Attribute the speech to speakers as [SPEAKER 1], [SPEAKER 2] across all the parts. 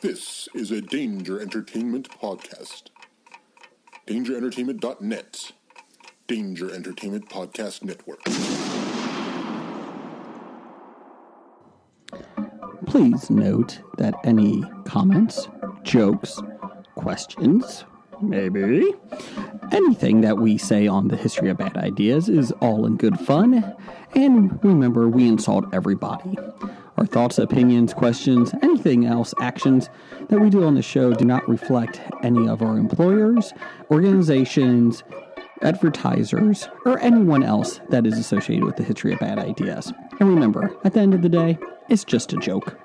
[SPEAKER 1] This is a Danger Entertainment podcast. DangerEntertainment.net. Danger Entertainment Podcast Network.
[SPEAKER 2] Please note that any comments, jokes, questions, maybe anything that we say on the History of Bad Ideas is all in good fun. And remember, we insult everybody. Our thoughts, opinions, questions, anything else, actions that we do on the show do not reflect any of our employers, organizations, advertisers, or anyone else that is associated with the History of Bad Ideas. And remember, at the end of the day, it's just a joke.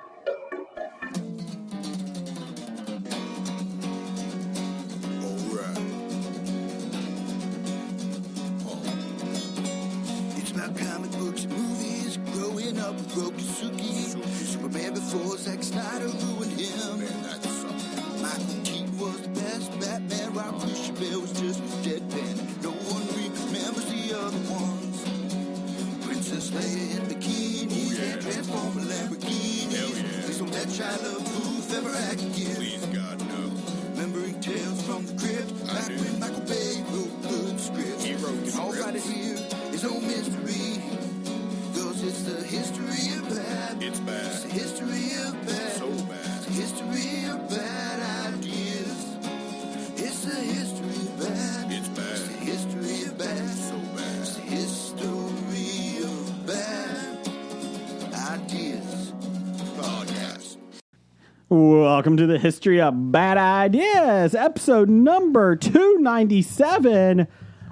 [SPEAKER 2] Welcome to the History of Bad Ideas, episode number 297.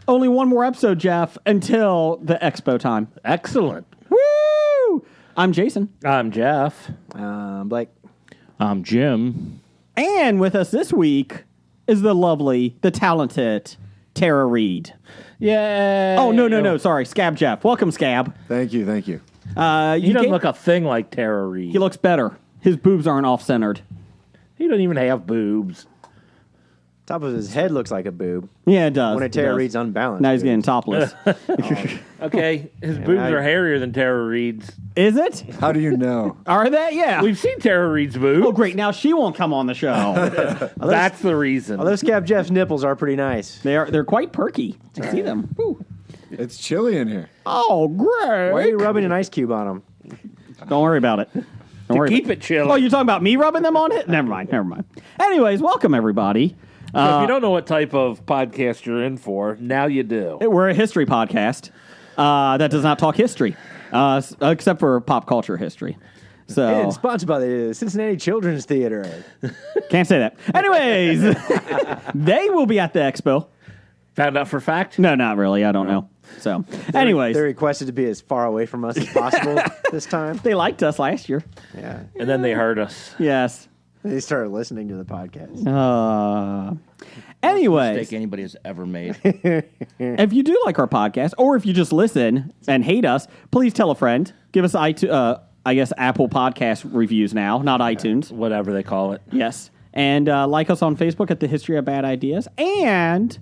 [SPEAKER 2] Only one more episode, Jeff, until the expo time.
[SPEAKER 3] Excellent.
[SPEAKER 2] Woo! I'm Jason.
[SPEAKER 3] I'm Jeff.
[SPEAKER 4] Blake.
[SPEAKER 3] I'm Jim.
[SPEAKER 2] And with us this week is the lovely, the talented Tara Reid.
[SPEAKER 3] Yay!
[SPEAKER 2] Oh, no, sorry, Scab Jeff. Welcome, Scab.
[SPEAKER 4] Thank you.
[SPEAKER 3] He doesn't look a thing like Tara Reid.
[SPEAKER 2] He looks better. His boobs aren't off-centered.
[SPEAKER 3] He doesn't even have boobs.
[SPEAKER 4] Top of his head looks like a boob.
[SPEAKER 2] Yeah, it does.
[SPEAKER 4] When a Tara Reid's unbalanced.
[SPEAKER 2] Now he's getting topless.
[SPEAKER 3] Okay, his boobs are hairier than Tara Reid's.
[SPEAKER 2] Is it?
[SPEAKER 4] How do you know?
[SPEAKER 2] Are they? Yeah.
[SPEAKER 3] We've seen Tara Reid's boobs.
[SPEAKER 2] Oh, great. Now she won't come on the show.
[SPEAKER 3] That's the reason.
[SPEAKER 4] Although Scab Jeff's nipples are pretty nice.
[SPEAKER 2] They're quite perky. I see them. Woo.
[SPEAKER 5] It's chilly in here.
[SPEAKER 2] Oh, great.
[SPEAKER 4] Why are you rubbing an ice cube on them?
[SPEAKER 2] Don't worry about it.
[SPEAKER 3] To keep it chilly.
[SPEAKER 2] Oh, you're talking about me rubbing them on it? Never mind. Anyways, welcome, everybody.
[SPEAKER 3] So if you don't know what type of podcast you're in for, now you do.
[SPEAKER 2] We're a history podcast that does not talk history, except for pop culture history. So
[SPEAKER 4] And sponsored by the Cincinnati Children's Theater.
[SPEAKER 2] Can't say that. Anyways, they will be at the expo.
[SPEAKER 3] Found out for fact?
[SPEAKER 2] No, not really. I don't know. So, anyways.
[SPEAKER 4] They requested to be as far away from us as possible this time.
[SPEAKER 2] They liked us last year.
[SPEAKER 4] Yeah.
[SPEAKER 3] And then they heard us.
[SPEAKER 2] Yes.
[SPEAKER 4] They started listening to the podcast.
[SPEAKER 2] Anyways.
[SPEAKER 6] Mistake anybody has ever made.
[SPEAKER 2] If you do like our podcast, or if you just listen and hate us, please tell a friend. Give us Apple Podcast reviews now, not iTunes.
[SPEAKER 3] Whatever they call it.
[SPEAKER 2] Yes. And like us on Facebook at the History of Bad Ideas, and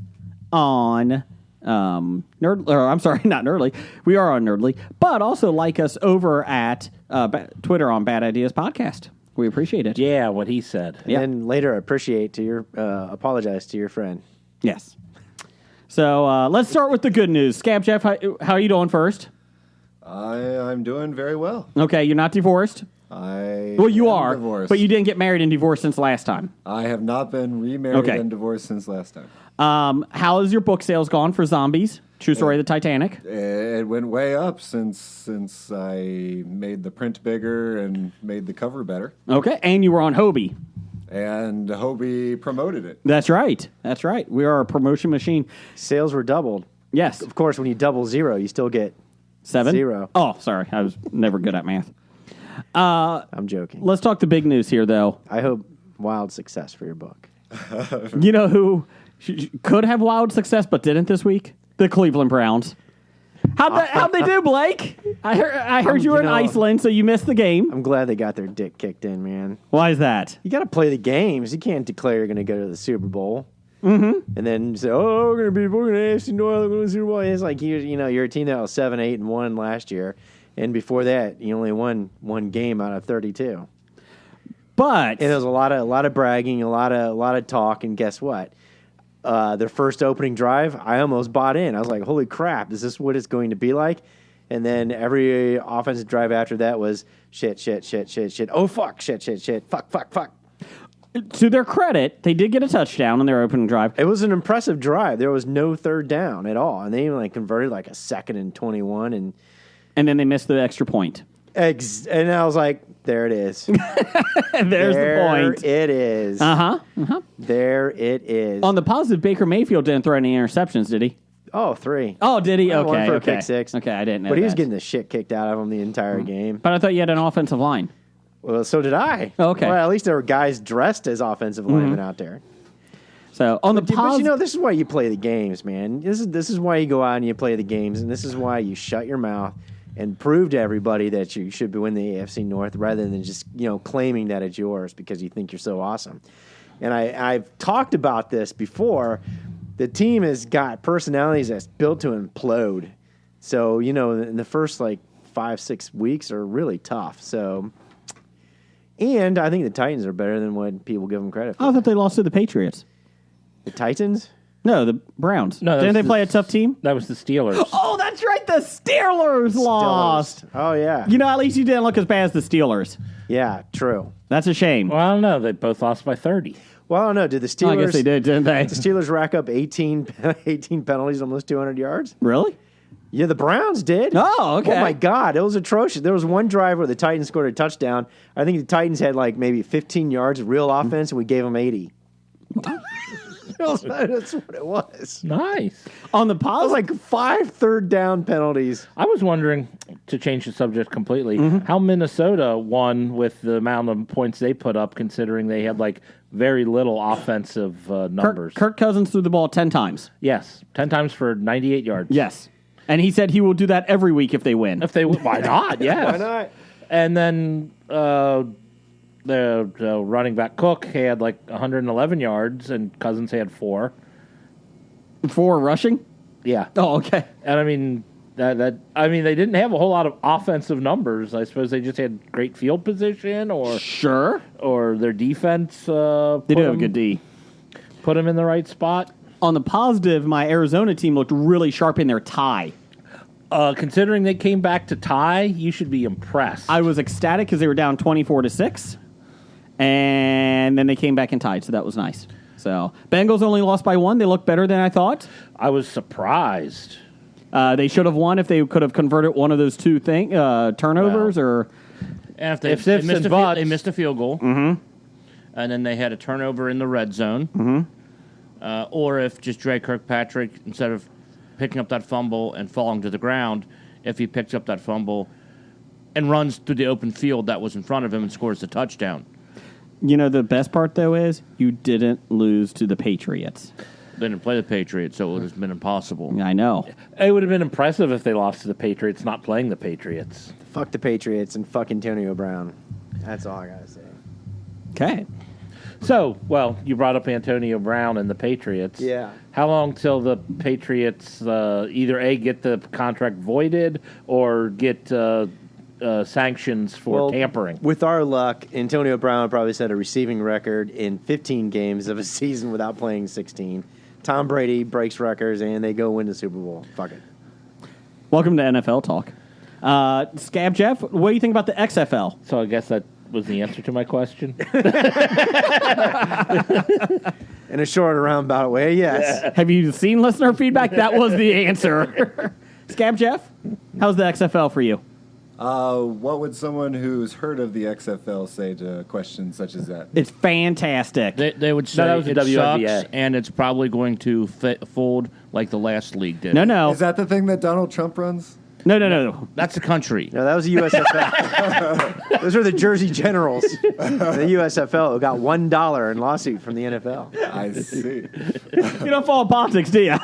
[SPEAKER 2] on not Nerdly. We are on Nerdly, but also like us over at Twitter on Bad Ideas Podcast. We appreciate it.
[SPEAKER 3] Yeah, what he said.
[SPEAKER 4] And then later apologize to your friend.
[SPEAKER 2] Yes. So let's start with the good news. Scab Jeff, how are you doing first?
[SPEAKER 5] I'm doing very well.
[SPEAKER 2] Okay, you're not divorced? You are,
[SPEAKER 5] divorced.
[SPEAKER 2] but you didn't get married and divorced since last time.
[SPEAKER 5] I have not been remarried and divorced since last time.
[SPEAKER 2] How has your book sales gone for Zombies? True Story of the Titanic?
[SPEAKER 5] It went way up since I made the print bigger and made the cover better.
[SPEAKER 2] Okay, and you were on Hobie.
[SPEAKER 5] And Hobie promoted it.
[SPEAKER 2] That's right. We are a promotion machine.
[SPEAKER 4] Sales were doubled.
[SPEAKER 2] Yes.
[SPEAKER 4] Of course, when you double zero, you still get
[SPEAKER 2] 7?
[SPEAKER 4] 0.
[SPEAKER 2] Oh, sorry. I was never good at math.
[SPEAKER 4] I'm joking.
[SPEAKER 2] Let's talk the big news here, though.
[SPEAKER 4] I hope wild success for your book.
[SPEAKER 2] You know who could have wild success but didn't this week? The Cleveland Browns. How'd they do, Blake? I heard you were in Iceland, so you missed the game.
[SPEAKER 4] I'm glad they got their dick kicked in, man.
[SPEAKER 2] Why is that?
[SPEAKER 4] You got to play the games. You can't declare you're going to go to the Super Bowl. Mm-hmm. And then say, "Oh, we're going to AFC North, we're going to the Super Bowl." It's like you're a team that was 7-8-1 last year, and before that, you only won one game out of 32.
[SPEAKER 2] But
[SPEAKER 4] And there was a lot of bragging, a lot of talk, and guess what? Their first opening drive, I almost bought in. I was like, "Holy crap! Is this what it's going to be like?" And then every offensive drive after that was shit. Oh fuck, shit. Fuck.
[SPEAKER 2] to their credit, they did get a touchdown on their opening drive.
[SPEAKER 4] It was an impressive drive. There was no third down at all, and they even converted a 2nd and 21, and
[SPEAKER 2] then they missed the extra point.
[SPEAKER 4] and I was like, "There it is."
[SPEAKER 2] There's the point.
[SPEAKER 4] It is. There it is.
[SPEAKER 2] On the positive, Baker Mayfield didn't throw any interceptions, did he?
[SPEAKER 4] Oh, 3.
[SPEAKER 2] Oh, did he? Okay,
[SPEAKER 4] One for a
[SPEAKER 2] okay.
[SPEAKER 4] pick 6.
[SPEAKER 2] Okay, I didn't know
[SPEAKER 4] But he was
[SPEAKER 2] that.
[SPEAKER 4] getting the shit kicked out of him the entire game.
[SPEAKER 2] But I thought you had an offensive line.
[SPEAKER 4] Well, so did I.
[SPEAKER 2] Okay.
[SPEAKER 4] Well, at least there were guys dressed as offensive linemen out there.
[SPEAKER 2] So on the
[SPEAKER 4] But
[SPEAKER 2] positive,
[SPEAKER 4] this is why you play the games, man. This is why you go out and you play the games, and this is why you shut your mouth and prove to everybody that you should win the AFC North rather than just claiming that it's yours because you think you're so awesome. And I've talked about this before. The team has got personalities that's built to implode. So in the first 5-6 weeks are really tough. So. And I think the Titans are better than what people give them credit for.
[SPEAKER 2] I thought they lost to the Patriots.
[SPEAKER 4] The Titans?
[SPEAKER 2] No, the Browns.
[SPEAKER 3] No, that
[SPEAKER 2] Didn't
[SPEAKER 3] was
[SPEAKER 2] they play a tough team?
[SPEAKER 3] That was the Steelers.
[SPEAKER 2] Oh, that's right. The Steelers lost.
[SPEAKER 4] Oh, yeah.
[SPEAKER 2] At least you didn't look as bad as the Steelers.
[SPEAKER 4] Yeah, true.
[SPEAKER 2] That's a shame.
[SPEAKER 3] Well, I don't know. They both lost by 30.
[SPEAKER 4] Well, I don't know. Did the Steelers...
[SPEAKER 2] Well, I guess they did, didn't they?
[SPEAKER 4] The Steelers rack up 18 penalties, almost 200 yards?
[SPEAKER 2] Really?
[SPEAKER 4] Yeah, the Browns did.
[SPEAKER 2] Oh, okay.
[SPEAKER 4] Oh, my God. It was atrocious. There was one drive where the Titans scored a touchdown. I think the Titans had maybe 15 yards of real offense, and we gave them 80. That's what it was.
[SPEAKER 3] Nice.
[SPEAKER 2] On the
[SPEAKER 4] It was
[SPEAKER 2] positive,
[SPEAKER 4] 5 third down penalties.
[SPEAKER 3] I was wondering, to change the subject completely, how Minnesota won with the amount of points they put up, considering they had very little offensive numbers.
[SPEAKER 2] Kirk Cousins threw the ball 10 times.
[SPEAKER 3] Yes, 10 times for 98 yards.
[SPEAKER 2] Yes. And he said he will do that every week if they win.
[SPEAKER 3] If they why not? Yes.
[SPEAKER 4] Why not?
[SPEAKER 3] And then the running back Cook had 111 yards, and Cousins had 4.
[SPEAKER 2] 4 rushing?
[SPEAKER 3] Yeah.
[SPEAKER 2] Oh, okay.
[SPEAKER 3] And I mean they didn't have a whole lot of offensive numbers. I suppose they just had great field position,
[SPEAKER 2] Sure.
[SPEAKER 3] or their defense.
[SPEAKER 2] They do have a good D.
[SPEAKER 3] Put them in the right spot.
[SPEAKER 2] On the positive, my Arizona team looked really sharp in their tie.
[SPEAKER 3] Considering they came back to tie, you should be impressed.
[SPEAKER 2] I was ecstatic because they were down 24-6, and then they came back and tied, so that was nice. So Bengals only lost by 1. They looked better than I thought.
[SPEAKER 3] I was surprised.
[SPEAKER 2] They should have won if they could have converted one of those 2 turnovers, or
[SPEAKER 6] And if they,
[SPEAKER 3] If
[SPEAKER 6] they,
[SPEAKER 3] ifs
[SPEAKER 6] missed
[SPEAKER 3] and
[SPEAKER 6] a
[SPEAKER 3] buts.
[SPEAKER 6] they missed a field goal, and then they had a turnover in the red zone, or if just Dre Kirkpatrick, instead of picking up that fumble and falling to the ground, if he picks up that fumble and runs through the open field that was in front of him and scores the touchdown.
[SPEAKER 2] the best part though is you didn't lose to the Patriots.
[SPEAKER 6] They didn't play the Patriots, so it would have been impossible.
[SPEAKER 2] I know.
[SPEAKER 3] It would have been impressive if they lost to the Patriots, not playing the Patriots.
[SPEAKER 4] Fuck the Patriots and fuck Antonio Brown. That's all I got to say.
[SPEAKER 2] Okay.
[SPEAKER 3] So, you brought up Antonio Brown and the Patriots.
[SPEAKER 4] Yeah.
[SPEAKER 3] How long till the Patriots either A, get the contract voided or get sanctions for tampering?
[SPEAKER 4] With our luck, Antonio Brown would probably set a receiving record in 15 games of a season without playing 16. Tom Brady breaks records, and they go win the Super Bowl. Fuck it.
[SPEAKER 2] Welcome to NFL Talk. Scab Jeff, what do you think about the XFL?
[SPEAKER 3] So I guess that was the answer to my question.
[SPEAKER 4] In a short, roundabout way, yes.
[SPEAKER 2] Have you seen listener feedback? That was the answer. Scab Jeff, how's the XFL for you?
[SPEAKER 5] What would someone who's heard of the XFL say to questions such as that?
[SPEAKER 2] It's fantastic.
[SPEAKER 6] They would say
[SPEAKER 3] that was the
[SPEAKER 6] it
[SPEAKER 3] WNBA.
[SPEAKER 6] sucks, and it's probably going to fold like the last league did.
[SPEAKER 2] No.
[SPEAKER 5] Is that the thing that Donald Trump runs?
[SPEAKER 2] No.
[SPEAKER 6] That's the country.
[SPEAKER 4] No, that was the USFL. Those are the Jersey Generals. The USFL who got $1 in lawsuit from the NFL.
[SPEAKER 5] I see.
[SPEAKER 2] You don't follow politics, do you?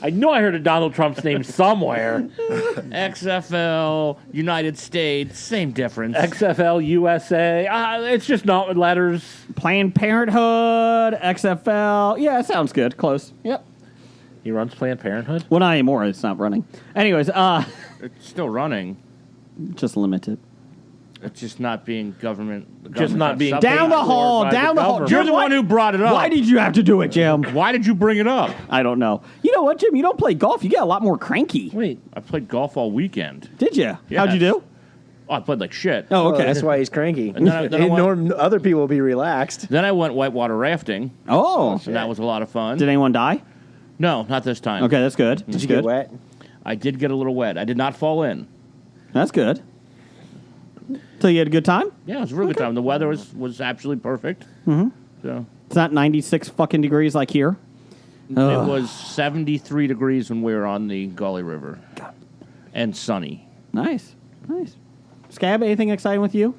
[SPEAKER 3] I know I heard of Donald Trump's name somewhere.
[SPEAKER 6] XFL, United States, same difference.
[SPEAKER 3] XFL, USA. It's just not letters.
[SPEAKER 2] Planned Parenthood, XFL. Yeah, it sounds good. Close. Yep.
[SPEAKER 3] He runs Planned Parenthood.
[SPEAKER 2] Well, not anymore. It's not running. Anyways,
[SPEAKER 6] It's still running.
[SPEAKER 2] just limited.
[SPEAKER 6] It's just not being government.
[SPEAKER 3] Just not being
[SPEAKER 2] Down the hall, down the hall.
[SPEAKER 3] You're the one who brought it up.
[SPEAKER 2] Why did you have to do it, Jim?
[SPEAKER 6] Why did you bring it up?
[SPEAKER 2] I don't know. You know what, Jim? You don't play golf. You get a lot more cranky.
[SPEAKER 3] Wait,
[SPEAKER 6] I played golf all weekend.
[SPEAKER 2] Did you?
[SPEAKER 6] Yes.
[SPEAKER 2] How'd you do?
[SPEAKER 6] Oh, I played like shit.
[SPEAKER 2] Oh, okay.
[SPEAKER 4] That's why he's cranky.
[SPEAKER 6] And then I went-
[SPEAKER 4] Other people will be relaxed.
[SPEAKER 6] Then I went whitewater rafting,
[SPEAKER 2] Oh.
[SPEAKER 6] and that was a lot of fun.
[SPEAKER 2] Did anyone die?
[SPEAKER 6] No, not this time.
[SPEAKER 2] Okay, that's good.
[SPEAKER 4] Did you get wet?
[SPEAKER 6] I did get a little wet. I did not fall in.
[SPEAKER 2] That's good. So you had a good time?
[SPEAKER 6] Yeah, it was a really good time. The weather was absolutely perfect. Mm-hmm. So
[SPEAKER 2] It's not 96 fucking degrees like here.
[SPEAKER 6] it was 73 degrees when we were on the Gully River, and sunny.
[SPEAKER 2] Nice. Scab, anything exciting with you?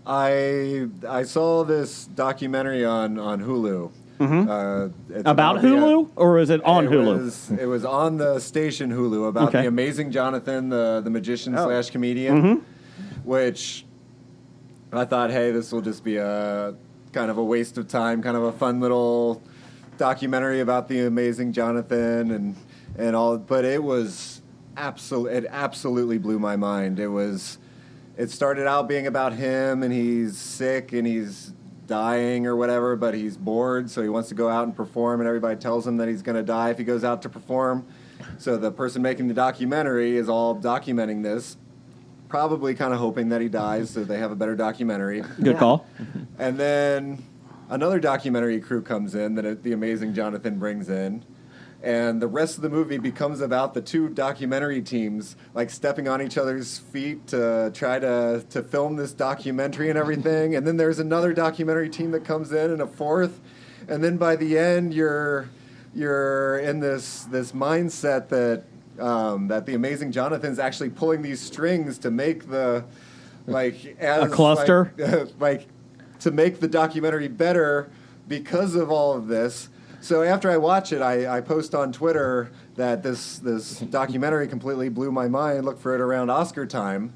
[SPEAKER 5] I saw this documentary on Hulu. It's
[SPEAKER 2] About Hulu? Or is it on Hulu?
[SPEAKER 5] It was on the station Hulu about
[SPEAKER 2] Okay.
[SPEAKER 5] the amazing Jonathan, the magician / comedian, which I thought, hey, this will just be a kind of a waste of time, kind of a fun little documentary about the amazing Jonathan and all. But it was it absolutely blew my mind. It started out being about him, and he's sick and he's dying or whatever, but he's bored, so he wants to go out and perform, and everybody tells him that he's going to die if he goes out to perform. So the person making the documentary is all documenting this, probably kind of hoping that he dies so they have a better documentary.
[SPEAKER 2] Good call.
[SPEAKER 5] And then another documentary crew comes in that the amazing Jonathan brings in, and the rest of the movie becomes about the two documentary teams like stepping on each other's feet to try to film this documentary and everything. And then there's another documentary team that comes in, and a fourth. And then by the end, you're in this mindset that that the amazing Jonathan's actually pulling these strings to make the a
[SPEAKER 2] cluster,
[SPEAKER 5] like to make the documentary better because of all of this. So after I watch it, I post on Twitter that this documentary completely blew my mind. Look for it around Oscar time.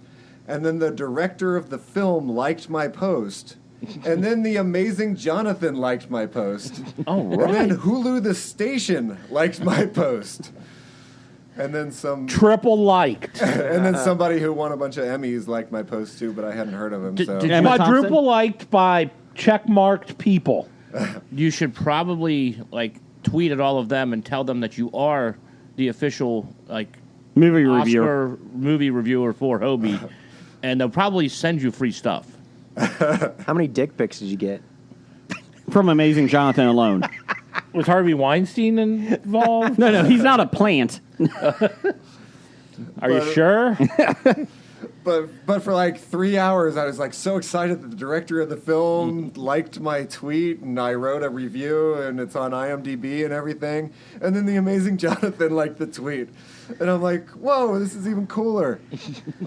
[SPEAKER 5] And then the director of the film liked my post. And then the amazing Jonathan liked my post.
[SPEAKER 3] Oh, right.
[SPEAKER 5] And then Hulu the station liked my post. And then
[SPEAKER 3] Triple liked.
[SPEAKER 5] and then somebody who won a bunch of Emmys liked my post too, but I hadn't heard of him. So.
[SPEAKER 3] Did
[SPEAKER 2] Emma
[SPEAKER 3] quadruple liked by check-marked people.
[SPEAKER 6] You should probably tweet at all of them and tell them that you are the official
[SPEAKER 2] Movie reviewer.
[SPEAKER 6] Oscar movie reviewer for Hobie, and they'll probably send you free stuff.
[SPEAKER 4] How many dick pics did you get?
[SPEAKER 2] From Amazing Jonathan alone.
[SPEAKER 3] Was Harvey Weinstein involved?
[SPEAKER 2] No, he's not a plant.
[SPEAKER 3] Are you sure?
[SPEAKER 5] But for 3 hours, I was so excited that the director of the film liked my tweet, and I wrote a review, and it's on IMDb and everything. And then the amazing Jonathan liked the tweet, and I'm like, whoa, this is even cooler.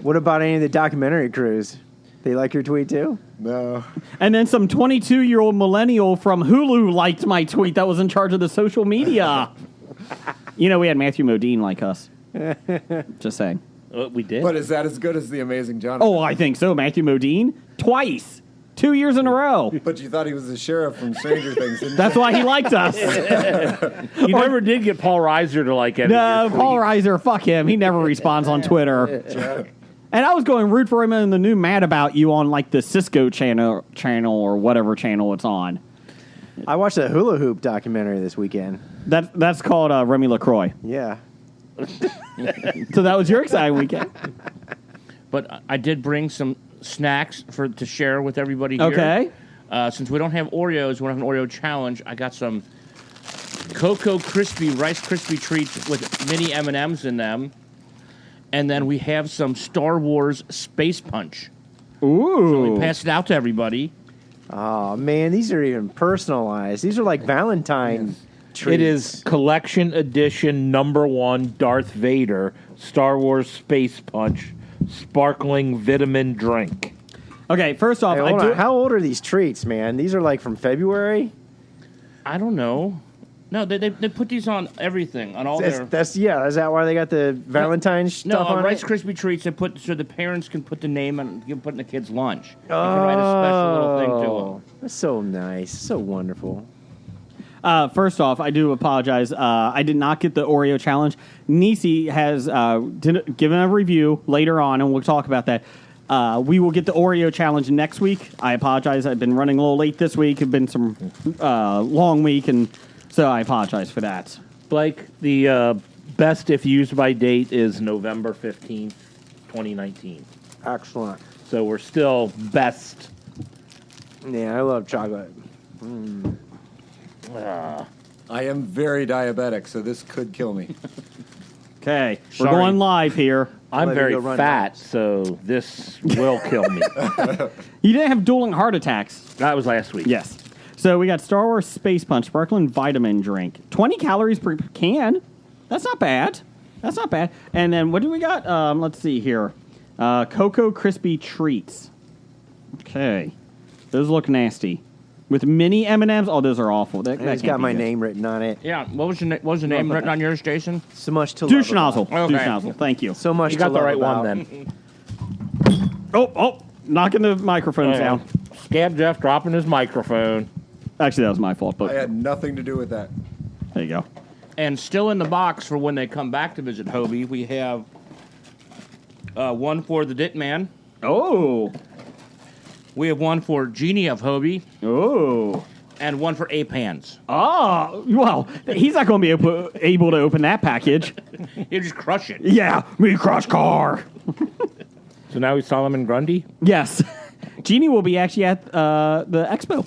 [SPEAKER 4] What about any of the documentary crews? They like your tweet too?
[SPEAKER 5] No,
[SPEAKER 2] And then some 22-year-old millennial from Hulu liked my tweet that was in charge of the social media. We had Matthew Modine like us. Just saying.
[SPEAKER 3] We did.
[SPEAKER 5] but is that as good as the amazing Jonathan?
[SPEAKER 2] Oh, I think so. Matthew Modine. Twice. 2 years in a row.
[SPEAKER 5] But you thought he was the sheriff from Stranger Things, didn't
[SPEAKER 2] That's why he liked us.
[SPEAKER 3] You never did get Paul Reiser to like any
[SPEAKER 2] No,
[SPEAKER 3] of your
[SPEAKER 2] Paul
[SPEAKER 3] tweets.
[SPEAKER 2] Reiser, fuck him. He never responds on Twitter. And I was going root for him in the new Mad About You on the Cisco channel or whatever channel it's on.
[SPEAKER 4] I watched a hula hoop documentary this weekend.
[SPEAKER 2] That's called Remy LaCroix.
[SPEAKER 4] Yeah.
[SPEAKER 2] So that was your exciting weekend.
[SPEAKER 6] But I did bring some snacks to share with everybody here.
[SPEAKER 2] Okay.
[SPEAKER 6] Since we don't have Oreos, we don't have an Oreo challenge. I got some Cocoa Crispy Rice Krispie treats with mini M&Ms in them. And then we have some Star Wars Space Punch.
[SPEAKER 2] Ooh.
[SPEAKER 6] We passed it out to everybody.
[SPEAKER 4] Oh, man, these are even personalized. These are like Valentine treats.
[SPEAKER 3] It is collection edition #1 Darth Vader Star Wars Space Punch sparkling vitamin drink.
[SPEAKER 2] Okay, first off,
[SPEAKER 4] Hey, hold on. How old are these treats, man? These are from February?
[SPEAKER 6] I don't know. No, they put these on everything, on all their...
[SPEAKER 4] Is that why they got the Valentine stuff on
[SPEAKER 6] Rice
[SPEAKER 4] it?
[SPEAKER 6] Krispie treats. They put so the parents can put the name and you can put in the kid's lunch. You can write a special little thing to them.
[SPEAKER 4] That's so nice. So wonderful.
[SPEAKER 2] First off, I do apologize. I did not get the Oreo challenge. Nisi has given a review later on, and we'll talk about that. We will get the Oreo challenge next week. I apologize. I've been running a little late this week. It's been some long week, and so I apologize for that.
[SPEAKER 3] Blake, the best if used by date is November 15th, 2019.
[SPEAKER 4] Excellent.
[SPEAKER 3] So we're still best.
[SPEAKER 4] Yeah, I love chocolate.
[SPEAKER 5] I am very diabetic, so this could kill me.
[SPEAKER 2] Okay, we're
[SPEAKER 3] Sorry.
[SPEAKER 2] going live here.
[SPEAKER 3] I'm
[SPEAKER 4] Let me
[SPEAKER 3] very
[SPEAKER 4] go run
[SPEAKER 3] fat, so this will kill me.
[SPEAKER 2] You didn't have dueling heart attacks.
[SPEAKER 3] That was last week.
[SPEAKER 2] Yes. So we got Star Wars Space Punch Sparkling Vitamin Drink. 20 calories per can. That's not bad. That's not bad. And then what do we got? Let's see here. Cocoa Crispy Treats. Okay. Those look nasty. With mini M&Ms. Oh, those are awful. That
[SPEAKER 4] It's
[SPEAKER 2] can't
[SPEAKER 4] got
[SPEAKER 2] be
[SPEAKER 4] my
[SPEAKER 2] good.
[SPEAKER 4] name written on it.
[SPEAKER 6] Yeah, what was the name written on yours, Jason?
[SPEAKER 4] So much to
[SPEAKER 2] Douche
[SPEAKER 4] love
[SPEAKER 2] nozzle.
[SPEAKER 4] about.
[SPEAKER 6] Okay.
[SPEAKER 2] Douche nozzle. Thank you.
[SPEAKER 4] So much
[SPEAKER 3] You
[SPEAKER 4] to
[SPEAKER 3] got the
[SPEAKER 4] love
[SPEAKER 3] right
[SPEAKER 4] about.
[SPEAKER 3] one then.
[SPEAKER 2] Oh, knocking the microphones down.
[SPEAKER 3] Scab Jeff dropping his microphone.
[SPEAKER 2] Actually, that was my fault,
[SPEAKER 5] I
[SPEAKER 2] but
[SPEAKER 5] had nothing to do with that.
[SPEAKER 2] there you go.
[SPEAKER 6] And still in the box for when they come back to visit Hobie, we have one for the Dit Man.
[SPEAKER 2] Oh.
[SPEAKER 6] We have one for Genie of Hobie,
[SPEAKER 2] Oh.
[SPEAKER 6] and one for Ape Hands.
[SPEAKER 2] Oh. Well, he's not going to be able to open that package.
[SPEAKER 6] You just crush it.
[SPEAKER 2] Yeah, me crush car.
[SPEAKER 3] So now he's Solomon Grundy.
[SPEAKER 2] Yes. Genie will be actually at the expo.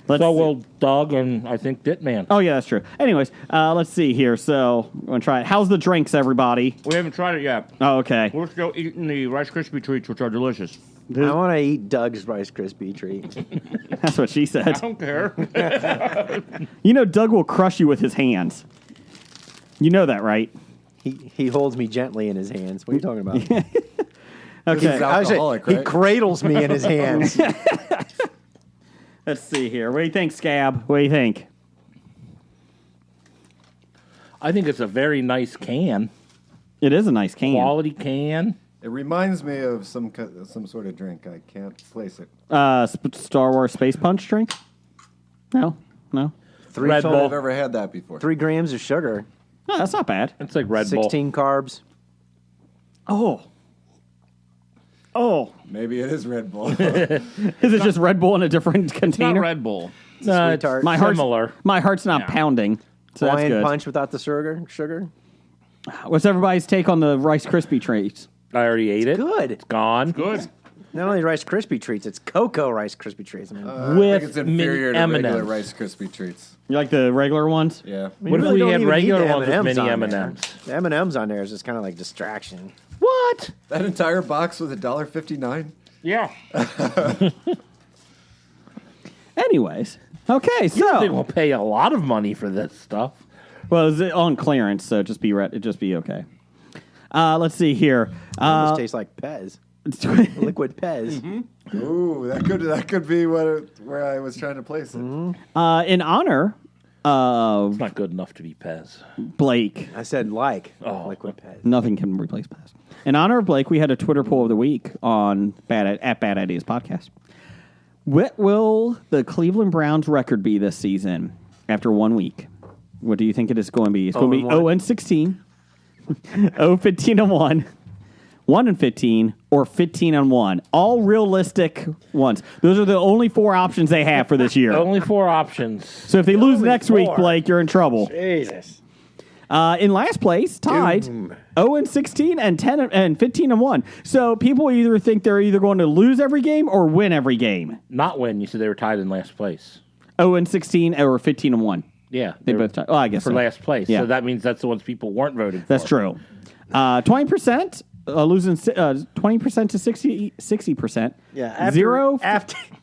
[SPEAKER 2] Let's
[SPEAKER 3] So
[SPEAKER 2] see.
[SPEAKER 3] will Doug and I think Ditman.
[SPEAKER 2] Oh, yeah, that's true. Anyways, let's see here. So, I'm going to try it. How's the drinks, everybody?
[SPEAKER 6] We haven't tried it yet.
[SPEAKER 2] Oh, okay.
[SPEAKER 6] We're still eating the Rice Krispie treats, which are delicious.
[SPEAKER 4] I want to eat Doug's Rice Krispie treat.
[SPEAKER 2] That's what she
[SPEAKER 6] I
[SPEAKER 2] said.
[SPEAKER 6] don't care.
[SPEAKER 2] You know, Doug will crush you with his hands. You know that, right?
[SPEAKER 4] He holds me gently in his hands. What are you talking about?
[SPEAKER 2] Okay.
[SPEAKER 5] He's alcoholic,
[SPEAKER 4] He
[SPEAKER 5] right?
[SPEAKER 4] cradles me in his hands.
[SPEAKER 2] Let's see here. What do you think, Scab? What do you think?
[SPEAKER 3] I think it's a very nice can.
[SPEAKER 2] It is a nice can.
[SPEAKER 3] Quality can.
[SPEAKER 5] It reminds me of some sort of drink. I can't place it.
[SPEAKER 2] Star Wars Space Punch drink? No? No?
[SPEAKER 3] Red
[SPEAKER 5] I've
[SPEAKER 3] Bull.
[SPEAKER 5] ever had that before.
[SPEAKER 4] 3 grams of sugar,
[SPEAKER 2] No, that's not bad.
[SPEAKER 3] It's like Red Bull.
[SPEAKER 4] 16 carbs.
[SPEAKER 2] Oh. Oh.
[SPEAKER 5] Maybe it is Red Bull.
[SPEAKER 2] Is it just Red Bull in a different
[SPEAKER 6] It's not
[SPEAKER 2] container?
[SPEAKER 6] Red Bull.
[SPEAKER 3] No, it's
[SPEAKER 4] Sweetheart.
[SPEAKER 3] similar.
[SPEAKER 2] My heart's not
[SPEAKER 6] Yeah.
[SPEAKER 2] pounding. So that's
[SPEAKER 4] Hawaiian
[SPEAKER 2] good.
[SPEAKER 4] punch without the sugar.
[SPEAKER 2] What's everybody's take on the Rice Krispie treats?
[SPEAKER 3] I already ate it.
[SPEAKER 4] Good.
[SPEAKER 3] It's gone.
[SPEAKER 6] Good.
[SPEAKER 4] Not only Rice Krispie treats, it's cocoa Rice Krispie treats. I mean,
[SPEAKER 5] I
[SPEAKER 3] With
[SPEAKER 5] think it's inferior to
[SPEAKER 3] mini
[SPEAKER 5] regular
[SPEAKER 3] M&Ms.
[SPEAKER 5] Rice Krispie treats.
[SPEAKER 2] You like the regular ones?
[SPEAKER 5] Yeah.
[SPEAKER 3] What if
[SPEAKER 4] really
[SPEAKER 3] we
[SPEAKER 4] don't
[SPEAKER 3] had
[SPEAKER 4] even need
[SPEAKER 3] regular
[SPEAKER 4] the
[SPEAKER 3] ones with
[SPEAKER 4] M&Ms
[SPEAKER 3] mini
[SPEAKER 4] on there.
[SPEAKER 3] M&Ms?
[SPEAKER 4] The M&Ms on there is just kind of like distraction.
[SPEAKER 3] What?
[SPEAKER 5] That entire box was $1.59.
[SPEAKER 6] Yeah.
[SPEAKER 2] Anyways. Okay,
[SPEAKER 3] I think
[SPEAKER 2] so.
[SPEAKER 3] we'll pay a lot of money for this stuff.
[SPEAKER 2] Well, it's on clearance, so just be okay. Let's see here.
[SPEAKER 4] Almost tastes like Pez, liquid Pez.
[SPEAKER 5] Ooh, that could be where I was trying to place it.
[SPEAKER 2] in honor of
[SPEAKER 3] It's not good enough to be Pez.
[SPEAKER 2] Blake,
[SPEAKER 4] I said liquid Pez.
[SPEAKER 2] nothing can replace Pez. In honor of Blake, we had a Twitter poll of the week on at Bad Ideas Podcast. What will the Cleveland Browns record be this season after 1 week? What do you think it is going to be? It's going to be
[SPEAKER 4] 0-16.
[SPEAKER 2] 0-16, 0-15-1, 1-15, or 15-1. All realistic ones. Those are the only 4 options they have for this year.
[SPEAKER 3] Only 4 options.
[SPEAKER 2] So if they lose next week,
[SPEAKER 4] 4.
[SPEAKER 2] Blake, you're in trouble.
[SPEAKER 4] Jesus.
[SPEAKER 2] In last place, tied, 0-16 and 15-1. So people either think they're either going to lose every game or win every game.
[SPEAKER 3] Not when you said they were tied in last place.
[SPEAKER 2] 0-16 or 15-1.
[SPEAKER 3] Yeah.
[SPEAKER 2] They
[SPEAKER 3] were
[SPEAKER 2] both tied. Oh, I guess
[SPEAKER 3] for
[SPEAKER 2] so.
[SPEAKER 3] last place.
[SPEAKER 2] Yeah.
[SPEAKER 3] So that means that's the ones people weren't voting for.
[SPEAKER 2] That's true. 20%. Losing 20% to 60%.
[SPEAKER 4] Yeah.
[SPEAKER 2] Zero.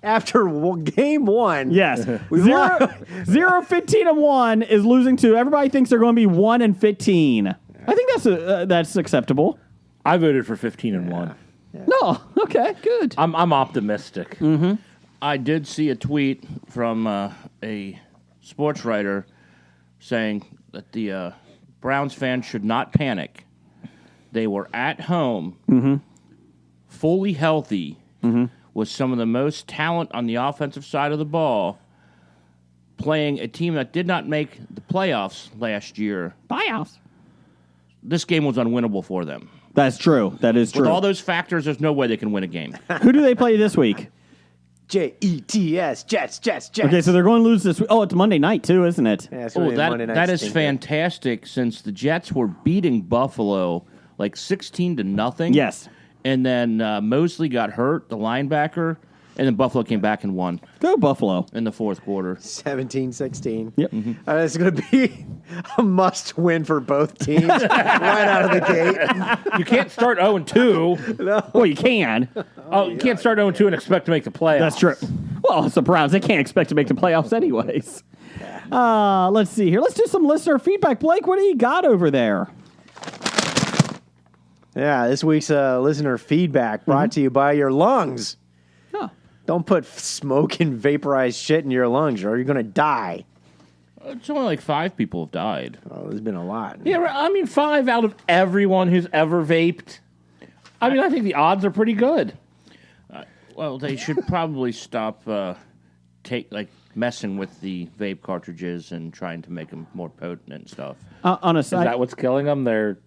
[SPEAKER 4] After game 1.
[SPEAKER 2] Yes. 0-15-1 is losing to. Everybody thinks they're going to be 1-15. I think that's acceptable.
[SPEAKER 3] I voted for 15-1.
[SPEAKER 2] No. Okay. Good.
[SPEAKER 3] I'm optimistic.
[SPEAKER 6] I did see a tweet from a sports writer saying that the Browns fans should not panic. They were at home, fully healthy, with some of the most talent on the offensive side of the ball, playing a team that did not make the playoffs last year.
[SPEAKER 2] Playoffs.
[SPEAKER 6] This game was unwinnable for them.
[SPEAKER 2] That's true. That is true.
[SPEAKER 6] With all those factors, there's no way they can win a game.
[SPEAKER 2] Who do they play this week?
[SPEAKER 4] Jets, Jets.
[SPEAKER 2] Okay, so they're going to lose this week. Oh, it's Monday night, too, isn't it?
[SPEAKER 4] Yeah, it's really Monday night
[SPEAKER 6] that is
[SPEAKER 4] stinker.
[SPEAKER 6] fantastic since the Jets were beating Buffalo like 16-0.
[SPEAKER 2] Yes.
[SPEAKER 6] And then Mosley got hurt, the linebacker, and then Buffalo came back and won
[SPEAKER 2] Go Buffalo.
[SPEAKER 6] in the fourth quarter.
[SPEAKER 4] 17-16.
[SPEAKER 2] Yep.
[SPEAKER 4] It's going to be a must-win for both teams right out of the gate.
[SPEAKER 3] You can't start 0-2.
[SPEAKER 2] Well, you can.
[SPEAKER 3] You can't start 0-2 and expect to make the playoffs.
[SPEAKER 2] That's true. Well, it's the Browns. They can't expect to make the playoffs anyways. Let's see here. Let's do some listener feedback. Blake, what do you got over there?
[SPEAKER 4] Yeah, this week's listener feedback brought to you by your lungs.
[SPEAKER 2] Huh.
[SPEAKER 4] Don't put smoke and vaporized shit in your lungs or you're going to die.
[SPEAKER 6] It's only like 5 people have died.
[SPEAKER 4] Oh, there's been a lot.
[SPEAKER 3] Yeah, I mean, 5 out of everyone who's ever vaped. I mean, I think the odds are pretty good.
[SPEAKER 6] Well, they should probably stop messing with the vape cartridges and trying to make them more potent and stuff.
[SPEAKER 2] On a
[SPEAKER 3] Is
[SPEAKER 2] side,
[SPEAKER 3] that what's killing them? They're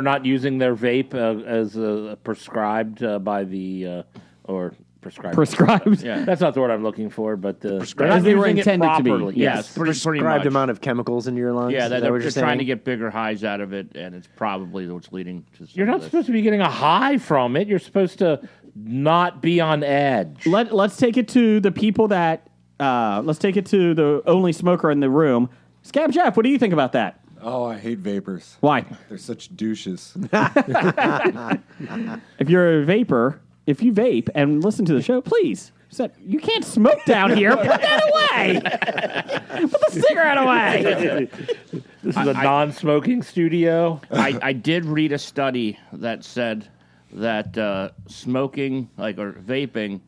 [SPEAKER 3] not using their vape as prescribed by the or prescribed.
[SPEAKER 2] prescribed.
[SPEAKER 6] Yeah.
[SPEAKER 3] That's not the word I'm looking for, but they're
[SPEAKER 2] As
[SPEAKER 3] not
[SPEAKER 2] they were
[SPEAKER 3] using it
[SPEAKER 2] intended to be.
[SPEAKER 3] properly.
[SPEAKER 6] Yes, pretty
[SPEAKER 4] Prescribed
[SPEAKER 6] much.
[SPEAKER 4] amount of chemicals in your lungs.
[SPEAKER 6] Yeah,
[SPEAKER 4] Is that
[SPEAKER 6] they're
[SPEAKER 4] what you're
[SPEAKER 6] trying
[SPEAKER 4] saying?
[SPEAKER 6] to get bigger highs out of it, and it's probably what's leading to some
[SPEAKER 3] You're
[SPEAKER 6] of
[SPEAKER 3] not
[SPEAKER 6] this.
[SPEAKER 3] supposed to be getting a high from it. You're supposed to not be on edge.
[SPEAKER 2] Let's take it to the people that. Let's take it to the only smoker in the room. Scab Jeff, what do you think about that?
[SPEAKER 5] Oh, I hate vapors.
[SPEAKER 2] Why?
[SPEAKER 5] They're such douches.
[SPEAKER 2] If you're a vapor, if you vape and listen to the show, please. You can't smoke down here. Put that away. Put the cigarette away.
[SPEAKER 3] This is a non-smoking studio.
[SPEAKER 6] I did read a study that said that smoking, or vaping,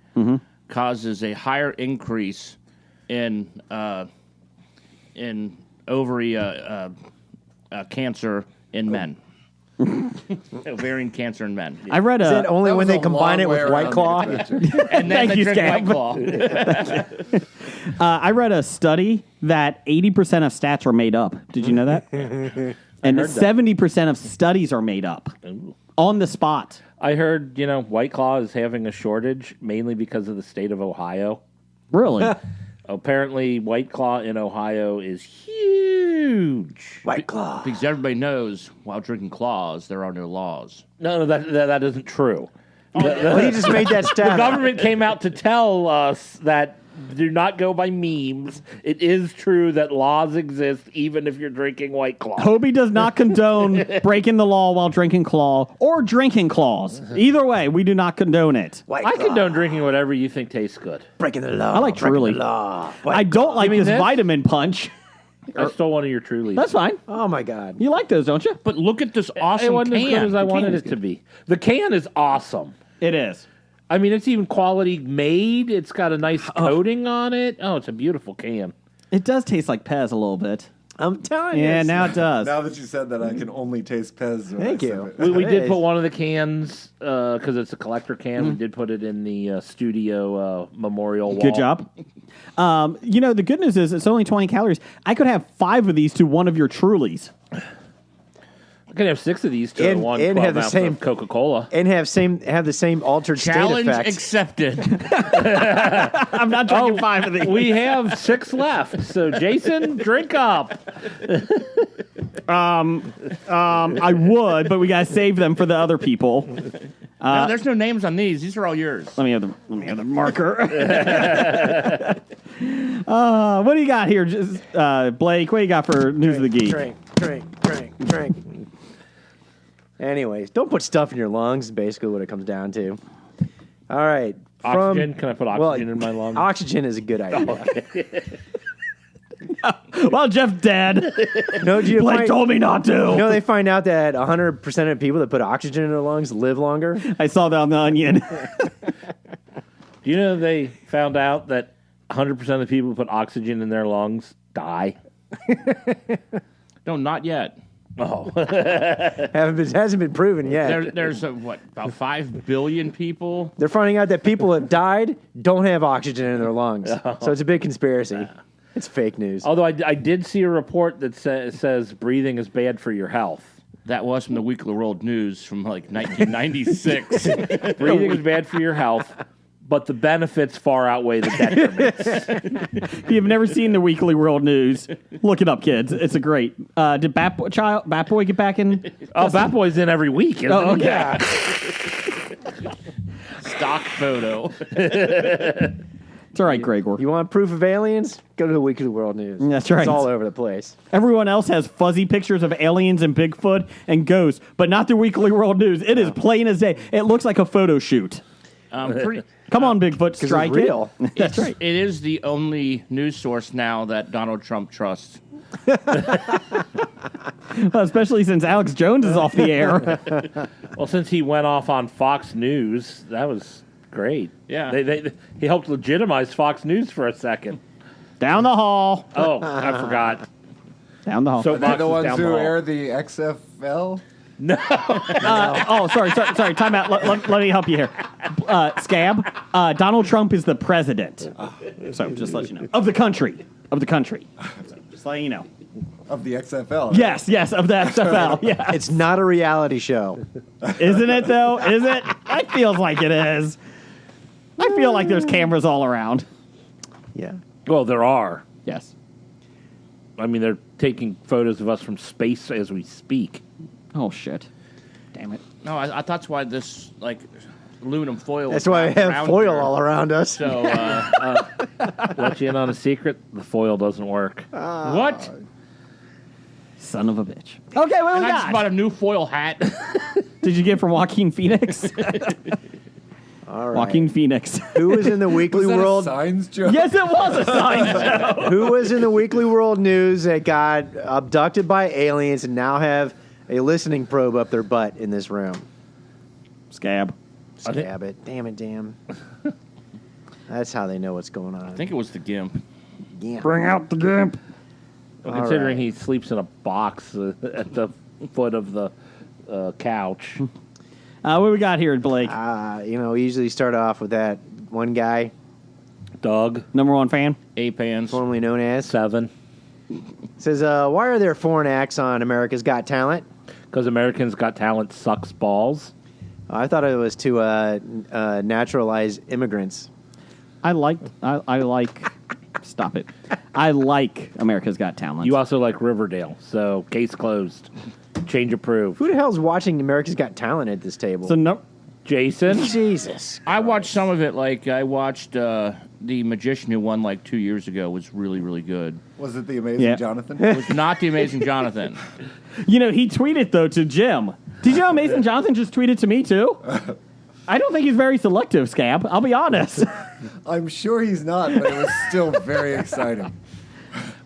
[SPEAKER 6] causes a higher increase in ovary cancer in men. Ovarian cancer in men.
[SPEAKER 2] I read
[SPEAKER 4] Is it only
[SPEAKER 5] That
[SPEAKER 4] when
[SPEAKER 5] was
[SPEAKER 4] they
[SPEAKER 5] a
[SPEAKER 4] combine
[SPEAKER 5] long
[SPEAKER 4] it
[SPEAKER 5] way
[SPEAKER 4] with White
[SPEAKER 5] around
[SPEAKER 4] Claw?
[SPEAKER 5] to get that.
[SPEAKER 6] And then
[SPEAKER 2] Thank
[SPEAKER 6] they
[SPEAKER 2] you,
[SPEAKER 6] drink
[SPEAKER 2] Scab.
[SPEAKER 6] White Claw.
[SPEAKER 2] I read a study that 80% of stats are made up. Did you know that? And 70% of studies are made up on the spot.
[SPEAKER 3] I heard, White Claw is having a shortage mainly because of the state of Ohio.
[SPEAKER 2] Really?
[SPEAKER 3] Apparently, White Claw in Ohio is huge.
[SPEAKER 4] White Claw.
[SPEAKER 6] Because everybody knows while drinking claws, there are no laws.
[SPEAKER 3] No, that isn't true.
[SPEAKER 4] Well, he just made that
[SPEAKER 3] The
[SPEAKER 4] stat.
[SPEAKER 3] government came out to tell us that do not go by memes. It is true that laws exist even if you're drinking White Claw.
[SPEAKER 2] Hobie does not condone breaking the law while drinking claw or drinking claws. Either way, we do not condone it.
[SPEAKER 4] White
[SPEAKER 3] I
[SPEAKER 4] Claw.
[SPEAKER 3] condone drinking whatever you think tastes good.
[SPEAKER 4] Breaking the law.
[SPEAKER 2] I like
[SPEAKER 4] breaking
[SPEAKER 2] Truly.
[SPEAKER 4] the law.
[SPEAKER 2] I don't like
[SPEAKER 3] mean
[SPEAKER 2] this
[SPEAKER 3] this?
[SPEAKER 2] vitamin punch.
[SPEAKER 3] I stole one of your Trulies.
[SPEAKER 2] That's fine.
[SPEAKER 4] Oh, my God.
[SPEAKER 2] You like those, don't you?
[SPEAKER 6] But look at this
[SPEAKER 3] It
[SPEAKER 6] awesome
[SPEAKER 3] wasn't as good
[SPEAKER 6] can.
[SPEAKER 3] as I
[SPEAKER 6] The
[SPEAKER 3] wanted
[SPEAKER 6] can is
[SPEAKER 3] it to be. The can is awesome.
[SPEAKER 2] It is.
[SPEAKER 3] I mean, it's even quality made. It's got a nice coating on it. Oh, it's a beautiful can.
[SPEAKER 2] It does taste like Pez a little bit.
[SPEAKER 4] I'm telling you.
[SPEAKER 2] Yeah,
[SPEAKER 4] it's-
[SPEAKER 2] now it does.
[SPEAKER 5] Now that you said that, I can only taste Pez. when
[SPEAKER 4] Thank
[SPEAKER 5] I
[SPEAKER 4] you.
[SPEAKER 5] sip it.
[SPEAKER 3] We did
[SPEAKER 4] Hey.
[SPEAKER 3] put one of the cans, because it's a collector can, we did put it in the studio memorial wall.
[SPEAKER 2] Good job. The good news is it's only 20 calories. I could have 5 of these to one of your Trulies.
[SPEAKER 3] I could have 6 of these to
[SPEAKER 4] And-
[SPEAKER 3] one
[SPEAKER 4] and
[SPEAKER 3] 12
[SPEAKER 4] have the
[SPEAKER 3] ounce
[SPEAKER 4] same-
[SPEAKER 3] of Coca-Cola.
[SPEAKER 4] And have the same altered
[SPEAKER 6] Challenge
[SPEAKER 4] state effect.
[SPEAKER 6] accepted.
[SPEAKER 2] I'm not drinking 5 of these.
[SPEAKER 3] We have 6 left, so Jason, drink up.
[SPEAKER 2] I would, but we gotta save them for the other people.
[SPEAKER 6] No, there's no names on these. These are all yours.
[SPEAKER 2] Let me have the marker. What do you got here, Blake? What do you got for news of the geek?
[SPEAKER 4] Drink. Anyways, don't put stuff in your lungs, is basically what it comes down to. All right.
[SPEAKER 3] Oxygen? Can I put oxygen in my lungs?
[SPEAKER 4] Oxygen is a good idea.
[SPEAKER 2] Well, Jeff's dead.
[SPEAKER 4] No, do you
[SPEAKER 2] Blake
[SPEAKER 4] find,
[SPEAKER 2] told me not to.
[SPEAKER 4] you know, they find out that 100% of people that put oxygen in their lungs live longer.
[SPEAKER 2] I saw that on the Onion.
[SPEAKER 3] Do you know they found out that 100% of the people who put oxygen in their lungs die?
[SPEAKER 6] No, not yet.
[SPEAKER 3] Oh.
[SPEAKER 4] Hasn't been proven yet.
[SPEAKER 6] There's about 5 billion people.
[SPEAKER 4] They're finding out that people that died don't have oxygen in their lungs. So it's a big conspiracy. It's fake news.
[SPEAKER 3] Although I did see a report that says breathing is bad for your health.
[SPEAKER 6] That was from the Weekly World News from like 1996.
[SPEAKER 3] Breathing is bad for your health, but the benefits far outweigh the detriments.
[SPEAKER 2] If you've never seen the Weekly World News, look it up, kids. It's a great. Did Bat Boy get back in?
[SPEAKER 3] Oh, Bat Boy's in every week, isn't
[SPEAKER 2] Oh,
[SPEAKER 3] he?
[SPEAKER 2] okay.
[SPEAKER 3] Yeah.
[SPEAKER 6] Stock photo.
[SPEAKER 2] It's all right, Gregor.
[SPEAKER 4] You want proof of aliens? Go to the Weekly World News.
[SPEAKER 2] That's right.
[SPEAKER 4] It's all over the place.
[SPEAKER 2] Everyone else has fuzzy pictures of aliens and Bigfoot and ghosts, but not the Weekly World News. It is plain as day. It looks like a photo shoot. Come on, Bigfoot, strike
[SPEAKER 4] it's real.
[SPEAKER 2] it. That's right.
[SPEAKER 6] It is the only news source now that Donald Trump trusts.
[SPEAKER 2] Well, especially since Alex Jones is off the air.
[SPEAKER 3] Well, since he went off on Fox News, that was great.
[SPEAKER 6] Yeah.
[SPEAKER 3] He helped legitimize Fox News for a second.
[SPEAKER 2] Down the hall.
[SPEAKER 3] Oh, I forgot.
[SPEAKER 2] Down the hall.
[SPEAKER 3] So
[SPEAKER 5] They're
[SPEAKER 3] Fox
[SPEAKER 5] the
[SPEAKER 3] was
[SPEAKER 5] ones
[SPEAKER 3] down the
[SPEAKER 5] who
[SPEAKER 3] hall.
[SPEAKER 5] air the XFL.
[SPEAKER 2] Sorry. Time out. Let me help you here. Scab, Donald Trump is the president. So just let you know. Of the country. Just letting you know.
[SPEAKER 5] Of the XFL.
[SPEAKER 2] Yes, of the XFL. Yeah.
[SPEAKER 4] It's not a reality show.
[SPEAKER 2] Isn't it, though? Is it? It feels like it is. I feel like there's cameras all around.
[SPEAKER 4] Yeah.
[SPEAKER 3] Well, there are.
[SPEAKER 2] Yes.
[SPEAKER 3] I mean, they're taking photos of us from space as we speak.
[SPEAKER 2] Oh, shit. Damn it.
[SPEAKER 6] No, I thought that's why this like aluminum foil.
[SPEAKER 4] That's why we have
[SPEAKER 6] around
[SPEAKER 4] foil
[SPEAKER 6] here.
[SPEAKER 4] all around us.
[SPEAKER 6] So
[SPEAKER 3] Let you in on a secret: the foil doesn't work.
[SPEAKER 6] what?
[SPEAKER 2] Son of a bitch. Okay, what do
[SPEAKER 6] And
[SPEAKER 2] we
[SPEAKER 6] I just bought
[SPEAKER 2] got?
[SPEAKER 6] a new foil hat.
[SPEAKER 2] Did you get it from Joaquin Phoenix?
[SPEAKER 4] All right.
[SPEAKER 2] Joaquin Phoenix.
[SPEAKER 4] Who was in the Weekly
[SPEAKER 5] Was that
[SPEAKER 4] World?
[SPEAKER 5] a signs joke?
[SPEAKER 2] Yes, it was a sign show.
[SPEAKER 4] Who was in the Weekly World News that got abducted by aliens and now have a listening probe up their butt in this room?
[SPEAKER 2] Scab.
[SPEAKER 4] Scab it. Damn. That's how they know what's going on.
[SPEAKER 6] I think it was the GIMP.
[SPEAKER 4] Yeah.
[SPEAKER 2] Bring out the gimp.
[SPEAKER 3] Well,
[SPEAKER 4] All
[SPEAKER 3] considering
[SPEAKER 4] right.
[SPEAKER 3] he sleeps in a box at the foot of the couch.
[SPEAKER 2] What do we got here, Blake?
[SPEAKER 4] We usually start off with that one guy,
[SPEAKER 3] Doug,
[SPEAKER 2] Number one fan?
[SPEAKER 6] A-pans.
[SPEAKER 4] formerly known as,
[SPEAKER 3] 7.
[SPEAKER 4] says, why are there foreign acts on America's Got Talent?
[SPEAKER 3] Because Americans Got Talent sucks balls.
[SPEAKER 4] I thought it was to naturalize immigrants.
[SPEAKER 2] I like. Stop it. I like America's Got Talent.
[SPEAKER 3] You also like Riverdale, so case closed. Change approved.
[SPEAKER 4] Who the hell's watching America's Got Talent at this table?
[SPEAKER 2] So no.
[SPEAKER 3] Jason,
[SPEAKER 4] Jesus.
[SPEAKER 6] I watched some of it. Like I watched The Magician who won like 2 years ago. Was really, really good.
[SPEAKER 5] Was it the Amazing
[SPEAKER 2] Yeah.
[SPEAKER 5] Jonathan?
[SPEAKER 6] It was not The Amazing Jonathan.
[SPEAKER 2] He tweeted though to Jim. Did you know Mason Jonathan just tweeted to me too? I don't think he's very selective, Scab. I'll be honest.
[SPEAKER 5] I'm sure he's not, but it was still very exciting.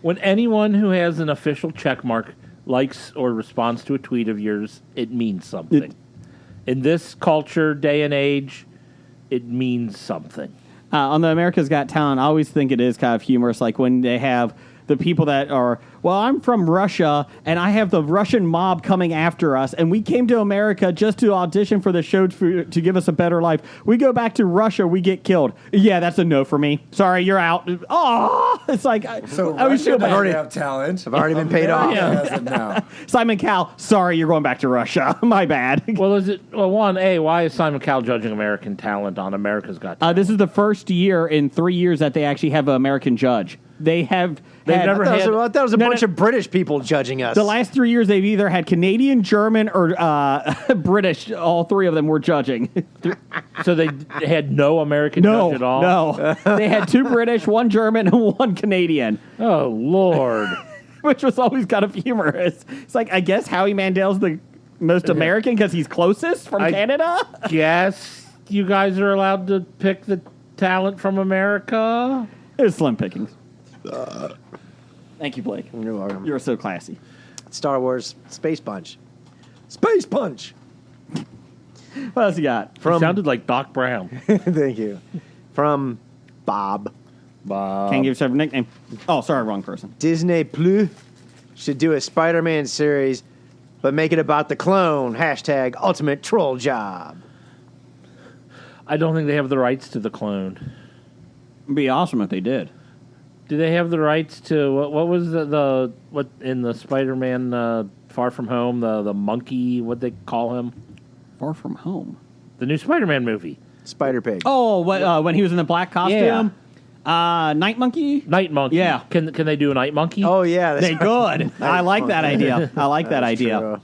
[SPEAKER 3] when anyone who has an official check mark likes or responds to a tweet of yours, it means something. In this culture, day and age, it means something.
[SPEAKER 2] On the America's Got Talent, I always think it is kind of humorous, like when they have the people that are, well, I'm from Russia, and I have the Russian mob coming after us, and we came to America just to audition for the show to give us a better life. We go back to Russia, we get killed. Yeah, that's a no for me. Sorry, you're out. Oh, it's like,
[SPEAKER 5] So
[SPEAKER 2] I was
[SPEAKER 5] Russia
[SPEAKER 2] feel
[SPEAKER 5] doesn't
[SPEAKER 2] bad.
[SPEAKER 5] have talent.
[SPEAKER 4] I've already been paid off.
[SPEAKER 5] America has it now.
[SPEAKER 2] Simon Cowell, sorry, you're going back to Russia. My bad.
[SPEAKER 3] Well, why is Simon Cowell judging American talent on America's Got Talent?
[SPEAKER 2] This is the first year in 3 years that they actually have an American judge. They've
[SPEAKER 3] never
[SPEAKER 4] I
[SPEAKER 3] had.
[SPEAKER 4] thought it was a
[SPEAKER 2] No,
[SPEAKER 4] bunch
[SPEAKER 2] no.
[SPEAKER 4] of British people judging us.
[SPEAKER 2] The last 3 years, they've either had Canadian, German, or British. All three of them were judging.
[SPEAKER 3] So they had no American judge at all?
[SPEAKER 2] No. They had 2 British, 1 German, and 1 Canadian,
[SPEAKER 3] Oh, Lord.
[SPEAKER 2] which was always kind of humorous. It's like, I guess Howie Mandel's the most American because he's closest from Canada?
[SPEAKER 3] Guess you guys are allowed to pick the talent from America?
[SPEAKER 2] It was slim pickings. Thank you, Blake.
[SPEAKER 4] You're welcome.
[SPEAKER 2] You're so classy.
[SPEAKER 4] Star Wars Space Punch. Space Punch!
[SPEAKER 2] What else you got?
[SPEAKER 3] It sounded like Doc Brown.
[SPEAKER 4] Thank you. From Bob.
[SPEAKER 2] Can't give yourself a nickname. Oh, sorry, wrong person.
[SPEAKER 4] Disney Plus should do a Spider-Man series, but make it about the clone. # ultimate troll job.
[SPEAKER 3] I don't think they have the rights to the clone.
[SPEAKER 2] It'd be awesome if they did.
[SPEAKER 3] Do they have the rights to what was what in the Spider-Man Far From Home, the monkey, what they call him?
[SPEAKER 2] Far From Home.
[SPEAKER 3] The new Spider-Man movie.
[SPEAKER 4] Spider Pig.
[SPEAKER 2] Oh, when he was in the black costume? Night Monkey?
[SPEAKER 3] Night Monkey.
[SPEAKER 2] Yeah.
[SPEAKER 3] Can they do a Night Monkey?
[SPEAKER 4] Oh, yeah.
[SPEAKER 2] They could. I like that idea. I like that idea.
[SPEAKER 4] True.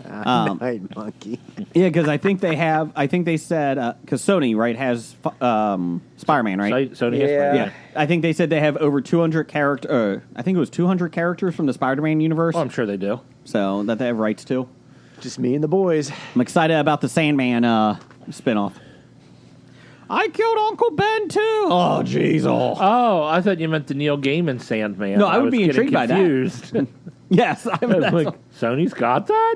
[SPEAKER 4] Night Monkey.
[SPEAKER 2] Yeah, because I think they said, because Sony, right, has Spider-Man, right?
[SPEAKER 3] Sony has
[SPEAKER 4] Yeah.
[SPEAKER 3] Spider-Man.
[SPEAKER 2] I think they said they have over 200 I think it was 200 characters from the Spider-Man universe.
[SPEAKER 3] Oh, I'm sure they do.
[SPEAKER 2] So that they have rights to.
[SPEAKER 4] Just me and the boys.
[SPEAKER 2] I'm excited about the Sandman spinoff. I killed Uncle Ben too. Oh, jeez.
[SPEAKER 3] Oh, I thought you meant the Neil Gaiman Sandman.
[SPEAKER 2] No, I would
[SPEAKER 3] was
[SPEAKER 2] be
[SPEAKER 3] getting
[SPEAKER 2] intrigued by that.
[SPEAKER 3] confused.
[SPEAKER 2] Yes.
[SPEAKER 3] I was like, Sony's got that?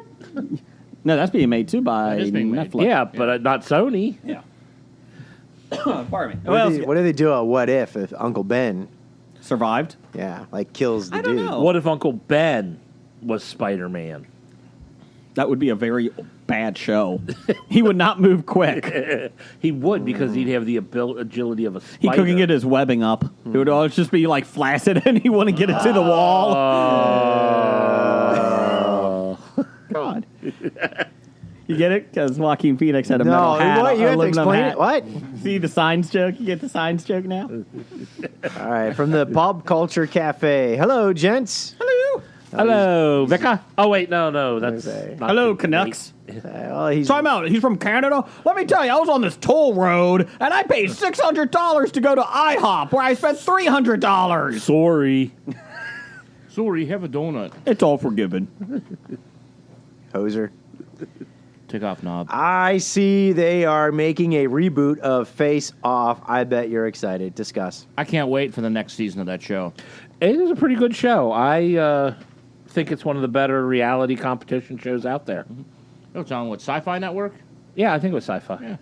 [SPEAKER 2] No, that's being made too by
[SPEAKER 6] That is being made.
[SPEAKER 2] Netflix.
[SPEAKER 3] Yeah, but not Sony.
[SPEAKER 2] Yeah. Pardon me.
[SPEAKER 4] What do they do at What If Uncle Ben,
[SPEAKER 2] Survived?
[SPEAKER 4] kills the
[SPEAKER 2] I don't
[SPEAKER 4] dude?
[SPEAKER 2] know.
[SPEAKER 3] What if Uncle Ben was Spider-Man?
[SPEAKER 2] That would be a very bad show. He would not move quick.
[SPEAKER 3] He would, because he'd have the agility of a spider.
[SPEAKER 2] He couldn't get his webbing up. It would always just be like flaccid, and he wouldn't get it to the wall. God. You get it? Because Joaquin Phoenix had a metal hat.
[SPEAKER 4] What? You have to
[SPEAKER 2] aluminum
[SPEAKER 4] explain
[SPEAKER 2] hat.
[SPEAKER 4] it. What?
[SPEAKER 2] See the signs joke? You get the signs joke now?
[SPEAKER 4] All right, from the Pop Culture Cafe. Hello, gents.
[SPEAKER 2] Hello.
[SPEAKER 3] Hello, Vicka. Oh, wait, no. That's
[SPEAKER 4] Okay.
[SPEAKER 3] not
[SPEAKER 2] Hello,
[SPEAKER 3] the-
[SPEAKER 2] Canucks.
[SPEAKER 4] Well, he's
[SPEAKER 2] Time out. He's from Canada? Let me tell you, I was on this toll road, and I paid $600 to go to IHOP, where I spent $300.
[SPEAKER 3] Sorry.
[SPEAKER 6] Sorry, have a donut.
[SPEAKER 2] It's all forgiven.
[SPEAKER 4] hoser.
[SPEAKER 6] Take off, knob.
[SPEAKER 4] I see they are making a reboot of Face Off. I bet you're excited. Discuss.
[SPEAKER 6] I can't wait for the next season of that show.
[SPEAKER 3] It is a pretty good show. I think it's one of the better reality competition shows out there.
[SPEAKER 6] It's on what, Sci-Fi Network?
[SPEAKER 3] Yeah, I think it was Sci-Fi.
[SPEAKER 6] Yeah.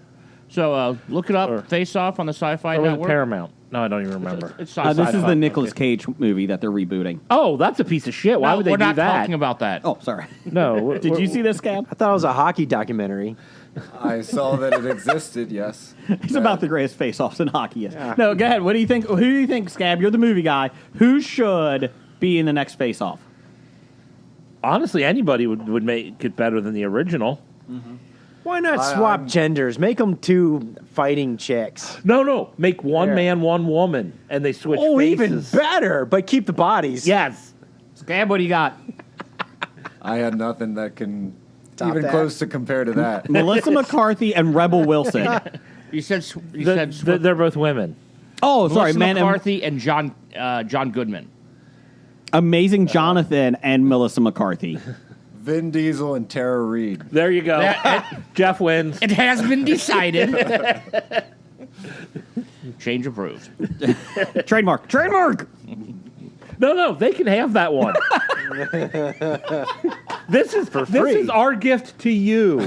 [SPEAKER 6] So look it up.
[SPEAKER 3] Or-
[SPEAKER 6] Face Off on the Sci-Fi
[SPEAKER 3] Or was it
[SPEAKER 6] Network.
[SPEAKER 3] Paramount? No, I don't even remember.
[SPEAKER 6] It's Sci-Fi.
[SPEAKER 2] This is
[SPEAKER 3] Sci-Fi.
[SPEAKER 2] the Nicolas Cage movie that they're rebooting.
[SPEAKER 3] Oh, that's a piece of shit. Why
[SPEAKER 6] No,
[SPEAKER 3] would they
[SPEAKER 6] we're
[SPEAKER 3] do
[SPEAKER 6] not
[SPEAKER 3] that?
[SPEAKER 6] talking about that.
[SPEAKER 2] Oh, sorry.
[SPEAKER 3] No.
[SPEAKER 2] Did you see this, Scab?
[SPEAKER 4] I thought it was a hockey documentary.
[SPEAKER 5] I saw that it existed, yes.
[SPEAKER 2] He's about the greatest face-offs in hockey. Yes.
[SPEAKER 4] Yeah.
[SPEAKER 2] No, go ahead. What do you think? Who do you think, Scab? You're the movie guy. Who should be in the next face-off?
[SPEAKER 3] Honestly, anybody would make it better than the original.
[SPEAKER 4] Why not swap genders? Make them two fighting chicks.
[SPEAKER 3] No. Make one
[SPEAKER 4] There.
[SPEAKER 3] man, one woman, and they switch
[SPEAKER 4] Oh, even
[SPEAKER 3] faces.
[SPEAKER 4] better, but keep the bodies.
[SPEAKER 3] Yes.
[SPEAKER 2] Scab, what do you got?
[SPEAKER 5] I had nothing that can
[SPEAKER 4] Top
[SPEAKER 5] even
[SPEAKER 4] that.
[SPEAKER 5] close to compare to that.
[SPEAKER 2] Melissa McCarthy and Rebel Wilson.
[SPEAKER 6] You said
[SPEAKER 3] They're both women.
[SPEAKER 2] Oh, sorry,
[SPEAKER 6] Melissa
[SPEAKER 2] man.
[SPEAKER 6] McCarthy and John Goodman.
[SPEAKER 2] Amazing Jonathan and Melissa McCarthy.
[SPEAKER 5] Vin Diesel and Tara Reid.
[SPEAKER 3] There you go. Jeff wins.
[SPEAKER 6] It has been decided. Change approved.
[SPEAKER 2] Trademark.
[SPEAKER 3] No, they can have that one. This is
[SPEAKER 4] free.
[SPEAKER 3] This is our gift to you.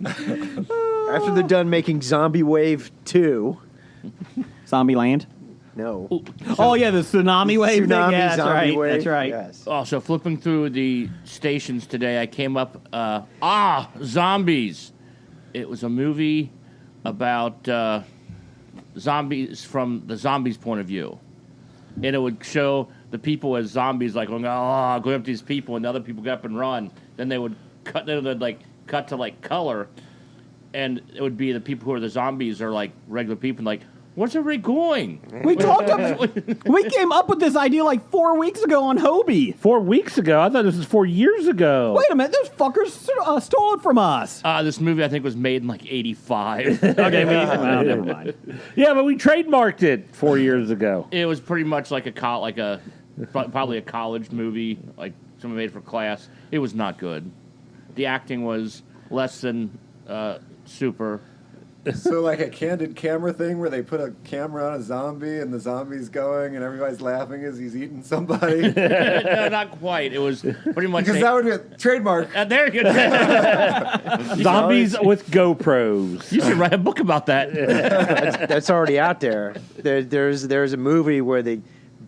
[SPEAKER 4] After they're done making Zombie Wave 2.
[SPEAKER 2] Zombieland.
[SPEAKER 4] No.
[SPEAKER 2] Oh, yeah, the tsunami wave thing.
[SPEAKER 4] Tsunami,
[SPEAKER 2] Yeah, that's
[SPEAKER 4] Zombie
[SPEAKER 2] right.
[SPEAKER 4] Wave.
[SPEAKER 2] That's right.
[SPEAKER 4] Yes.
[SPEAKER 6] Also, flipping through the stations today, I came up, zombies. It was a movie about zombies from the zombies' point of view. And it would show the people as zombies, like going up to these people, and the other people get up and run. Then they would cut to like color, and it would be the people who are the zombies are like regular people, and like, where's everybody going?
[SPEAKER 2] We came up with this idea like 4 weeks ago on Hobie.
[SPEAKER 3] 4 weeks ago. I thought this was 4 years ago.
[SPEAKER 2] Wait a minute, those fuckers stole it from us.
[SPEAKER 6] This movie I think was made in like '85.
[SPEAKER 2] Okay, well, never mind.
[SPEAKER 3] Yeah, but we trademarked it 4 years ago.
[SPEAKER 6] It was pretty much like probably a college movie, like someone made for class. It was not good. The acting was less than super.
[SPEAKER 5] So like a candid camera thing where they put a camera on a zombie and the zombie's going and everybody's laughing as he's eating somebody.
[SPEAKER 6] No, not quite. It was pretty much
[SPEAKER 5] Because that would be a trademark.
[SPEAKER 6] there you go.
[SPEAKER 3] Zombies with GoPros.
[SPEAKER 6] You should write a book about that.
[SPEAKER 4] That's already out there. There's a movie where the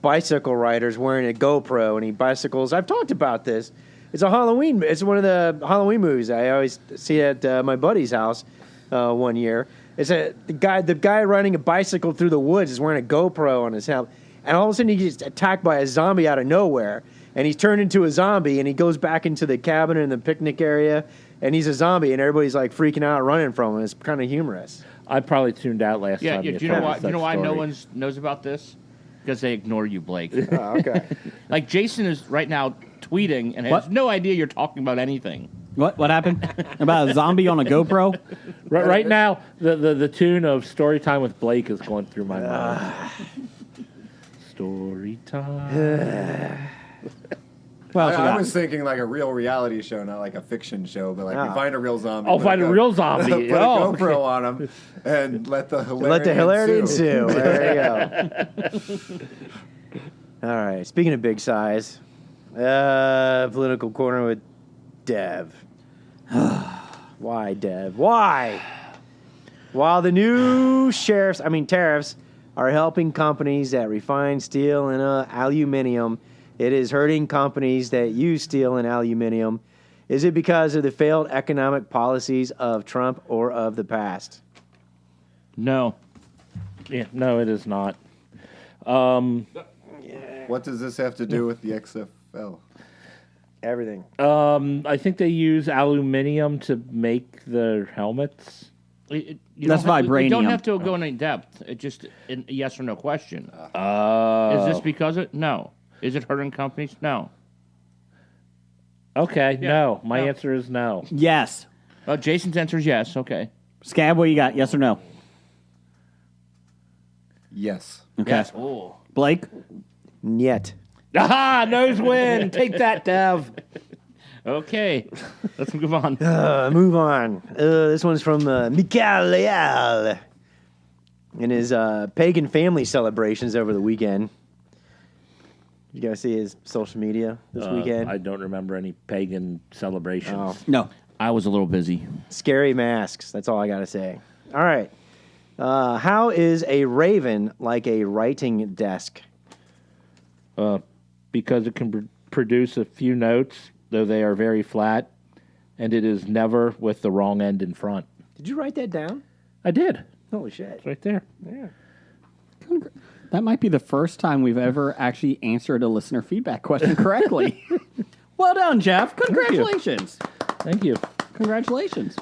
[SPEAKER 4] bicycle rider's wearing a GoPro and he bicycles. I've talked about this. It's a Halloween. It's one of the Halloween movies I always see at my buddy's house. One year, the guy riding a bicycle through the woods is wearing a GoPro on his helmet, and all of a sudden he gets attacked by a zombie out of nowhere, and he's turned into a zombie, and he goes back into the cabin in the picnic area, and he's a zombie, and everybody's like freaking out, running from him. It's kind of humorous.
[SPEAKER 3] I probably tuned out last time.
[SPEAKER 6] Do you know why? Do you know why no one knows about this? Because they ignore you, Blake.
[SPEAKER 4] Oh, okay.
[SPEAKER 6] Like Jason is right now tweeting and has no idea you're talking about anything.
[SPEAKER 2] What happened? About a zombie on a GoPro?
[SPEAKER 3] Right now, the tune of Story Time with Blake is going through my mind. Story time.
[SPEAKER 2] Well,
[SPEAKER 5] I was thinking like a real reality show, not like a fiction show, but like we find a real zombie.
[SPEAKER 3] I'll find a real zombie.
[SPEAKER 5] Put a GoPro on him and let the hilarity
[SPEAKER 4] ensue. There you go. All right. Speaking of big size, political corner with Dev. Why, Dev? Why? While the new tariffs are helping companies that refine steel and aluminum, it is hurting companies that use steel and aluminum. Is it because of the failed economic policies of Trump or of the past?
[SPEAKER 6] No.
[SPEAKER 3] Yeah, no, it is not.
[SPEAKER 5] What does this have to do with the XFL?
[SPEAKER 4] Everything.
[SPEAKER 3] I think they use aluminium to make their helmets.
[SPEAKER 2] That's vibranium.
[SPEAKER 6] You don't have to go into depth. It's just a yes or no question. Is this because of it? No. Is it hurting companies? No.
[SPEAKER 3] Okay, no. My answer is no.
[SPEAKER 2] Yes.
[SPEAKER 6] Well, Jason's answer is yes. Okay.
[SPEAKER 2] Scab, what you got? Yes or no?
[SPEAKER 5] Yes.
[SPEAKER 2] Okay.
[SPEAKER 6] Yes. Oh.
[SPEAKER 2] Blake?
[SPEAKER 4] Niet.
[SPEAKER 3] Aha! Nose win! Take that, Dev.
[SPEAKER 6] Okay. Let's move on.
[SPEAKER 4] Move on. This one's from Mikael Leal in his pagan family celebrations over the weekend. You guys see his social media this weekend?
[SPEAKER 3] I don't remember any pagan celebrations.
[SPEAKER 4] Oh.
[SPEAKER 2] No.
[SPEAKER 6] I was a little busy.
[SPEAKER 4] Scary masks. That's all I got to say. All right. How is a raven like a writing desk?
[SPEAKER 3] Because it can produce a few notes, though they are very flat, and it is never with the wrong end in front.
[SPEAKER 4] Did you write that down?
[SPEAKER 3] I did.
[SPEAKER 4] Holy shit.
[SPEAKER 3] It's right there.
[SPEAKER 4] Yeah.
[SPEAKER 2] That might be the first time we've ever actually answered a listener feedback question correctly. Well done, Jeff. Congratulations.
[SPEAKER 3] Thank you.
[SPEAKER 2] Congratulations.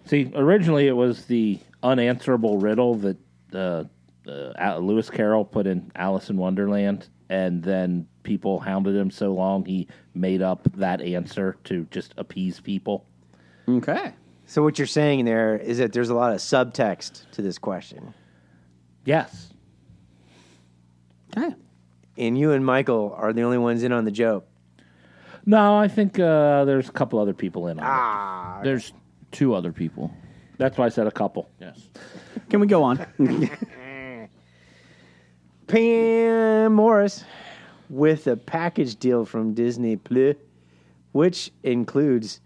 [SPEAKER 3] See, originally it was the unanswerable riddle that Lewis Carroll put in Alice in Wonderland, and then people hounded him so long he made up that answer to just appease people.
[SPEAKER 2] Okay.
[SPEAKER 4] So what you're saying there is that there's a lot of subtext to this question.
[SPEAKER 3] Yes.
[SPEAKER 2] Okay.
[SPEAKER 4] And you and Michael are the only ones in on the joke.
[SPEAKER 3] No, I think there's a couple other people in on it.
[SPEAKER 6] There's two other people.
[SPEAKER 3] That's why I said a couple.
[SPEAKER 6] Yes.
[SPEAKER 2] Can we go on?
[SPEAKER 4] Pam Morris with a package deal from Disney Plus, which includes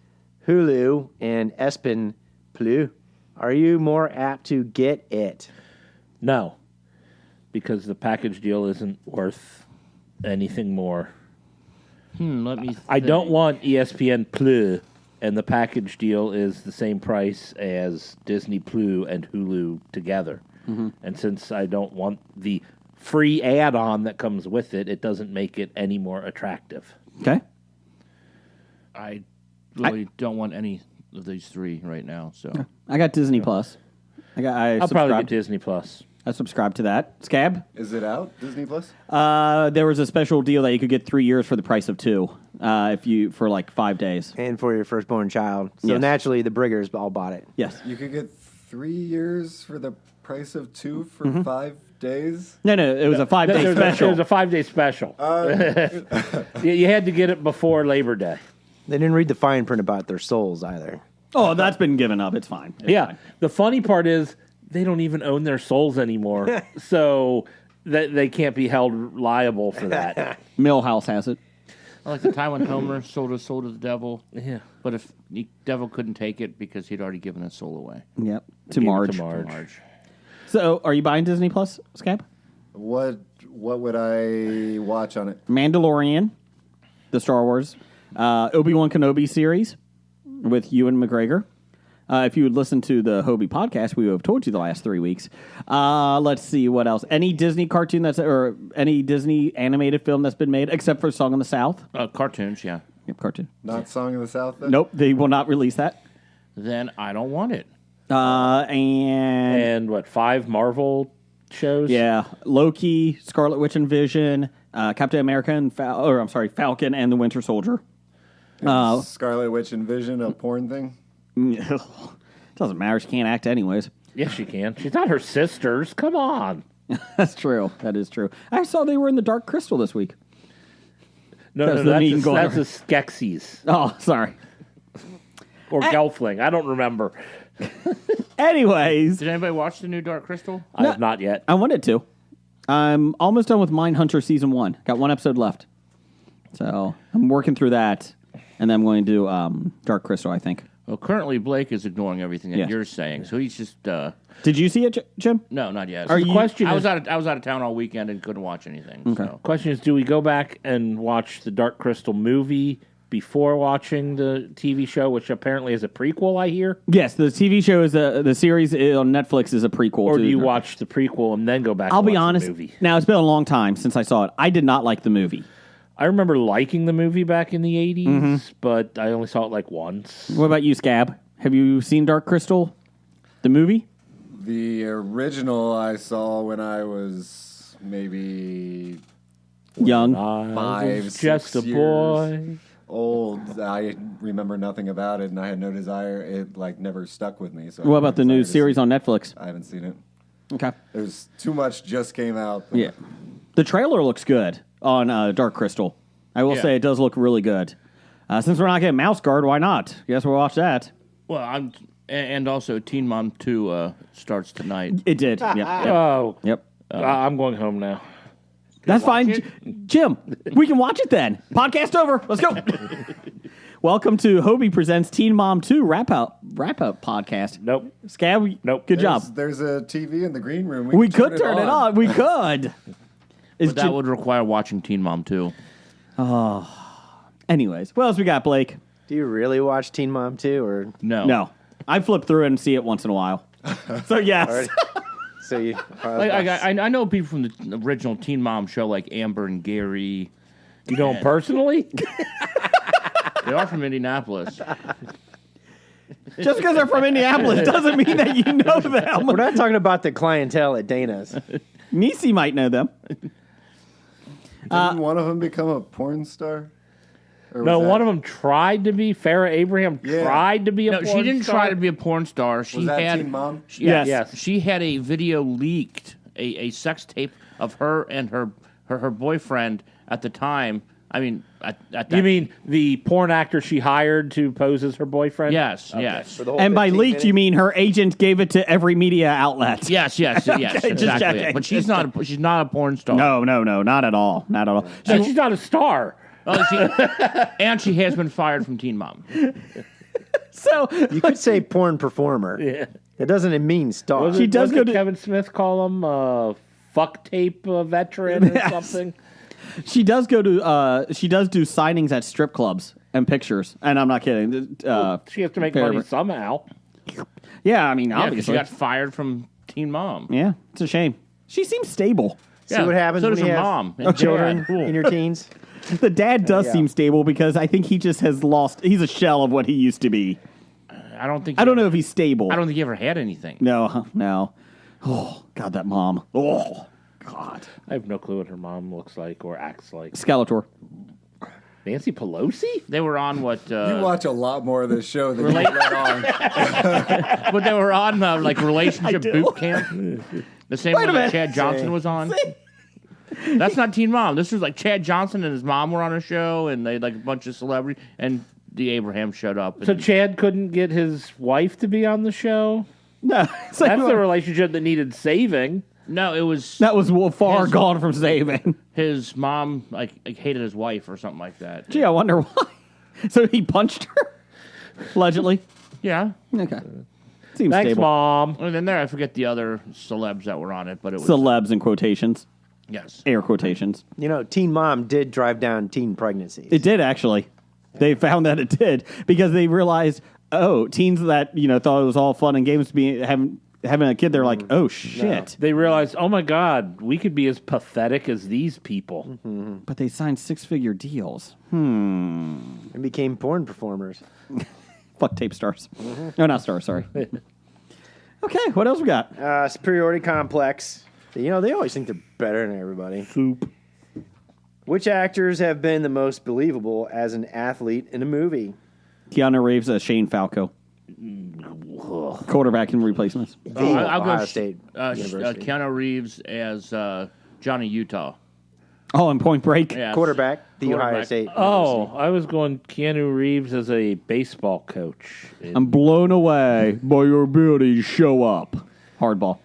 [SPEAKER 4] Hulu and Espen Plus. Are you more apt to get it?
[SPEAKER 3] No, because the package deal isn't worth anything more.
[SPEAKER 6] Let me.
[SPEAKER 3] I don't want ESPN Plus, and the package deal is the same price as Disney Plus and Hulu together. Mm-hmm. And since I don't want the free add-on that comes with it, it doesn't make it any more attractive.
[SPEAKER 2] Okay.
[SPEAKER 6] I really don't want any of these three right now. So
[SPEAKER 2] I got Disney Plus.
[SPEAKER 3] I'll probably get Disney Plus.
[SPEAKER 2] I subscribe to that. Scab?
[SPEAKER 5] Is it out, Disney Plus?
[SPEAKER 2] There was a special deal that you could get 3 years for the price of 2 for like 5 days.
[SPEAKER 4] And for your firstborn child. So
[SPEAKER 2] Yes.
[SPEAKER 4] Naturally, the Briggers all bought it.
[SPEAKER 2] Yes.
[SPEAKER 5] You could get 3 years for the price of 2 for 5 days?
[SPEAKER 2] No, it was a 5-day special.
[SPEAKER 3] It was a 5-day special. You had to get it before Labor Day.
[SPEAKER 4] They didn't read the fine print about their souls either.
[SPEAKER 2] Oh, that's been given up. It's fine. It's
[SPEAKER 3] Yeah.
[SPEAKER 2] fine.
[SPEAKER 3] The funny part is they don't even own their souls anymore, so they can't be held liable for that.
[SPEAKER 2] Millhouse has it.
[SPEAKER 6] I like the time when Homer sold his soul to the devil.
[SPEAKER 3] Yeah.
[SPEAKER 6] But if the devil couldn't take it because he'd already given his soul away.
[SPEAKER 2] Yep. To
[SPEAKER 3] Gave it
[SPEAKER 2] Marge.
[SPEAKER 3] to Marge.
[SPEAKER 2] So, are you buying Disney Plus, Scab?
[SPEAKER 5] What would I watch on it?
[SPEAKER 2] Mandalorian, the Star Wars, Obi-Wan Kenobi series with Ewan McGregor, If you would listen to the Hobie podcast, we would have told you the last 3 weeks. Let's see what else. Any Disney cartoon or any Disney animated film that's been made, except for Song of the South?
[SPEAKER 6] Cartoons, yeah.
[SPEAKER 2] Yep, cartoon.
[SPEAKER 5] Not Song of the South, then?
[SPEAKER 2] Nope, they will not release that.
[SPEAKER 6] Then I don't want it.
[SPEAKER 2] And
[SPEAKER 3] And 5 Marvel shows?
[SPEAKER 2] yeah, Loki, Scarlet Witch and Vision, Captain America and Falcon and the Winter Soldier.
[SPEAKER 5] Scarlet Witch and Vision, a porn thing?
[SPEAKER 2] Doesn't matter. She can't act anyways.
[SPEAKER 3] Yes, she can. She's not her sisters. Come on.
[SPEAKER 2] That's true. That is true. I saw they were in the Dark Crystal this week.
[SPEAKER 3] No,
[SPEAKER 2] That's the mean going
[SPEAKER 3] that's
[SPEAKER 2] on.
[SPEAKER 3] a Skeksis.
[SPEAKER 2] Oh, sorry.
[SPEAKER 3] Or Gelfling. I don't remember.
[SPEAKER 2] Anyways,
[SPEAKER 6] Did anybody watch the new Dark Crystal?
[SPEAKER 3] I have not yet.
[SPEAKER 2] I wanted to. I'm almost done with Mindhunter Season 1. Got 1 episode left. So I'm working through that. And then I'm going to do Dark Crystal, I think.
[SPEAKER 6] Well, currently Blake is ignoring everything that
[SPEAKER 2] Yeah.
[SPEAKER 6] you're saying, so he's just
[SPEAKER 2] Did you see it, Jim?
[SPEAKER 6] no, not yet.
[SPEAKER 2] Are you-
[SPEAKER 3] question
[SPEAKER 6] I
[SPEAKER 3] is-
[SPEAKER 6] was out of town all weekend and couldn't watch anything.
[SPEAKER 2] Okay.
[SPEAKER 6] So.
[SPEAKER 3] Question is, do we go back and watch the Dark Crystal movie before watching the TV show, which apparently is a prequel, I hear?
[SPEAKER 2] Yes, the TV show is the series on Netflix is a prequel.
[SPEAKER 3] Or
[SPEAKER 2] to
[SPEAKER 3] do you
[SPEAKER 2] the-
[SPEAKER 3] watch the prequel and then go back
[SPEAKER 2] I'll
[SPEAKER 3] and
[SPEAKER 2] be
[SPEAKER 3] watch
[SPEAKER 2] honest.
[SPEAKER 3] the movie?
[SPEAKER 2] Now, it's been a long time since I saw it. I did not like the movie.
[SPEAKER 3] I remember liking the movie back in the 80s, but I only saw it once.
[SPEAKER 2] What about you, Scab? Have you seen Dark Crystal, the movie?
[SPEAKER 5] The original I saw when I was maybe
[SPEAKER 2] Young.
[SPEAKER 3] I
[SPEAKER 5] 5,
[SPEAKER 3] was just
[SPEAKER 5] 6
[SPEAKER 3] a
[SPEAKER 5] years
[SPEAKER 3] boy.
[SPEAKER 5] old. I remember nothing about it, and I had no desire. It never stuck with me. So
[SPEAKER 2] What about the new series on Netflix?
[SPEAKER 5] I haven't seen it.
[SPEAKER 2] Okay.
[SPEAKER 5] There's too much just came out. but
[SPEAKER 2] Yeah. The trailer looks good on Dark Crystal. I will
[SPEAKER 6] Yeah.
[SPEAKER 2] say it does look really good. Since we're not getting Mouse Guard, why not? Guess we'll watch that.
[SPEAKER 6] Well, and also Teen Mom 2 starts tonight.
[SPEAKER 2] It did. Yep. Yep.
[SPEAKER 3] Oh,
[SPEAKER 2] Yep.
[SPEAKER 3] I'm going home now.
[SPEAKER 2] That's fine. Jim, we can watch it then. Podcast over. Let's go. Welcome to Hobie Presents Teen Mom 2 wrap-up podcast.
[SPEAKER 3] Nope.
[SPEAKER 2] Scab,
[SPEAKER 3] Nope.
[SPEAKER 2] good job.
[SPEAKER 5] There's a TV in the green room.
[SPEAKER 2] We could turn it on. We could. Is
[SPEAKER 6] But that would require watching Teen Mom 2.
[SPEAKER 2] Anyways, what else we got, Blake?
[SPEAKER 4] Do you really watch Teen Mom 2? Or
[SPEAKER 6] No.
[SPEAKER 2] No. I flip through it and see it once in a while. So, yes.
[SPEAKER 4] so you?
[SPEAKER 6] I know people from the original Teen Mom show like Amber and Gary.
[SPEAKER 3] You know him personally?
[SPEAKER 6] They are from Indianapolis.
[SPEAKER 2] Just because they're from Indianapolis doesn't mean that you know them.
[SPEAKER 4] We're not talking about the clientele at Dana's.
[SPEAKER 2] Nisi might know them.
[SPEAKER 5] Didn't one of them become a porn star? Or
[SPEAKER 3] No,
[SPEAKER 5] was that-
[SPEAKER 3] one of them tried to be. Farrah Abraham
[SPEAKER 5] Yeah.
[SPEAKER 3] tried to be a
[SPEAKER 6] No,
[SPEAKER 3] porn
[SPEAKER 6] she didn't
[SPEAKER 3] star.
[SPEAKER 6] try to be a porn star. She
[SPEAKER 5] Was that
[SPEAKER 6] had
[SPEAKER 5] Teen Mom?
[SPEAKER 2] Yes.
[SPEAKER 3] Yes.
[SPEAKER 6] She had a video leaked, a sex tape of her and her boyfriend at the time. I mean, at that.
[SPEAKER 3] You mean the porn actor she hired to pose as her boyfriend?
[SPEAKER 6] Yes, yes.
[SPEAKER 2] And by leaked, you mean her agent gave it to every media outlet.
[SPEAKER 6] Yes, yes, yes,
[SPEAKER 2] just
[SPEAKER 6] exactly.
[SPEAKER 2] checking.
[SPEAKER 6] But she's not a porn star.
[SPEAKER 2] No, not at all. Not at all.
[SPEAKER 3] No, she's not a star.
[SPEAKER 6] And she has been fired from Teen Mom.
[SPEAKER 2] So
[SPEAKER 4] You could say porn performer.
[SPEAKER 3] Yeah.
[SPEAKER 4] It doesn't mean star.
[SPEAKER 2] She does go to-
[SPEAKER 3] Kevin Smith call him fuck tape veteran or
[SPEAKER 2] Yes.
[SPEAKER 3] something.
[SPEAKER 2] she does go to she does do signings at strip clubs and pictures. And I'm not kidding.
[SPEAKER 3] She has to make
[SPEAKER 2] fair-
[SPEAKER 3] money somehow.
[SPEAKER 2] Yeah, I mean,
[SPEAKER 6] Yeah, 'cause
[SPEAKER 2] obviously.
[SPEAKER 6] she got fired from Teen Mom.
[SPEAKER 2] Yeah, it's a shame. She seems stable.
[SPEAKER 4] See
[SPEAKER 6] Yeah,
[SPEAKER 4] what happens
[SPEAKER 6] so
[SPEAKER 4] when
[SPEAKER 6] does
[SPEAKER 4] you
[SPEAKER 6] her
[SPEAKER 4] have
[SPEAKER 6] mom and
[SPEAKER 4] children
[SPEAKER 6] dad.
[SPEAKER 4] in your teens.
[SPEAKER 2] The dad does
[SPEAKER 4] Yeah.
[SPEAKER 2] seem stable because I think he just has lost. He's a shell of what he used to be.
[SPEAKER 6] I don't think.
[SPEAKER 2] I don't know if he's stable.
[SPEAKER 6] I don't think he ever had anything.
[SPEAKER 2] No. Oh, God, that mom. Oh, God.
[SPEAKER 3] I have no clue what her mom looks like or acts like.
[SPEAKER 2] Skeletor.
[SPEAKER 3] Nancy Pelosi?
[SPEAKER 6] They were on what?
[SPEAKER 5] You watch a lot more of this show than you let on.
[SPEAKER 6] But they were on like relationship
[SPEAKER 2] do.
[SPEAKER 6] boot camp. The same
[SPEAKER 2] Wait a
[SPEAKER 6] one that
[SPEAKER 2] minute.
[SPEAKER 6] Chad Johnson was on. That's not Teen Mom. This was like Chad Johnson and his mom were on a show, and they had like a bunch of celebrities, and the Abraham showed up.
[SPEAKER 3] So
[SPEAKER 6] and-
[SPEAKER 3] Chad couldn't get his wife to be on the show?
[SPEAKER 2] No, it's like-
[SPEAKER 3] That's the relationship that needed saving.
[SPEAKER 6] no, it was
[SPEAKER 2] that was far
[SPEAKER 6] His-
[SPEAKER 2] gone from saving.
[SPEAKER 6] his mom like hated his wife or something like that.
[SPEAKER 2] Gee, I wonder why. So he punched her? Allegedly?
[SPEAKER 6] Yeah.
[SPEAKER 2] Okay. Seems
[SPEAKER 3] Thanks,
[SPEAKER 2] stable.
[SPEAKER 3] Mom.
[SPEAKER 6] And then there, I forget the other celebs that were on it, but it was
[SPEAKER 2] Celebs in quotations.
[SPEAKER 6] yes.
[SPEAKER 2] Air quotations.
[SPEAKER 4] You know, Teen Mom did drive down teen pregnancies.
[SPEAKER 2] It did, actually. They found that it did because they realized teens that thought it was all fun and games to be having a kid. They're like, oh shit!
[SPEAKER 3] They realized, oh my god, we could be as pathetic as these people.
[SPEAKER 2] But they signed 6-figure deals.
[SPEAKER 4] And became porn performers.
[SPEAKER 2] Fuck tape stars. No, not stars. Sorry. Okay, what else we got?
[SPEAKER 4] Superiority complex. They always think they're better than everybody.
[SPEAKER 2] Soup.
[SPEAKER 4] Which actors have been the most believable as an athlete in a movie?
[SPEAKER 2] Keanu Reeves as Shane Falco. Quarterback in replacements.
[SPEAKER 6] I'll
[SPEAKER 4] Ohio
[SPEAKER 6] go
[SPEAKER 4] State University.
[SPEAKER 6] Keanu Reeves as Johnny Utah.
[SPEAKER 2] Oh, and Point Break.
[SPEAKER 6] Yeah,
[SPEAKER 4] Quarterback, the
[SPEAKER 6] Quarterback.
[SPEAKER 4] Ohio State
[SPEAKER 3] Oh,
[SPEAKER 4] University.
[SPEAKER 3] I was going Keanu Reeves as a baseball coach.
[SPEAKER 2] I'm blown away by your ability to show up. Hardball.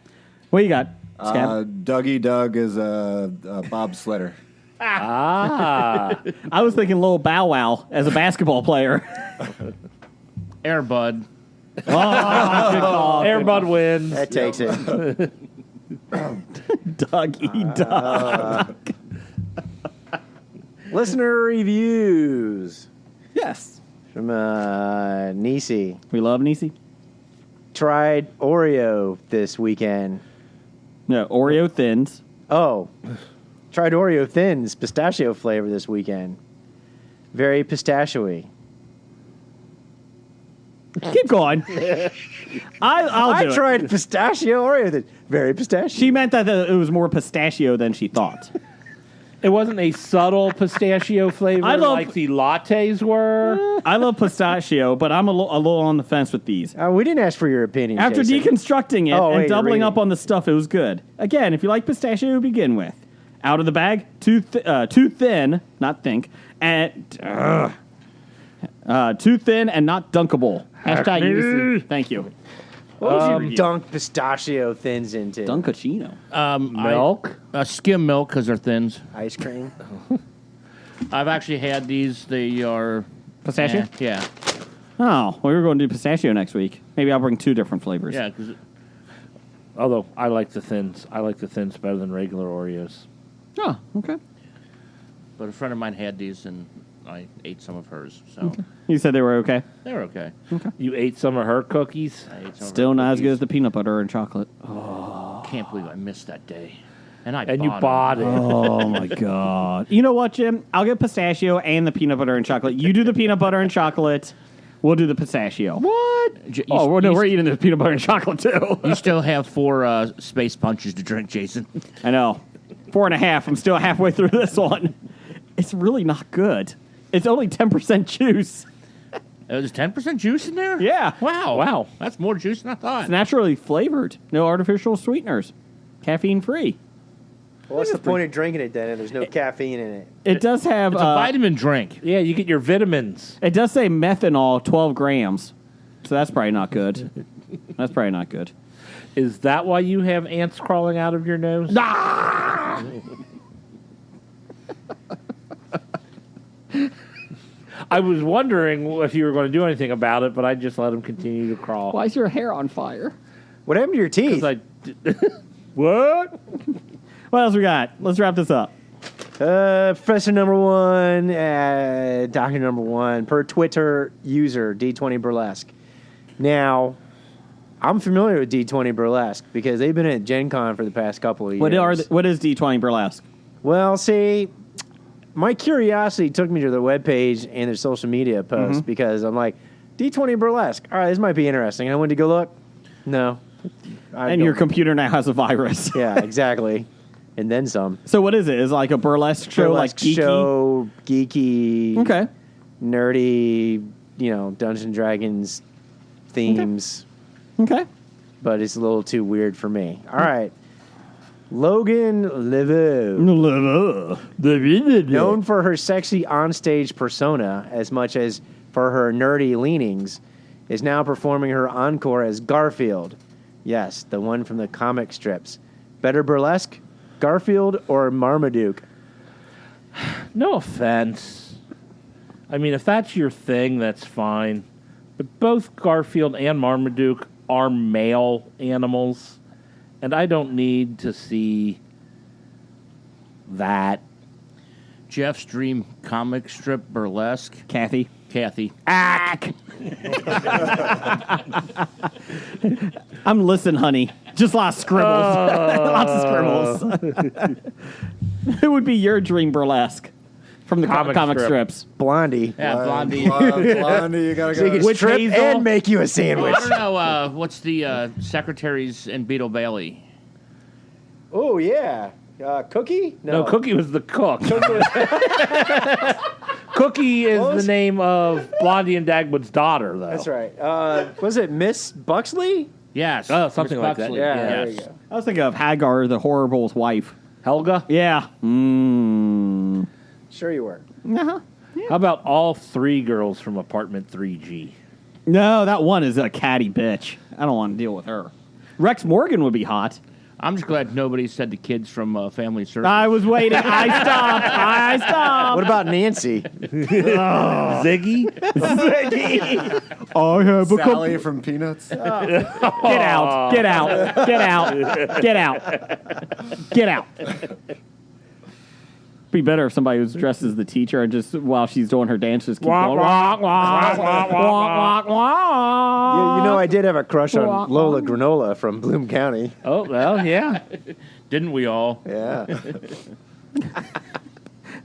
[SPEAKER 2] What you got, Scab?
[SPEAKER 5] Dougie Doug is a bobsledder.
[SPEAKER 2] I was thinking Lil Bow Wow as a basketball player.
[SPEAKER 6] Air Bud.
[SPEAKER 2] Good call.
[SPEAKER 3] Airbud wins.
[SPEAKER 4] That takes it.
[SPEAKER 2] Dougie Doug.
[SPEAKER 4] Listener reviews
[SPEAKER 2] Yes.
[SPEAKER 4] from Nisi.
[SPEAKER 2] We love Nisi.
[SPEAKER 4] Tried Oreo this weekend.
[SPEAKER 2] No, Oreo Thins.
[SPEAKER 4] Oh, tried Oreo Thins pistachio flavor this weekend. Very pistachio-y.
[SPEAKER 2] Keep going. I'll do
[SPEAKER 4] I
[SPEAKER 2] it.
[SPEAKER 4] tried pistachio Oreo Thins. Very pistachio.
[SPEAKER 2] She meant that it was more pistachio than she thought.
[SPEAKER 3] It wasn't a subtle pistachio flavor
[SPEAKER 2] I love-
[SPEAKER 3] like the lattes were.
[SPEAKER 2] I love pistachio, but I'm a little on the fence with these.
[SPEAKER 4] We didn't ask for your opinion.
[SPEAKER 2] After
[SPEAKER 4] Jason.
[SPEAKER 2] deconstructing it
[SPEAKER 4] Oh, wait,
[SPEAKER 2] and
[SPEAKER 4] you're
[SPEAKER 2] doubling
[SPEAKER 4] reading.
[SPEAKER 2] up on the stuff, it was good. Again, if you like pistachio to begin with, out of the bag, too thin, not think, and too thin and not dunkable. Hashtag Nisi. Thank you. What was your review?
[SPEAKER 4] dunk pistachio thins into
[SPEAKER 2] Dunkachino.
[SPEAKER 3] Milk.
[SPEAKER 6] Skim milk because they're thins.
[SPEAKER 4] ice cream.
[SPEAKER 6] I've actually had these. They are
[SPEAKER 2] Pistachio?
[SPEAKER 6] Yeah.
[SPEAKER 2] Oh, well, we were going to do pistachio next week. Maybe I'll bring 2 different flavors.
[SPEAKER 6] Yeah. Cause
[SPEAKER 3] Although I like the thins. I like the thins better than regular Oreos.
[SPEAKER 2] Oh, okay.
[SPEAKER 6] but a friend of mine had these, and I ate some of hers. So
[SPEAKER 2] You said they were okay?
[SPEAKER 6] they were okay.
[SPEAKER 3] You ate some of her cookies?
[SPEAKER 6] I ate some of
[SPEAKER 2] Still
[SPEAKER 6] her
[SPEAKER 2] not as good as
[SPEAKER 6] cookies.
[SPEAKER 2] the peanut butter and chocolate.
[SPEAKER 6] Can't believe I missed that day. And
[SPEAKER 3] You bought it.
[SPEAKER 2] Oh, my God. You know what, Jim? I'll get pistachio and the peanut butter and chocolate. You do the peanut butter and chocolate. We'll do the pistachio.
[SPEAKER 6] What?
[SPEAKER 2] Oh, we're eating the peanut butter and chocolate, too.
[SPEAKER 6] You still have 4 space punches to drink, Jason.
[SPEAKER 2] I know. 4.5. I'm still halfway through this one. It's really not good. It's only 10% juice.
[SPEAKER 6] There's 10% juice in there?
[SPEAKER 2] Yeah.
[SPEAKER 6] Wow. That's more juice than I thought.
[SPEAKER 2] It's naturally flavored. No artificial sweeteners. Caffeine free.
[SPEAKER 4] Well, what's the point of drinking it then if there's no caffeine in it?
[SPEAKER 2] It does have...
[SPEAKER 6] It's a vitamin drink.
[SPEAKER 3] Yeah, you get your vitamins.
[SPEAKER 2] It does say methanol, 12 grams. So that's probably not good. That's probably not good.
[SPEAKER 3] Is that why you have ants crawling out of your nose? I was wondering if you were going to do anything about it, but I just let them continue to crawl.
[SPEAKER 2] Why is your hair on fire?
[SPEAKER 4] What happened to your teeth?
[SPEAKER 3] 'Cause what?
[SPEAKER 2] What else we got? Let's wrap this up.
[SPEAKER 4] Professor number one, doctor number one, per Twitter user, D20 Burlesque. Now, I'm familiar with D20 Burlesque because they've been at Gen Con for the past couple of years.
[SPEAKER 2] What is D20 Burlesque?
[SPEAKER 4] Well, see, my curiosity took me to their webpage and their social media posts because I'm like, D20 Burlesque. All right, this might be interesting. I went to go look. No.
[SPEAKER 2] And your computer now has a virus.
[SPEAKER 4] Yeah, exactly. And then some.
[SPEAKER 2] So what is it? Is it like a burlesque show,
[SPEAKER 4] Burlesque
[SPEAKER 2] like geeky?
[SPEAKER 4] show, geeky,
[SPEAKER 2] Okay.
[SPEAKER 4] nerdy, Dungeons and Dragons themes.
[SPEAKER 2] Okay.
[SPEAKER 4] But it's a little too weird for me. All right. Logan Leveau, known for her sexy onstage persona as much as for her nerdy leanings, is now performing her encore as Garfield. Yes, the one from the comic strips. Better burlesque, Garfield or Marmaduke?
[SPEAKER 3] No offense. I mean, if that's your thing, that's fine. But both Garfield and Marmaduke are male animals, and I don't need to see that.
[SPEAKER 6] Jeff's dream comic strip burlesque.
[SPEAKER 2] Kathy.
[SPEAKER 3] Kathy.
[SPEAKER 2] Ack. I'm listening, honey. Just lots of scribbles. Lots of scribbles. Who would be your dream burlesque from the comic strips?
[SPEAKER 4] Blondie.
[SPEAKER 6] Yeah, Blondie.
[SPEAKER 5] Blondie, you gotta
[SPEAKER 4] So you
[SPEAKER 5] go.
[SPEAKER 4] can strip
[SPEAKER 3] Hazel?
[SPEAKER 4] and make you a
[SPEAKER 6] I
[SPEAKER 4] sandwich.
[SPEAKER 6] don't know. What's the secretaries in Beetle Bailey?
[SPEAKER 4] Oh, yeah. Cookie?
[SPEAKER 3] No, Cookie was the cook. Cookie is the name of Blondie and Dagwood's daughter, though.
[SPEAKER 4] That's right. Was it Miss Buxley?
[SPEAKER 6] Yes.
[SPEAKER 3] Oh, something
[SPEAKER 6] Miss
[SPEAKER 3] like that.
[SPEAKER 6] Buxley.
[SPEAKER 4] Yeah,
[SPEAKER 3] Yeah.
[SPEAKER 4] there you go.
[SPEAKER 2] I was thinking of Hagar, the horrible's wife.
[SPEAKER 3] Helga?
[SPEAKER 2] Yeah.
[SPEAKER 4] Sure you were.
[SPEAKER 2] Uh-huh.
[SPEAKER 3] How about all three girls from apartment 3G?
[SPEAKER 2] No, that one is a catty bitch. I don't want to deal with her. Rex Morgan would be hot.
[SPEAKER 6] I'm just glad nobody said the kids from Family Circus.
[SPEAKER 2] I was waiting. I stopped.
[SPEAKER 4] What about Nancy?
[SPEAKER 3] Ziggy?
[SPEAKER 2] I have a
[SPEAKER 5] Sally from Peanuts.
[SPEAKER 2] Get out. Get out. Get out. Get out. Get out. Be better if somebody was dressed as the teacher and just while she's doing her dance just keep going. Walk, walk, walk, walk, walk.
[SPEAKER 4] You know, I did have a crush on Lola Granola from Bloom County.
[SPEAKER 3] Oh, well, yeah.
[SPEAKER 6] Didn't we all?
[SPEAKER 4] Yeah.
[SPEAKER 2] I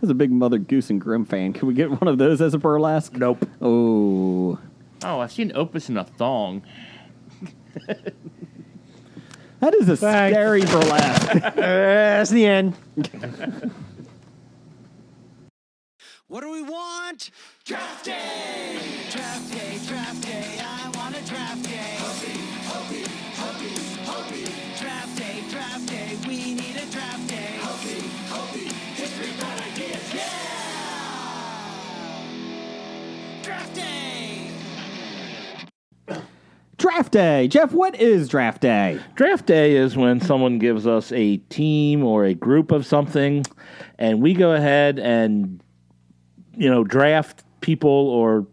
[SPEAKER 2] was a big Mother Goose and Grimm fan. Can we get one of those as a burlesque?
[SPEAKER 3] Nope.
[SPEAKER 2] Oh.
[SPEAKER 6] Oh, I've seen Opus in a thong.
[SPEAKER 2] That is a scary burlesque.
[SPEAKER 4] That's the end.
[SPEAKER 7] What do we want? Draft day! Draft day, draft day, I want a draft day. Hopey. Draft day, we need a draft day. Hopey, history, bad ideas, yeah! Draft day!
[SPEAKER 2] Draft day. Jeff, what is draft day?
[SPEAKER 3] Draft day is when someone gives us a team or a group of something, and we go ahead and draft people or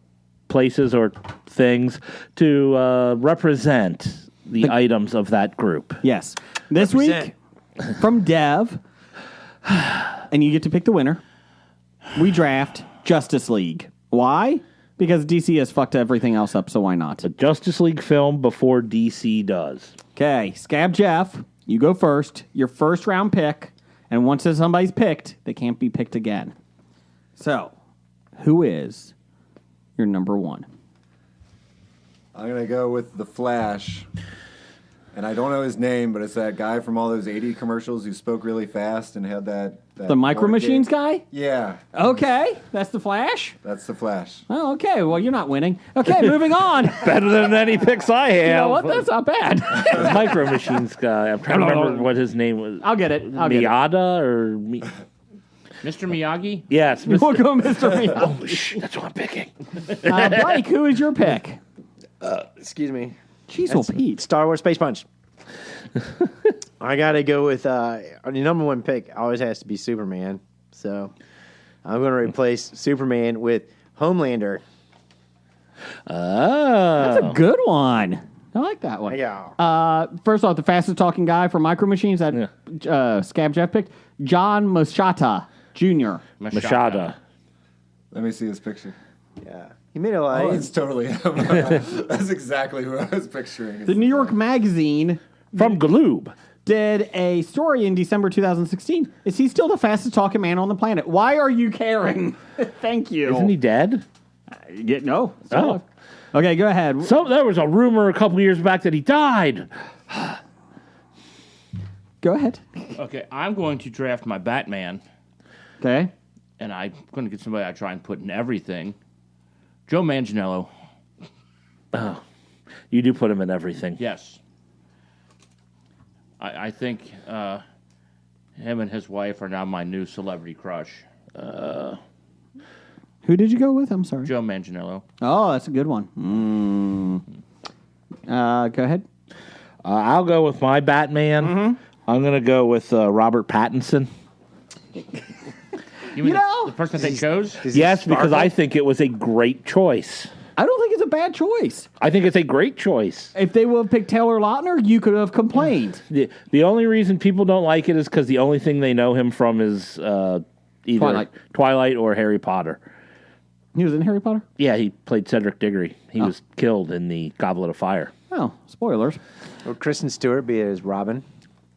[SPEAKER 3] places or things to represent the items of that group.
[SPEAKER 2] Yes. This week, from Dev, and you get to pick the winner, we draft Justice League. Why? Because DC has fucked everything else up, so why not?
[SPEAKER 3] The Justice League film before DC does.
[SPEAKER 2] Okay, Scab Jeff, you go first. Your first round pick, and once somebody's picked, they can't be picked again. So, who is your number one?
[SPEAKER 5] I'm going to go with The Flash. And I don't know his name, but it's that guy from all those 80 commercials who spoke really fast and had that
[SPEAKER 2] The Micro Machines guy?
[SPEAKER 5] Yeah,
[SPEAKER 2] Okay, that's the Flash?
[SPEAKER 5] that's The Flash.
[SPEAKER 2] Oh, okay, well, you're not winning. Okay, moving on.
[SPEAKER 3] Better than any picks I have.
[SPEAKER 2] You know what? That's not bad.
[SPEAKER 3] The Micro Machines guy. I'm trying to remember what his name was.
[SPEAKER 2] I'll get it.
[SPEAKER 3] Miyada or
[SPEAKER 6] Mr. Miyagi?
[SPEAKER 3] Yes.
[SPEAKER 2] We'll go, Mr. Miyagi.
[SPEAKER 3] Oh, shit, that's what I'm picking.
[SPEAKER 2] Blake, who is your pick?
[SPEAKER 4] Excuse me.
[SPEAKER 2] Jeez, well, Pete.
[SPEAKER 4] Star Wars Space Punch. I got to go with your number one pick always has to be Superman. So I'm going to replace Superman with Homelander.
[SPEAKER 2] That's a good one. I like that one.
[SPEAKER 4] Yeah.
[SPEAKER 2] First off, the fastest talking guy for Micro Machines that Scab Jeff picked, John Moschata Jr.
[SPEAKER 3] Machada.
[SPEAKER 5] Let me see his picture.
[SPEAKER 4] Yeah. He made a lot.
[SPEAKER 5] Oh, it's totally him. That's exactly who I was picturing.
[SPEAKER 2] The New York Magazine
[SPEAKER 3] From Galoob.
[SPEAKER 2] did a story in December 2016. Is he still the fastest talking man on the planet? Why are you caring? Thank you.
[SPEAKER 3] Isn't he dead?
[SPEAKER 2] No.
[SPEAKER 3] Oh.
[SPEAKER 2] Okay, go ahead.
[SPEAKER 3] So there was a rumor a couple years back that he died.
[SPEAKER 2] Go ahead.
[SPEAKER 6] Okay, I'm going to draft my Batman,
[SPEAKER 2] Okay.
[SPEAKER 6] and I'm going to get somebody I try and put in everything. Joe Manganiello.
[SPEAKER 3] You do put him in everything.
[SPEAKER 6] Yes. I think him and his wife are now my new celebrity crush.
[SPEAKER 2] Who did you go with? I'm sorry.
[SPEAKER 6] Joe Manganiello.
[SPEAKER 2] Oh, that's a good one. Go ahead.
[SPEAKER 3] I'll go with my Batman.
[SPEAKER 2] Mm-hmm.
[SPEAKER 3] I'm going to go with Robert Pattinson.
[SPEAKER 6] You mean
[SPEAKER 2] know-
[SPEAKER 6] the person that they chose?
[SPEAKER 3] Yes, because I think it was a great choice.
[SPEAKER 2] I don't think it's a bad choice.
[SPEAKER 3] I think it's a great choice.
[SPEAKER 2] If they would have picked Taylor Lautner, you could have complained.
[SPEAKER 3] The only reason people don't like it is because the only thing they know him from is either
[SPEAKER 2] Twilight.
[SPEAKER 3] Twilight or Harry Potter.
[SPEAKER 2] He was in Harry Potter?
[SPEAKER 3] Yeah, he played Cedric Diggory. He was killed in the Goblet of Fire.
[SPEAKER 2] Oh, spoilers.
[SPEAKER 4] Would Kristen Stewart be as Robin?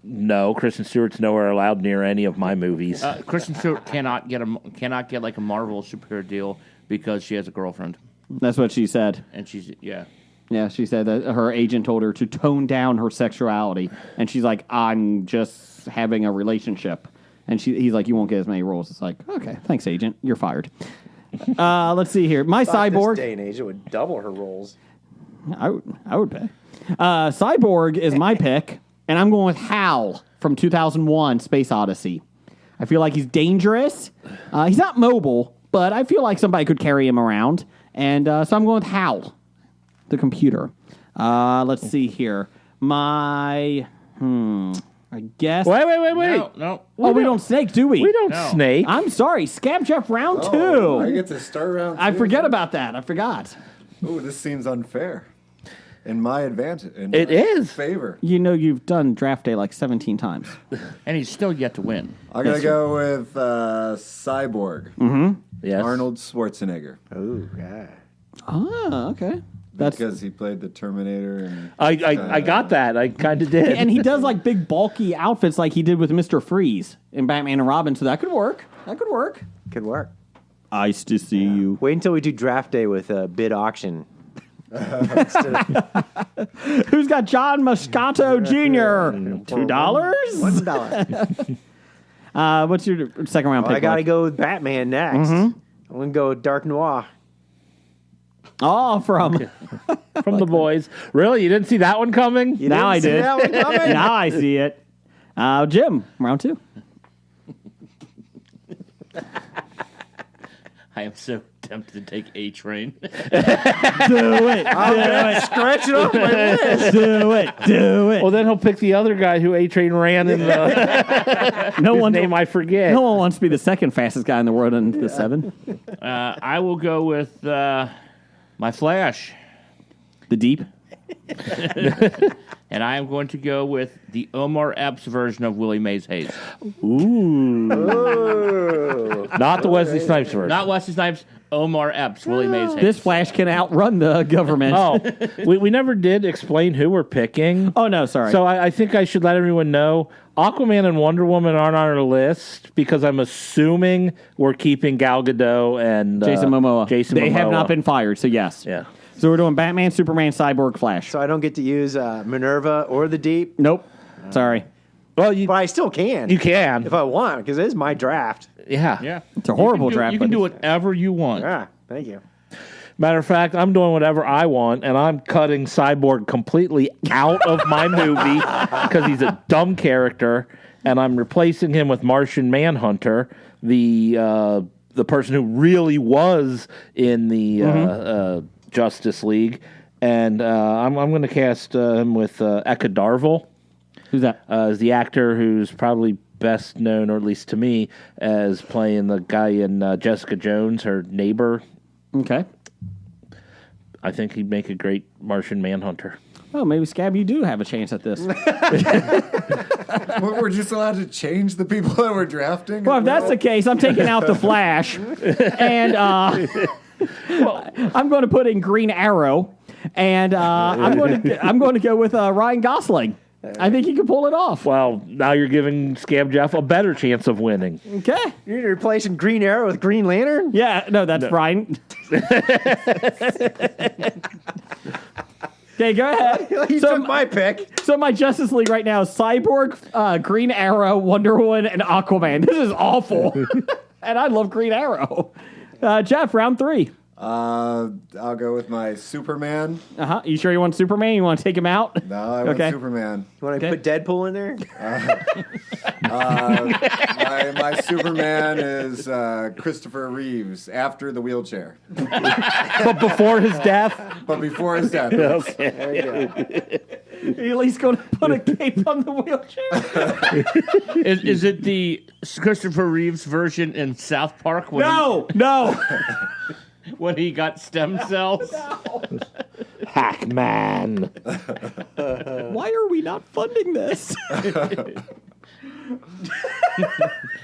[SPEAKER 3] No, Kristen Stewart's nowhere allowed near any of my movies.
[SPEAKER 6] Kristen Stewart cannot get like a Marvel superhero deal because she has a girlfriend,
[SPEAKER 2] That's what she said.
[SPEAKER 6] and she's yeah.
[SPEAKER 2] Yeah, she said that her agent told her to tone down her sexuality. And she's like, I'm just having a relationship. And he's like, you won't get as many roles. It's like, okay, thanks, agent. You're fired. Let's see here. My Cyborg.
[SPEAKER 4] This day and age, it would double her roles.
[SPEAKER 2] I would pay. Cyborg is my pick, and I'm going with Hal from 2001, Space Odyssey. I feel like he's dangerous. He's not mobile, but I feel like somebody could carry him around. And so I'm going with Hal, the computer. Let's see here. I guess.
[SPEAKER 3] Wait.
[SPEAKER 6] No.
[SPEAKER 2] We don't snake, do we?
[SPEAKER 3] We don't snake.
[SPEAKER 2] I'm sorry. Scab Jeff round two.
[SPEAKER 5] Oh, I get to start round 2.
[SPEAKER 2] I forget about that. I forgot.
[SPEAKER 5] Ooh, this seems unfair. In my advantage.
[SPEAKER 3] It is.
[SPEAKER 5] Favor.
[SPEAKER 2] You know you've done draft day like 17 times.
[SPEAKER 6] And he's still yet to win.
[SPEAKER 5] I'm going to go with Cyborg.
[SPEAKER 3] Yes.
[SPEAKER 5] Arnold Schwarzenegger.
[SPEAKER 4] Oh, yeah.
[SPEAKER 2] Ah, okay. That's
[SPEAKER 5] Because he played the Terminator. And
[SPEAKER 3] I got that. I kind of did.
[SPEAKER 2] and he does like big bulky outfits like he did with Mr. Freeze in Batman and Robin, so that could work.
[SPEAKER 4] Could work.
[SPEAKER 2] Nice to see you.
[SPEAKER 4] Wait until we do draft day with a bid auction.
[SPEAKER 2] Who's got John Moscato Jr.? $2?
[SPEAKER 4] $1.
[SPEAKER 2] What's your second round pick?
[SPEAKER 4] I got to
[SPEAKER 2] like?
[SPEAKER 4] go with Batman next. I'm going to go with Dark Noir.
[SPEAKER 2] Oh, from
[SPEAKER 3] From the boys. Really? You didn't see that one coming?
[SPEAKER 4] You
[SPEAKER 2] now I
[SPEAKER 4] didn't see
[SPEAKER 2] did.
[SPEAKER 4] that one coming?
[SPEAKER 2] Now I see it. Jim, round 2.
[SPEAKER 6] I am so tempted to take A Train.
[SPEAKER 2] Do it.
[SPEAKER 4] Scratch it off my list.
[SPEAKER 2] Do it.
[SPEAKER 3] Well, then he'll pick the other guy who A-Train ran in the
[SPEAKER 2] No one
[SPEAKER 3] name I forget.
[SPEAKER 2] No one wants to be the second fastest guy in the world in the 7.
[SPEAKER 6] I will go with my Flash.
[SPEAKER 2] The Deep.
[SPEAKER 6] And I am going to go with the Omar Epps version of Willie Mays Hayes.
[SPEAKER 3] Not the Wesley Snipes version.
[SPEAKER 6] Not Wesley Snipes, Omar Epps, Willie Mays Hayes.
[SPEAKER 2] This Flash can outrun the government.
[SPEAKER 3] Oh, we never did explain who we're picking.
[SPEAKER 2] Oh, no, sorry.
[SPEAKER 3] So I think I should let everyone know Aquaman and Wonder Woman aren't on our list because I'm assuming we're keeping Gal Gadot and
[SPEAKER 2] Jason Momoa. They have
[SPEAKER 3] Momoa.
[SPEAKER 2] not been fired, so yes.
[SPEAKER 3] Yeah.
[SPEAKER 2] So we're doing Batman, Superman, Cyborg, Flash.
[SPEAKER 4] So I don't get to use Minerva or the Deep,
[SPEAKER 2] Nope. Sorry.
[SPEAKER 3] Well,
[SPEAKER 4] but I still can.
[SPEAKER 3] you can.
[SPEAKER 4] if I want, because it is my draft.
[SPEAKER 3] Yeah.
[SPEAKER 6] Yeah.
[SPEAKER 2] It's a horrible draft.
[SPEAKER 6] You can
[SPEAKER 2] but
[SPEAKER 6] do whatever you want.
[SPEAKER 4] Yeah, thank you.
[SPEAKER 3] Matter of fact, I'm doing whatever I want, and I'm cutting Cyborg completely out of my movie because he's a dumb character, and I'm replacing him with Martian Manhunter, the person who really was in the Justice League, and I'm going to cast him with Eka Darville.
[SPEAKER 2] Who's that?
[SPEAKER 3] As the actor who's probably best known, or at least to me, as playing the guy in Jessica Jones, her neighbor.
[SPEAKER 2] Okay.
[SPEAKER 3] I think he'd make a great Martian Manhunter.
[SPEAKER 2] Oh, maybe Scab, you do have a chance at this.
[SPEAKER 5] We're just allowed to change the people that we're drafting?
[SPEAKER 2] Well, if that's the case, I'm taking out the Flash, and I'm going to put in Green Arrow, and I'm going to go with Ryan Gosling. I think he can pull it off.
[SPEAKER 3] Well, now you're giving Scab Jeff a better chance of winning.
[SPEAKER 2] Okay.
[SPEAKER 4] You're replacing Green Arrow with Green Lantern?
[SPEAKER 2] Yeah, no, that's Ryan. Okay, go ahead.
[SPEAKER 4] You took my pick.
[SPEAKER 2] So my Justice League right now is Cyborg, Green Arrow, Wonder Woman, and Aquaman. This is awful. And I love Green Arrow. Jeff, round 3.
[SPEAKER 5] I'll go with my Superman.
[SPEAKER 2] You sure you want Superman? You want to take him out?
[SPEAKER 5] No, I want
[SPEAKER 2] Okay.
[SPEAKER 5] Superman.
[SPEAKER 4] You want to put Deadpool in there?
[SPEAKER 5] My Superman is Christopher Reeves after the wheelchair.
[SPEAKER 3] But before his death,
[SPEAKER 5] But before his death.
[SPEAKER 3] okay.
[SPEAKER 4] There you go.
[SPEAKER 2] Are you at least going to put a cape on the wheelchair?
[SPEAKER 6] Is it the Christopher Reeves version in South Park when
[SPEAKER 2] No.
[SPEAKER 6] when he got stem cells?
[SPEAKER 3] Hackman.
[SPEAKER 2] Why are we not funding this?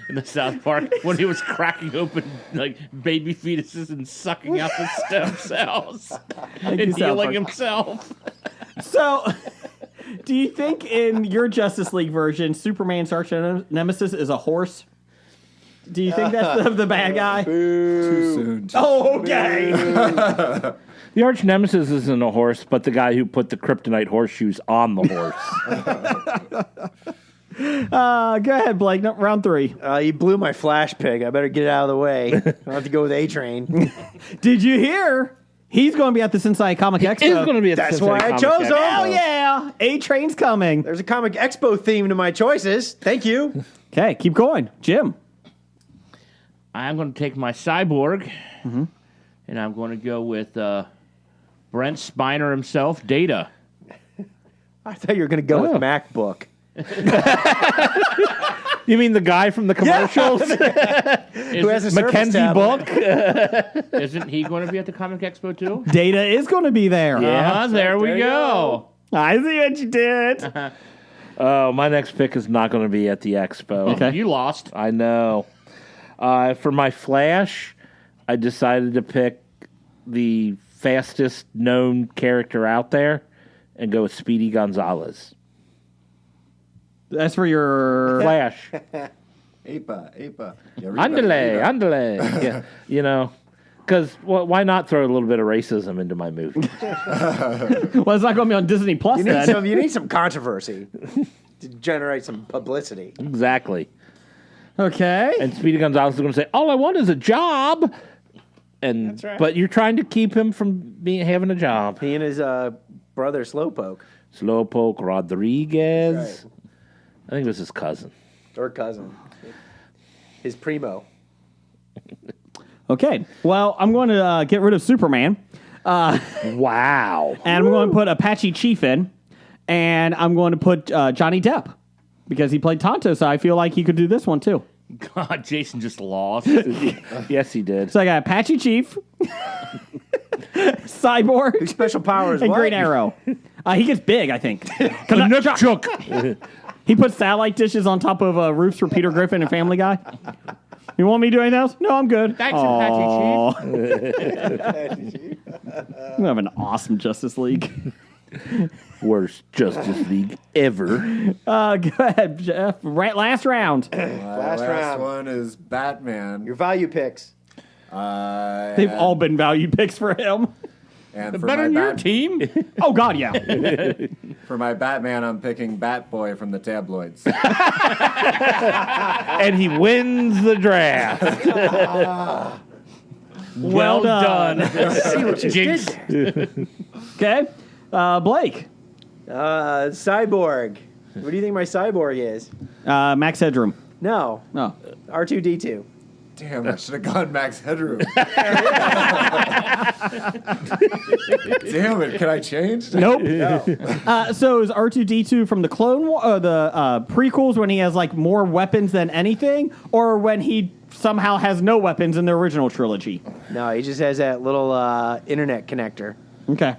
[SPEAKER 6] in the South Park when he was cracking open like baby fetuses and sucking out the stem cells and
[SPEAKER 2] you, South
[SPEAKER 6] healing
[SPEAKER 2] Park.
[SPEAKER 6] himself.
[SPEAKER 2] So, do you think in your Justice League version, Superman's arch nemesis is a horse? Do you think that's the bad guy?
[SPEAKER 5] Too soon.
[SPEAKER 2] Oh, okay.
[SPEAKER 3] The arch nemesis isn't a horse, but the guy who put the kryptonite horseshoes on the horse.
[SPEAKER 2] Go ahead, Blake. No, round 3.
[SPEAKER 4] You blew my flash pig. I better get it out of the way. I'll have to go with A-Train.
[SPEAKER 2] Did you hear? He's going to be at the Cincinnati Comic Expo.
[SPEAKER 3] He's going to be at
[SPEAKER 4] That's
[SPEAKER 3] the
[SPEAKER 4] why I chose him.
[SPEAKER 2] Hell yeah! A-Train's coming.
[SPEAKER 4] There's a Comic Expo theme to my choices. Thank you.
[SPEAKER 2] Okay, keep going. Jim.
[SPEAKER 6] I'm going to take my cyborg, and I'm going to go with Brent Spiner himself, Data.
[SPEAKER 4] I thought you were going to go with MacBook.
[SPEAKER 3] You mean the guy from the commercials?
[SPEAKER 4] Who has a Surface
[SPEAKER 3] Mackenzie
[SPEAKER 4] tablet.
[SPEAKER 3] Book?
[SPEAKER 6] Isn't he going to be at the Comic Expo too?
[SPEAKER 2] Data is going to be there.
[SPEAKER 6] Yeah, there we go.
[SPEAKER 2] I see what you did.
[SPEAKER 3] Oh, my next pick is not going to be at the expo.
[SPEAKER 2] Okay.
[SPEAKER 6] You lost.
[SPEAKER 3] I know. For my Flash, I decided to pick the fastest known character out there and go with Speedy Gonzalez.
[SPEAKER 2] That's for your...
[SPEAKER 3] Flash.
[SPEAKER 5] Apa.
[SPEAKER 3] Andale. Yeah, you know, because why not throw a little bit of racism into my movie?
[SPEAKER 2] Well, it's not going to be on Disney Plus then.
[SPEAKER 4] You need some controversy to generate some publicity.
[SPEAKER 3] Exactly.
[SPEAKER 2] Okay.
[SPEAKER 3] And Speedy Gonzalez is going to say, "All I want is a job." And
[SPEAKER 4] That's right.
[SPEAKER 3] But you're trying to keep him from having a job.
[SPEAKER 4] He and his brother Slowpoke,
[SPEAKER 3] Slowpoke Rodriguez.
[SPEAKER 4] That's
[SPEAKER 3] I think it was his cousin.
[SPEAKER 4] or cousin, his primo.
[SPEAKER 2] Okay. Well, I'm going to get rid of Superman.
[SPEAKER 3] Wow.
[SPEAKER 2] And I'm going to put Apache Chief in. And I'm going to put Johnny Depp. Because he played Tonto, so I feel like he could do this one too.
[SPEAKER 6] God, Jason just lost.
[SPEAKER 3] Yes, he did.
[SPEAKER 2] So I got Apache Chief, Cyborg,
[SPEAKER 4] Whose special power is
[SPEAKER 2] and
[SPEAKER 4] what?
[SPEAKER 2] Green Arrow. He gets big, I think.
[SPEAKER 3] Chook.
[SPEAKER 2] He puts satellite dishes on top of roofs for Peter Griffin and Family Guy. You want me to do anything else? No, I'm good.
[SPEAKER 6] Thanks,
[SPEAKER 2] Aw.
[SPEAKER 6] Apache Chief.
[SPEAKER 2] We have an awesome Justice League.
[SPEAKER 3] Worst Justice League ever.
[SPEAKER 2] Go ahead, Jeff. Last round.
[SPEAKER 4] Last
[SPEAKER 5] Last
[SPEAKER 4] round.
[SPEAKER 5] one is Batman.
[SPEAKER 4] Your value picks.
[SPEAKER 2] They've all been value picks for him.
[SPEAKER 5] And for
[SPEAKER 6] Better
[SPEAKER 5] my
[SPEAKER 6] than your team.
[SPEAKER 2] Oh, God, yeah.
[SPEAKER 5] For my Batman, I'm picking Batboy from the tabloids.
[SPEAKER 3] And he wins the draft.
[SPEAKER 2] Well done.
[SPEAKER 4] See what you
[SPEAKER 6] Jinx.
[SPEAKER 4] did.
[SPEAKER 2] Okay. Blake.
[SPEAKER 4] Cyborg. What do you think my cyborg is?
[SPEAKER 2] Max Headroom.
[SPEAKER 4] No,
[SPEAKER 2] Oh.
[SPEAKER 4] R2D2.
[SPEAKER 5] Damn, I should have gone Max Headroom. Damn it, can I change?
[SPEAKER 2] Nope. So is R2D2 from the Clone War, the prequels when he has like more weapons than anything, or when he somehow has no weapons in the original trilogy?
[SPEAKER 4] No, he just has that little internet connector.
[SPEAKER 2] Okay.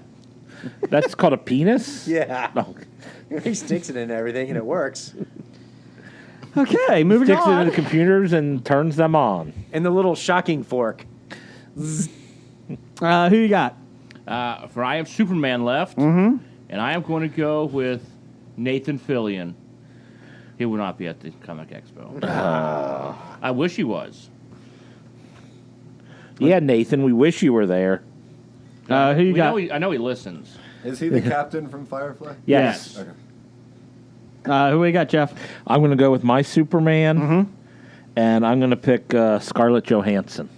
[SPEAKER 3] That's called a penis?
[SPEAKER 4] Yeah.
[SPEAKER 3] No.
[SPEAKER 4] He sticks it in everything and it works.
[SPEAKER 2] Okay, moving
[SPEAKER 3] Sticks it
[SPEAKER 2] on.
[SPEAKER 3] in the computers and turns them on.
[SPEAKER 4] And the little shocking fork.
[SPEAKER 2] Who you got?
[SPEAKER 6] For I have Superman left, and I am going to go with Nathan Fillion. He will not be at the Comic Expo. I wish he was.
[SPEAKER 3] Yeah, Nathan, we wish you were there.
[SPEAKER 2] Who you got?
[SPEAKER 6] I know he listens.
[SPEAKER 5] Is he the captain from Firefly?
[SPEAKER 3] Yes.
[SPEAKER 5] Okay.
[SPEAKER 2] Who we got, Jeff?
[SPEAKER 3] I'm going to go with my Superman, and I'm going to pick Scarlett Johansson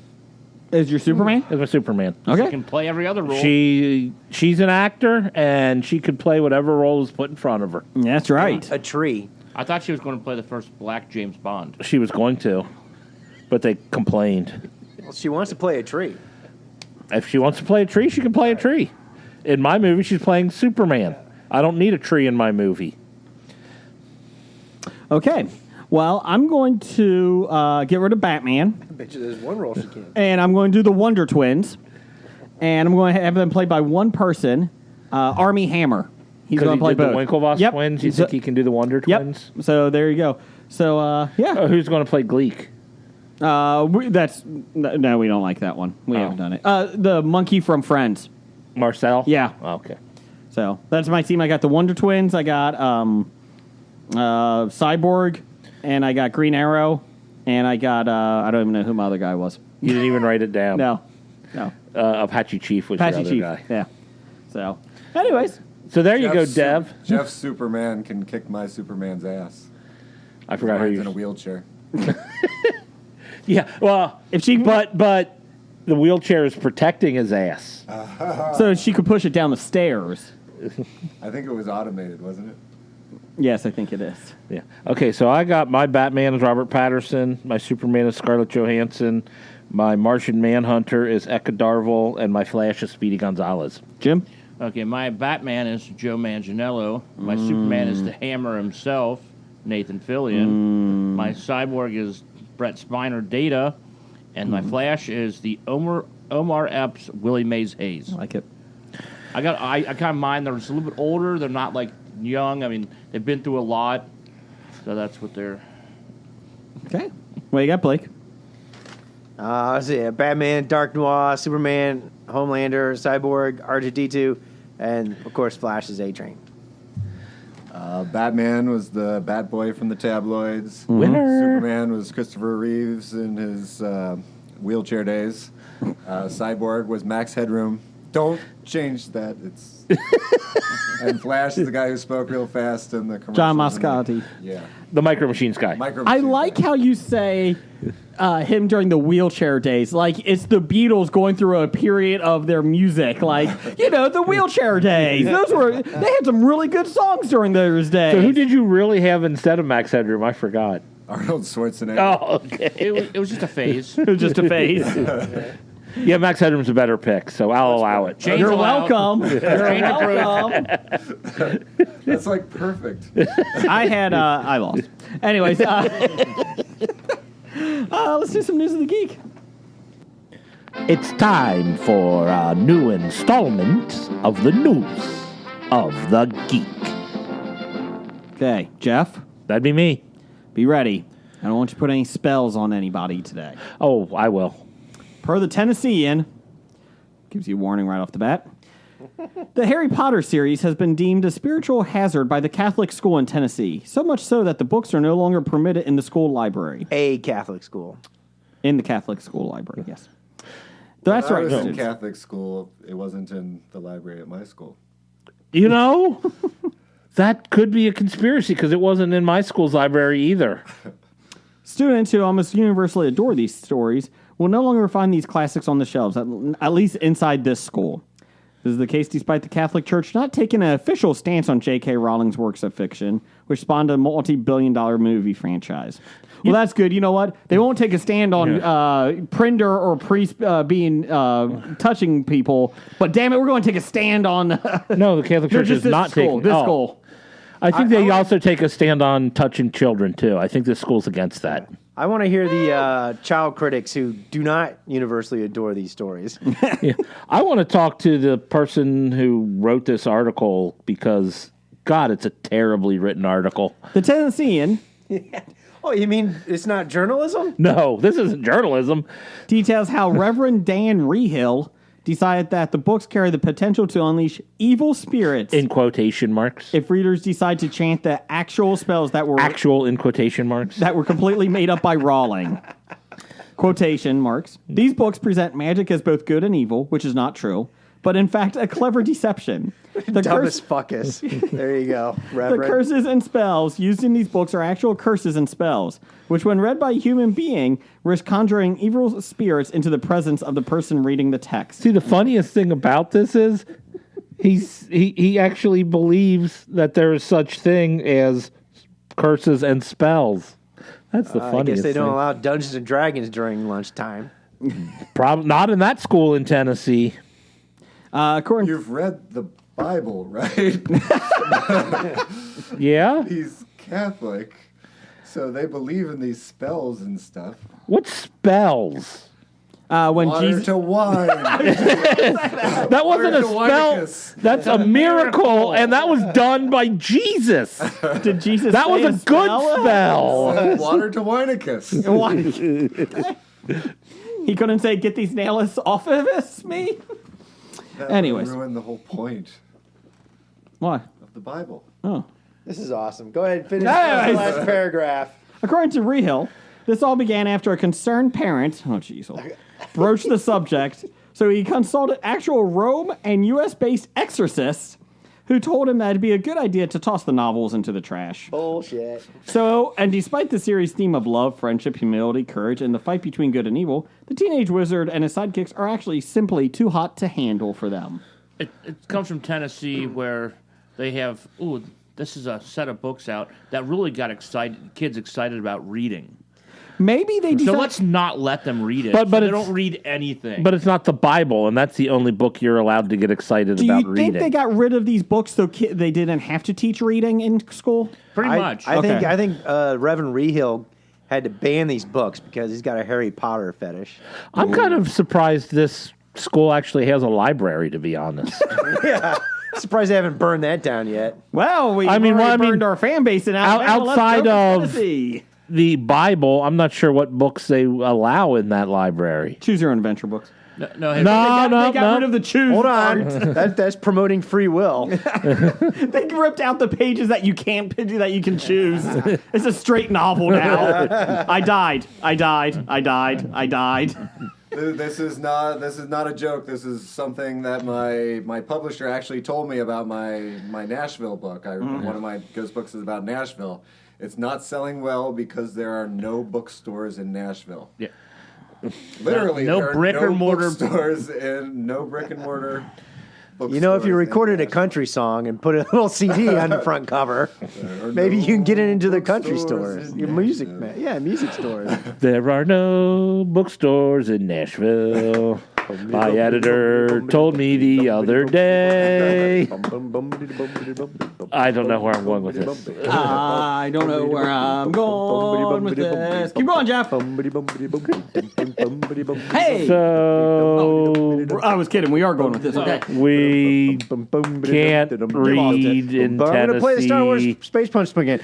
[SPEAKER 2] Is your Superman?
[SPEAKER 3] as my Superman.
[SPEAKER 6] He
[SPEAKER 2] Okay.
[SPEAKER 6] can play every other role.
[SPEAKER 3] She's an actor, and she could play whatever role is put in front of her.
[SPEAKER 2] That's right.
[SPEAKER 4] A tree.
[SPEAKER 6] I thought she was going to play the first black James Bond.
[SPEAKER 3] She was going to, but they complained.
[SPEAKER 4] Well, she wants to play a tree.
[SPEAKER 3] If she wants to play a tree, she can play a tree. In my movie, she's playing Superman. I don't need a tree in my movie.
[SPEAKER 2] Okay. Well, I'm going to get rid of Batman,
[SPEAKER 4] I bet you there's one role she can.
[SPEAKER 2] and I'm going to do the Wonder Twins, and I'm going to have them played by one person, Army Hammer. He's going to play
[SPEAKER 3] did
[SPEAKER 2] both.
[SPEAKER 3] the Winklevoss
[SPEAKER 2] Yep.
[SPEAKER 3] twins. You think he can do the Wonder
[SPEAKER 2] Yep.
[SPEAKER 3] Twins?
[SPEAKER 2] So there you go. So yeah.
[SPEAKER 3] Who's going to play Gleek?
[SPEAKER 2] No, we don't like that one. We haven't done it. The monkey from Friends.
[SPEAKER 3] Marcel?
[SPEAKER 2] Yeah.
[SPEAKER 3] Okay.
[SPEAKER 2] So that's my team. I got the Wonder Twins. I got Cyborg, and I got Green Arrow, and I got I don't even know who my other guy was.
[SPEAKER 3] You didn't even write it down.
[SPEAKER 2] No.
[SPEAKER 3] Apache Chief was
[SPEAKER 2] Apache
[SPEAKER 3] your other
[SPEAKER 2] Chief.
[SPEAKER 3] guy.
[SPEAKER 2] Yeah. So, anyways,
[SPEAKER 3] So there you go, Dev.
[SPEAKER 5] Jeff Superman can kick my Superman's ass.
[SPEAKER 3] I forgot who
[SPEAKER 5] Mine's
[SPEAKER 3] you.
[SPEAKER 5] in a wheelchair.
[SPEAKER 3] Yeah. Well,
[SPEAKER 2] if she
[SPEAKER 3] but the wheelchair is protecting his ass.
[SPEAKER 2] so she could push it down the stairs.
[SPEAKER 5] I think it was automated, wasn't it?
[SPEAKER 2] Yes, I think it is.
[SPEAKER 3] Yeah. Okay, so I got my Batman is Robert Patterson, my Superman is Scarlett Johansson, my Martian Manhunter is Eka Darville, and my Flash is Speedy Gonzalez.
[SPEAKER 2] Jim?
[SPEAKER 6] Okay, my Batman is Joe Manganiello. My Superman is the Hammer himself, Nathan Fillion. My Cyborg is Brett Spiner, Data. And my Flash is the Omar Epps, Willie Mays Hayes.
[SPEAKER 2] I like it.
[SPEAKER 6] I kind of mind they're just a little bit older. They're not like young. I mean, they've been through a lot. So that's what they're...
[SPEAKER 2] Okay. What you got, Blake?
[SPEAKER 4] Let's see, Batman, Dark Noir, Superman, Homelander, Cyborg, R2-D2, and, of course, Flash is A-Train.
[SPEAKER 5] Batman was the bad boy from the tabloids.
[SPEAKER 3] Winner.
[SPEAKER 5] Superman was Christopher Reeves in his wheelchair days. Cyborg was Max Headroom. Don't change that. It's and Flash is the guy who spoke real fast in the commercials.
[SPEAKER 2] John Moscotti.
[SPEAKER 5] Yeah.
[SPEAKER 3] The Micro Machines guy.
[SPEAKER 2] I like how you say him during the wheelchair days. Like, it's the Beatles going through a period of their music. Like, the wheelchair days. They had some really good songs during those days.
[SPEAKER 3] So who did you really have instead of Max Headroom? I forgot.
[SPEAKER 5] Arnold Schwarzenegger.
[SPEAKER 3] Oh, okay.
[SPEAKER 6] It was just a phase.
[SPEAKER 2] It was just a phase.
[SPEAKER 3] Yeah, Max Headroom's a better pick, so I'll allow it.
[SPEAKER 6] Change
[SPEAKER 2] You're
[SPEAKER 6] allowed.
[SPEAKER 2] welcome. You're
[SPEAKER 6] Change
[SPEAKER 2] welcome.
[SPEAKER 5] That's like perfect.
[SPEAKER 2] I lost. Anyways, let's do some News of the Geek.
[SPEAKER 3] It's time for a new installment of the News of the Geek.
[SPEAKER 2] Okay, Jeff,
[SPEAKER 3] That'd be me.
[SPEAKER 2] be ready. I don't want you to put any spells on anybody today.
[SPEAKER 3] Oh, I will.
[SPEAKER 2] Per the Tennessean, gives you a warning right off the bat, the Harry Potter series has been deemed a spiritual hazard by the Catholic school in Tennessee, so much so that the books are no longer permitted in the school library.
[SPEAKER 4] A Catholic school.
[SPEAKER 2] In the Catholic school library, yes. That's
[SPEAKER 5] When I
[SPEAKER 2] right.
[SPEAKER 5] was in Catholic school. It wasn't in the library at my school.
[SPEAKER 3] That could be a conspiracy because it wasn't in my school's library either.
[SPEAKER 2] Students who almost universally adore these stories will no longer find these classics on the shelves, at least inside this school. This is the case despite the Catholic Church not taking an official stance on J.K. Rowling's works of fiction, which spawned a multi-billion-dollar movie franchise. Well, that's good. You know what? They won't take a stand on Prinder or priests being touching people, but damn it, we're going to take a stand on...
[SPEAKER 3] No, the Catholic Church is not taking...
[SPEAKER 2] This school.
[SPEAKER 3] I think they also take a stand on touching children, too. I think this school's against that.
[SPEAKER 4] I want to hear the child critics who do not universally adore these stories.
[SPEAKER 3] Yeah. I want to talk to the person who wrote this article because, God, it's a terribly written article.
[SPEAKER 2] The Tennessean
[SPEAKER 4] Oh, you mean it's not journalism?
[SPEAKER 3] No, this isn't journalism.
[SPEAKER 2] details how Reverend Dan Rehill decided that the books carry the potential to unleash evil spirits
[SPEAKER 3] In quotation marks.
[SPEAKER 2] if readers decide to chant the actual spells that were
[SPEAKER 3] Actual in quotation marks.
[SPEAKER 2] completely made up by Rowling. Quotation marks. These books present magic as both good and evil, which is not true, but in fact a clever deception. The
[SPEAKER 4] Dumbest fuckus. There you go,
[SPEAKER 2] The
[SPEAKER 4] Reverend.
[SPEAKER 2] curses and spells used in these books are actual curses and spells, which when read by a human being risk conjuring evil spirits into the presence of the person reading the text.
[SPEAKER 3] See, the funniest thing about this is he actually believes that there is such thing as curses and spells. That's the
[SPEAKER 4] I
[SPEAKER 3] funniest
[SPEAKER 4] guess they don't
[SPEAKER 3] thing.
[SPEAKER 4] allow Dungeons and Dragons during lunchtime.
[SPEAKER 3] Not in that school in Tennessee.
[SPEAKER 2] According
[SPEAKER 5] You've read the Bible, right?
[SPEAKER 3] Yeah?
[SPEAKER 5] He's Catholic, so they believe in these spells and stuff.
[SPEAKER 3] What spells?
[SPEAKER 2] When
[SPEAKER 5] Water
[SPEAKER 2] Jesus,
[SPEAKER 5] to wine.
[SPEAKER 3] That wasn't a
[SPEAKER 5] to
[SPEAKER 3] spell.
[SPEAKER 5] Wineacus.
[SPEAKER 3] That's a miracle, and that was done by Jesus.
[SPEAKER 2] did Jesus?
[SPEAKER 3] That was
[SPEAKER 2] say
[SPEAKER 3] a good spell.
[SPEAKER 5] Water to Wineacus.
[SPEAKER 2] He couldn't say, "Get these nails off of us, me."
[SPEAKER 5] That
[SPEAKER 2] Anyways.
[SPEAKER 5] ruined the whole point
[SPEAKER 2] Why?
[SPEAKER 5] of the Bible.
[SPEAKER 2] Oh.
[SPEAKER 4] This is awesome. Go ahead and finish
[SPEAKER 2] Nice.
[SPEAKER 4] the last paragraph.
[SPEAKER 2] According to Rehill, this all began after a concerned parent, broached the subject, so he consulted actual Rome and U.S.-based exorcists who told him that it'd be a good idea to toss the novels into the trash.
[SPEAKER 4] Bullshit.
[SPEAKER 2] So, and despite the series' theme of love, friendship, humility, courage, and the fight between good and evil, the teenage wizard and his sidekicks are actually simply too hot to handle for them.
[SPEAKER 6] It comes from Tennessee, where they have, this is a set of books out that really got kids excited about reading.
[SPEAKER 2] Maybe they
[SPEAKER 6] So
[SPEAKER 2] decided...
[SPEAKER 6] let's not let them read it.
[SPEAKER 3] But
[SPEAKER 6] so they
[SPEAKER 3] it's-
[SPEAKER 6] don't read anything.
[SPEAKER 3] But it's not the Bible, and that's the only book you're allowed to get excited
[SPEAKER 2] Do
[SPEAKER 3] about
[SPEAKER 2] you
[SPEAKER 3] reading.
[SPEAKER 2] think they got rid of these books so they didn't have to teach reading in school?
[SPEAKER 6] Pretty much.
[SPEAKER 4] I
[SPEAKER 2] Okay.
[SPEAKER 4] think Reverend Rehill had to ban these books because he's got a Harry Potter fetish.
[SPEAKER 3] I'm kind of surprised this school actually has a library, to be honest.
[SPEAKER 4] Yeah. Surprised they haven't burned that down yet.
[SPEAKER 2] Well, we burned our fan base in Alabama. Let's
[SPEAKER 3] outside
[SPEAKER 2] go for
[SPEAKER 3] of-
[SPEAKER 2] Tennessee.
[SPEAKER 3] The Bible, I'm not sure what books they allow in that library.
[SPEAKER 2] Choose your own adventure books.
[SPEAKER 6] no,
[SPEAKER 2] They got rid of the choose.
[SPEAKER 4] Hold on.
[SPEAKER 2] part.
[SPEAKER 4] That's promoting free will.
[SPEAKER 2] They ripped out the pages that you can't that you can choose. It's a straight novel now. I died.
[SPEAKER 5] This is not a joke. This is something that my publisher actually told me about my Nashville book. One of my ghost books is about Nashville. It's not selling well because there are no bookstores in Nashville.
[SPEAKER 6] Yeah.
[SPEAKER 5] Literally,
[SPEAKER 6] No
[SPEAKER 5] there are
[SPEAKER 6] brick or mortar
[SPEAKER 5] bookstores and no brick and mortar.
[SPEAKER 4] You know, if you
[SPEAKER 5] bookstores in
[SPEAKER 4] recorded a
[SPEAKER 5] Nashville.
[SPEAKER 4] country song and put a little CD on the front cover, maybe you can get it into the country
[SPEAKER 5] bookstores
[SPEAKER 4] stores.
[SPEAKER 5] in
[SPEAKER 4] Your music, music stores.
[SPEAKER 3] There are no bookstores in Nashville. My editor told me the other day. I don't know where I'm going with this.
[SPEAKER 2] I don't know where I'm going with this. Keep going, Jeff. Hey.
[SPEAKER 3] So
[SPEAKER 2] I was kidding. We are going with this. Okay.
[SPEAKER 3] we can't read in
[SPEAKER 4] But I'm going to play the Star Wars
[SPEAKER 3] Tennessee.
[SPEAKER 4] Space Punch again.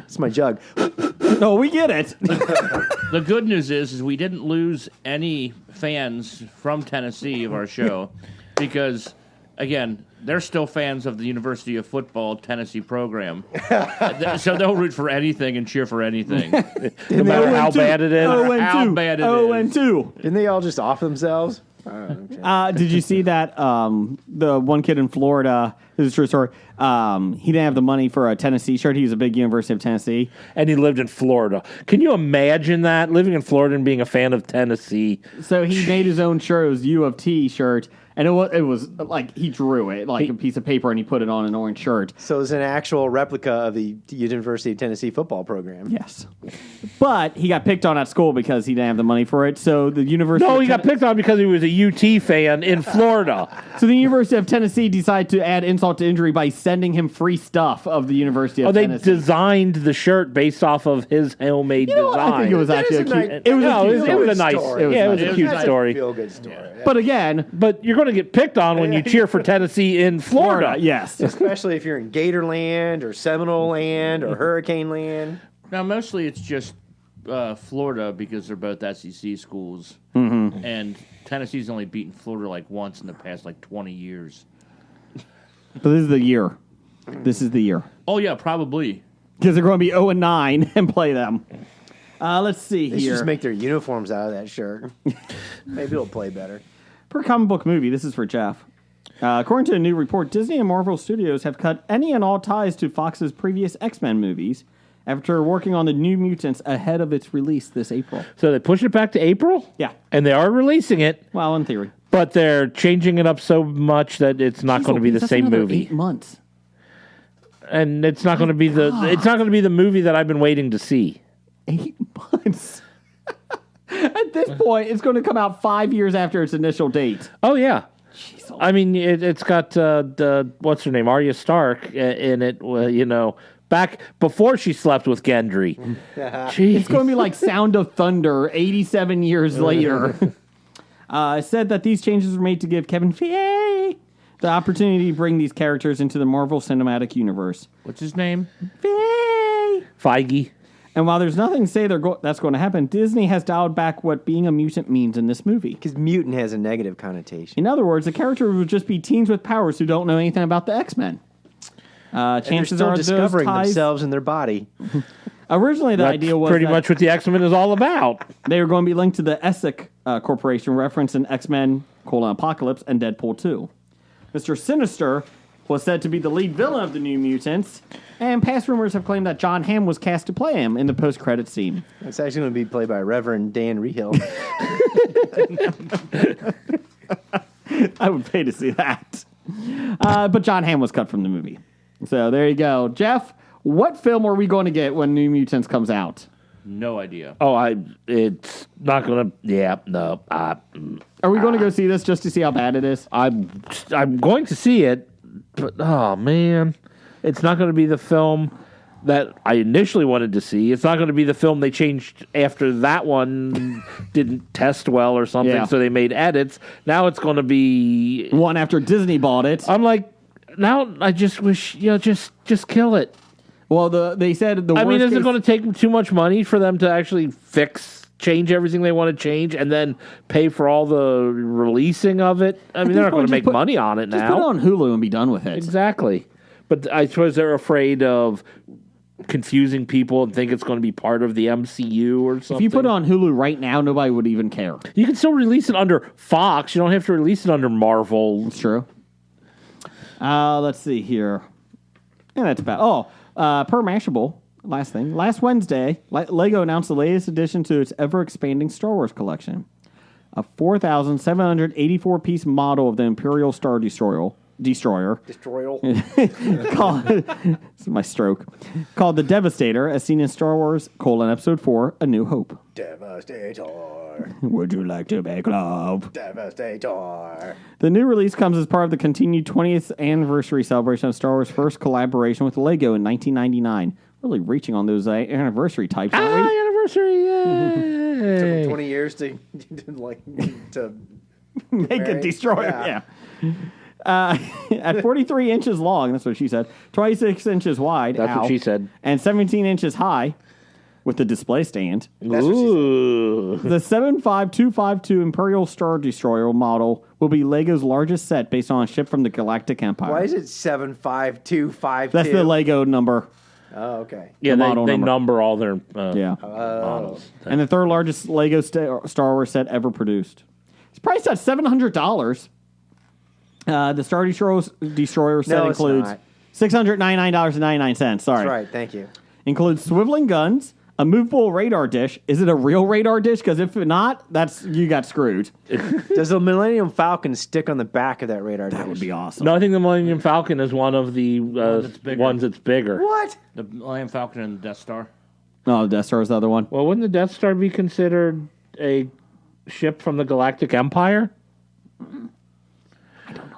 [SPEAKER 4] It's my jug.
[SPEAKER 2] No, we get it.
[SPEAKER 6] The good news is we didn't lose any fans from Tennessee of our show because, again, they're still fans of the University of Football Tennessee program. So they'll root for anything and cheer for anything.
[SPEAKER 3] No matter how bad it is.
[SPEAKER 6] How bad it is.
[SPEAKER 2] 0-2.
[SPEAKER 4] Didn't they all just off themselves?
[SPEAKER 2] Did you see that the one kid in Florida, this is a true story, he didn't have the money for a Tennessee shirt. He was a big University of Tennessee.
[SPEAKER 3] And he lived in Florida. Can you imagine that? Living in Florida and being a fan of Tennessee.
[SPEAKER 2] So he made his own shirt. It was U of T shirt. And it was like he drew it like a piece of paper and he put it on an orange shirt.
[SPEAKER 4] So it's an actual replica of the University of Tennessee football program.
[SPEAKER 2] Yes. But he got picked on at school because he didn't have the money for it. So the University
[SPEAKER 3] No,
[SPEAKER 2] of
[SPEAKER 3] he got picked on because he was a UT fan in Florida.
[SPEAKER 2] So the University of Tennessee decided to add insult to injury by sending him free stuff of the University of
[SPEAKER 3] Oh, they
[SPEAKER 2] Tennessee.
[SPEAKER 3] designed the shirt based off of his homemade design.
[SPEAKER 2] I think it was actually a cute.
[SPEAKER 4] nice-
[SPEAKER 2] It was
[SPEAKER 3] No,
[SPEAKER 2] a
[SPEAKER 3] it
[SPEAKER 2] cute
[SPEAKER 3] was
[SPEAKER 2] story.
[SPEAKER 3] a nice.
[SPEAKER 4] story.
[SPEAKER 3] Yeah, it was
[SPEAKER 2] nice.
[SPEAKER 3] a cute story.
[SPEAKER 4] Feel good story.
[SPEAKER 2] But again,
[SPEAKER 3] But you're going to get picked on when you cheer for Tennessee in Florida.
[SPEAKER 2] yes.
[SPEAKER 4] Especially if you're in Gatorland or Seminole Land or Hurricane Land.
[SPEAKER 6] Now, mostly it's just Florida because they're both SEC schools. Mm-hmm. And Tennessee's only beaten Florida like once in the past like 20 years.
[SPEAKER 2] But this is the year. This is the year.
[SPEAKER 6] Oh, yeah, probably.
[SPEAKER 2] Because they're going to be 0-9 and play them. Let's see
[SPEAKER 4] They should
[SPEAKER 2] here.
[SPEAKER 4] just make their uniforms out of that shirt. Maybe it'll play better.
[SPEAKER 2] Per comic book movie, this is for Jeff. According to a new report, Disney and Marvel Studios have cut any and all ties to Fox's previous X-Men movies after working on the New Mutants ahead of its release this April.
[SPEAKER 3] So they pushed it back to April?
[SPEAKER 2] Yeah.
[SPEAKER 3] And they are releasing it,
[SPEAKER 2] Well, in theory.
[SPEAKER 3] but they're changing it up so much that it's not going to be the
[SPEAKER 2] That's
[SPEAKER 3] same
[SPEAKER 2] another
[SPEAKER 3] movie.
[SPEAKER 2] 8 months.
[SPEAKER 3] And it's not going to be it's not going to be the movie that I've been waiting to see.
[SPEAKER 2] 8 months. At this point, it's going to come out 5 years after its initial date.
[SPEAKER 3] Oh yeah. I mean, it's got the what's her name, Arya Stark in it. You know, back before she slept with Gendry. Jeez.
[SPEAKER 2] It's going to be like Sound of Thunder 87 years later. It said that these changes were made to give Kevin Feige the opportunity to bring these characters into the Marvel Cinematic Universe.
[SPEAKER 6] What's his name?
[SPEAKER 3] Feige.
[SPEAKER 2] And while there's nothing to say that's going to happen, Disney has dialed back what being a mutant means in this movie.
[SPEAKER 4] Because mutant has a negative connotation.
[SPEAKER 2] In other words, the character would just be teens with powers who don't know anything about the X-Men. Chances
[SPEAKER 4] still
[SPEAKER 2] are
[SPEAKER 4] discovering
[SPEAKER 2] those ties,
[SPEAKER 4] themselves in their body.
[SPEAKER 2] Originally, the idea was
[SPEAKER 3] pretty
[SPEAKER 2] that
[SPEAKER 3] much what the X-Men is all about.
[SPEAKER 2] they were going to be linked to the Essex Corporation, referenced in X-Men: Apocalypse and Deadpool 2. Mr. Sinister was said to be the lead villain of the New Mutants, and past rumors have claimed that John Hamm was cast to play him in the post-credit scene.
[SPEAKER 4] It's actually going to be played by Reverend Dan Rehill.
[SPEAKER 2] I would pay to see that. But John Hamm was cut from the movie. So there you go. Jeff, what film are we going to get when New Mutants comes out?
[SPEAKER 6] No idea.
[SPEAKER 3] Oh, it's not gonna. Yeah, no.
[SPEAKER 2] Are we going to go see this just to see how bad it is?
[SPEAKER 3] I'm going to see it, but oh man, it's not going to be the film that I initially wanted to see. It's not going to be the film they changed after that one didn't test well or something,
[SPEAKER 2] Yeah.
[SPEAKER 3] so they made edits. Now it's going to be
[SPEAKER 2] One after Disney bought it.
[SPEAKER 3] I'm like, now I just wish just kill it.
[SPEAKER 2] Well, they said the
[SPEAKER 3] I
[SPEAKER 2] worst
[SPEAKER 3] mean, is
[SPEAKER 2] case,
[SPEAKER 3] it going to take too much money for them to actually change everything they want to change, and then pay for all the releasing of it? I mean, they're not going to make money on it
[SPEAKER 2] just
[SPEAKER 3] now.
[SPEAKER 2] put it on Hulu and be done with it.
[SPEAKER 3] Exactly. But I suppose they're afraid of confusing people and think it's going to be part of the MCU or something.
[SPEAKER 2] If you put it on Hulu right now, nobody would even care.
[SPEAKER 3] You can still release it under Fox. You don't have to release it under Marvel.
[SPEAKER 2] It's true. Let's see here. Yeah, that's about. Per Mashable, last thing. Last Wednesday, Lego announced the latest addition to its ever-expanding Star Wars collection. A 4,784-piece model of the Imperial Star Destroyer. Called, this is my stroke. Called the Devastator, as seen in Star Wars: Episode 4, A New Hope.
[SPEAKER 4] Devastator.
[SPEAKER 2] Would you like to make love?
[SPEAKER 4] Devastator.
[SPEAKER 2] The new release comes as part of the continued 20th anniversary celebration of Star Wars' first collaboration with Lego in 1999. Really reaching on those anniversary types, aren't we?
[SPEAKER 3] Anniversary! Yay!
[SPEAKER 4] Took them 20 years to
[SPEAKER 2] Make a
[SPEAKER 4] married?
[SPEAKER 2] destroyer, yeah. At 43 inches long, that's what she said, 26 inches wide,
[SPEAKER 3] That's what she said.
[SPEAKER 2] and 17 inches high with the display stand.
[SPEAKER 3] Ooh.
[SPEAKER 2] The 75252 Imperial Star Destroyer model will be Lego's largest set based on a ship from the Galactic Empire.
[SPEAKER 4] Why is it 75252?
[SPEAKER 2] That's the Lego number.
[SPEAKER 4] Oh, okay.
[SPEAKER 3] Yeah,
[SPEAKER 2] The
[SPEAKER 3] they
[SPEAKER 2] model number.
[SPEAKER 3] number all their
[SPEAKER 2] Yeah.
[SPEAKER 3] models.
[SPEAKER 2] And the third largest Lego Star Wars set ever produced. It's priced at $700. The Star Destroyer set
[SPEAKER 4] No, it's
[SPEAKER 2] includes
[SPEAKER 4] not.
[SPEAKER 2] $699.99. Sorry.
[SPEAKER 4] That's right. Thank you.
[SPEAKER 2] Includes swiveling guns, a movable radar dish. Is it a real radar dish? Because if not, you got screwed.
[SPEAKER 4] Does the Millennium Falcon stick on the back of that radar dish?
[SPEAKER 2] That would be awesome.
[SPEAKER 3] No, I think the Millennium Falcon is one of the ones that's bigger.
[SPEAKER 4] What?
[SPEAKER 6] The Millennium Falcon and the Death Star.
[SPEAKER 2] No, the Death Star is the other one.
[SPEAKER 3] Well, wouldn't the Death Star be considered a ship from the Galactic Empire?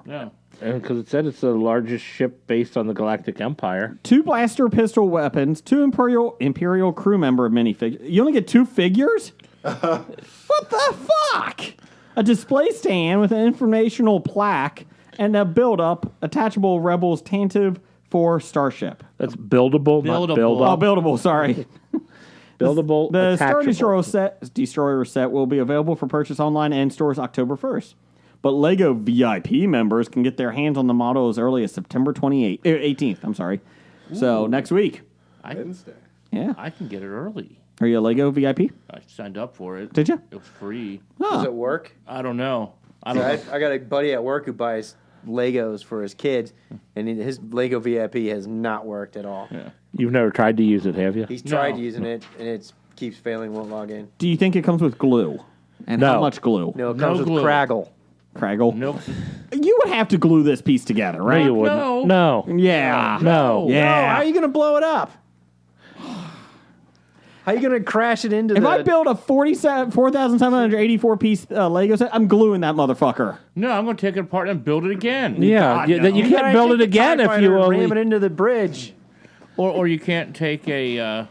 [SPEAKER 6] No.
[SPEAKER 3] Because it said it's the largest ship based on the Galactic Empire.
[SPEAKER 2] 2 blaster pistol weapons, 2 Imperial crew member minifigures. You only get 2 figures? What the fuck? A display stand with an informational plaque and a build-up attachable Rebels Tantive 4 starship.
[SPEAKER 3] That's buildable, not
[SPEAKER 6] Buildable.
[SPEAKER 3] build
[SPEAKER 2] Oh,
[SPEAKER 3] up.
[SPEAKER 2] buildable, sorry.
[SPEAKER 3] Buildable,
[SPEAKER 2] The Star
[SPEAKER 3] attachable.
[SPEAKER 2] Destroyer set will be available for purchase online and stores October 1st. But Lego VIP members can get their hands on the model as early as September 18th. I'm sorry. So next week.
[SPEAKER 5] Wednesday.
[SPEAKER 2] Yeah.
[SPEAKER 6] I can get it early.
[SPEAKER 2] Are you a Lego VIP?
[SPEAKER 6] I signed up for it.
[SPEAKER 2] Did you?
[SPEAKER 6] It was free.
[SPEAKER 4] Does it work?
[SPEAKER 6] I don't know. I
[SPEAKER 4] So
[SPEAKER 6] don't know.
[SPEAKER 4] I got a buddy at work who buys Legos for his kids, and his Lego VIP has not worked at all.
[SPEAKER 6] Yeah.
[SPEAKER 3] You've never tried to use it, have you?
[SPEAKER 4] He's tried
[SPEAKER 6] No.
[SPEAKER 4] using it, and it keeps failing, won't log in.
[SPEAKER 2] Do you think it comes with glue? And how
[SPEAKER 3] No.
[SPEAKER 2] much glue?
[SPEAKER 4] No, it
[SPEAKER 6] No
[SPEAKER 4] comes with
[SPEAKER 6] glue.
[SPEAKER 4] Craggle.
[SPEAKER 2] Craggle?
[SPEAKER 6] Nope.
[SPEAKER 2] You would have to glue this piece together,
[SPEAKER 3] No,
[SPEAKER 2] right?
[SPEAKER 3] you wouldn't.
[SPEAKER 6] No.
[SPEAKER 3] No.
[SPEAKER 2] Yeah.
[SPEAKER 3] No.
[SPEAKER 4] No,
[SPEAKER 2] Yeah.
[SPEAKER 4] how are you going to blow it up? How are you going to crash it into
[SPEAKER 2] If
[SPEAKER 4] the...
[SPEAKER 2] I build a 4,784 piece Lego set, I'm gluing that motherfucker.
[SPEAKER 6] No, I'm going to take it apart and build it again.
[SPEAKER 3] Yeah,
[SPEAKER 2] God,
[SPEAKER 3] you,
[SPEAKER 2] no.
[SPEAKER 3] you can't build it again if you
[SPEAKER 4] ram
[SPEAKER 3] only...
[SPEAKER 4] it into the bridge.
[SPEAKER 6] Or you can't take a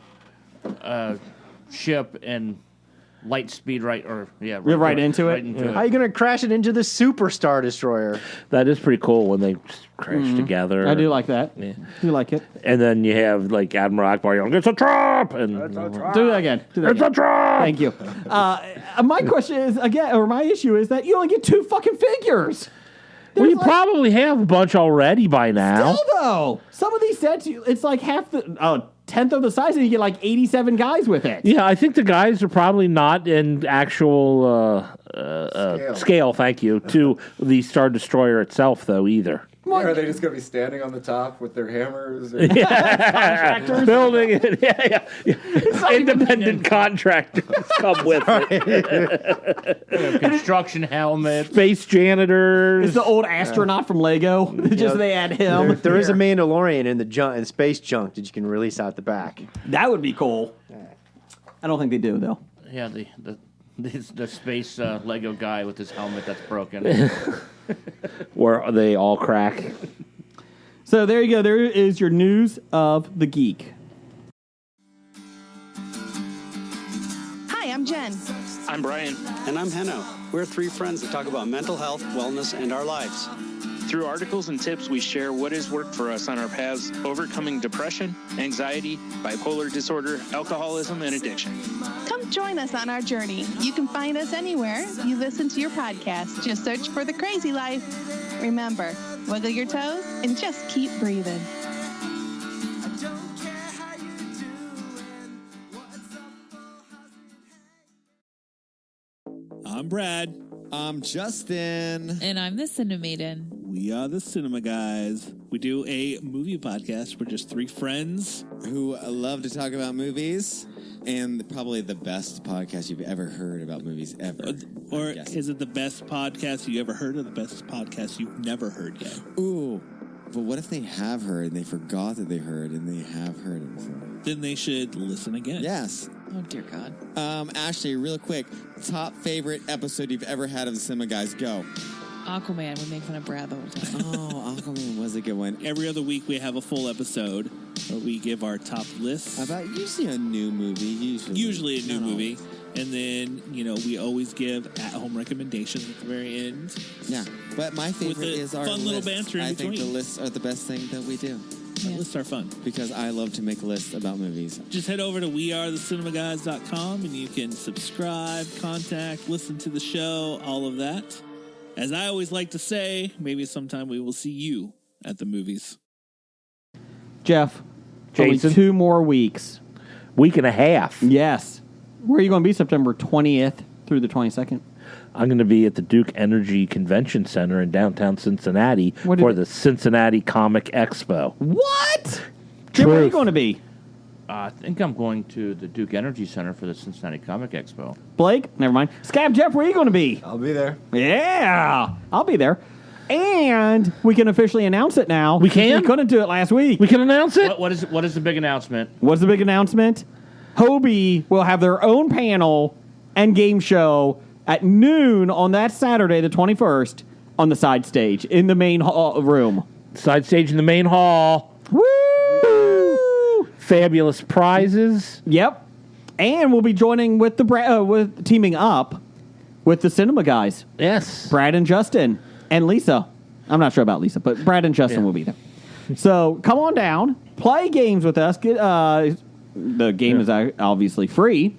[SPEAKER 6] ship and light speed right into it.
[SPEAKER 4] How are you going to crash it into the Super Star Destroyer?
[SPEAKER 3] That is pretty cool when they crash together.
[SPEAKER 2] I do like that.
[SPEAKER 3] Yeah.
[SPEAKER 2] I do like it.
[SPEAKER 3] And then you have like Admiral Akbar yelling, "It's a trap!" And
[SPEAKER 2] Do that again.
[SPEAKER 3] it's a trap.
[SPEAKER 2] Thank you. My question is my issue is that you only get 2 fucking figures.
[SPEAKER 3] Well, you
[SPEAKER 2] There's
[SPEAKER 3] probably have a bunch already by now.
[SPEAKER 2] Still though, some of these sets, it's like half the 10th of the size, and you get like 87 guys with it.
[SPEAKER 3] Yeah, I think the guys are probably not in actual scale. Thank you to the Star Destroyer itself, though either.
[SPEAKER 5] Yeah, are they just going to be standing on the top with their hammers? Or...
[SPEAKER 2] Contractors
[SPEAKER 3] Building it. Yeah. Independent contractors come with it.
[SPEAKER 6] Construction helmets.
[SPEAKER 3] Space janitors.
[SPEAKER 2] It's the old astronaut from Lego. Just they add him.
[SPEAKER 4] There is a Mandalorian in the space junk that you can release out the back.
[SPEAKER 2] That would be cool. I don't think they do though.
[SPEAKER 6] Yeah, the space Lego guy with his helmet that's broken.
[SPEAKER 3] Where they all crack.
[SPEAKER 2] So there you go. There is your news of the geek.
[SPEAKER 8] Hi, I'm Jen.
[SPEAKER 9] I'm Brian.
[SPEAKER 10] And I'm Henno. We're 3 friends that talk about mental health, wellness, and our lives.
[SPEAKER 9] Through articles and tips, we share what has worked for us on our paths overcoming depression, anxiety, bipolar disorder, alcoholism, and addiction.
[SPEAKER 8] Come join us on our journey. You can find us anywhere you listen to your podcast. Just search for The Crazy Life. Remember, wiggle your toes and just keep breathing.
[SPEAKER 11] I'm Brad.
[SPEAKER 12] I'm Justin.
[SPEAKER 13] And I'm the Cinemaiden.
[SPEAKER 11] We are the Cinema Guys. We do a movie podcast. We're just 3 friends
[SPEAKER 12] who love to talk about movies, and probably the best podcast you've ever heard about movies ever.
[SPEAKER 11] Or is it the best podcast you ever heard, or the best podcast you've never heard yet?
[SPEAKER 12] Ooh, but what if they have heard and they forgot that they heard and they have heard it? So.
[SPEAKER 11] Then they should listen again.
[SPEAKER 12] Yes.
[SPEAKER 13] Oh, dear God.
[SPEAKER 12] Ashley, real quick, top favorite episode you've ever had of the Cinema Guys, go.
[SPEAKER 13] Aquaman. We make fun of Brad the whole time.
[SPEAKER 12] Oh, Aquaman was a good one.
[SPEAKER 11] Every other week we have a full episode where we give our top lists.
[SPEAKER 12] About usually a new movie.
[SPEAKER 11] Usually a new movie. And then, we always give at-home recommendations at the very end.
[SPEAKER 12] Yeah, but my favorite is our
[SPEAKER 11] fun little banter in between.
[SPEAKER 12] I think the lists are the best thing that we do.
[SPEAKER 11] Yeah. Lists are fun.
[SPEAKER 12] Because I love to make lists about movies.
[SPEAKER 11] Just head over to wearethecinemagays.com and you can subscribe, contact, listen to the show, all of that. As I always like to say, maybe sometime we will see you at the movies.
[SPEAKER 2] Jeff,
[SPEAKER 3] Jason?
[SPEAKER 2] only 2 more weeks.
[SPEAKER 3] Week and a half.
[SPEAKER 2] Yes. Where are you going to be September 20th through the 22nd?
[SPEAKER 3] I'm going to be at the Duke Energy Convention Center in downtown Cincinnati for the Cincinnati Comic Expo.
[SPEAKER 2] What? Jim, where are you going to be?
[SPEAKER 6] I think I'm going to the Duke Energy Center for the Cincinnati Comic Expo.
[SPEAKER 2] Blake? Never mind. Scab Jeff, where are you going to be?
[SPEAKER 5] I'll be there.
[SPEAKER 2] Yeah, I'll be there. And we can officially announce it now.
[SPEAKER 3] We can?
[SPEAKER 2] We couldn't do it last week.
[SPEAKER 3] We can announce it?
[SPEAKER 6] What is the big announcement?
[SPEAKER 2] What's the big announcement? Hobie will have their own panel and game show at noon on that Saturday, the 21st, on the side stage in the main room.
[SPEAKER 3] Side stage in the main hall.
[SPEAKER 2] Woo!
[SPEAKER 3] Fabulous prizes.
[SPEAKER 2] Yep. And we'll be joining with with teaming up with the Cinema Guys.
[SPEAKER 3] Yes.
[SPEAKER 2] Brad and Justin and Lisa. I'm not sure about Lisa, but Brad and Justin will be there. So come on down, play games with us. The game is obviously free,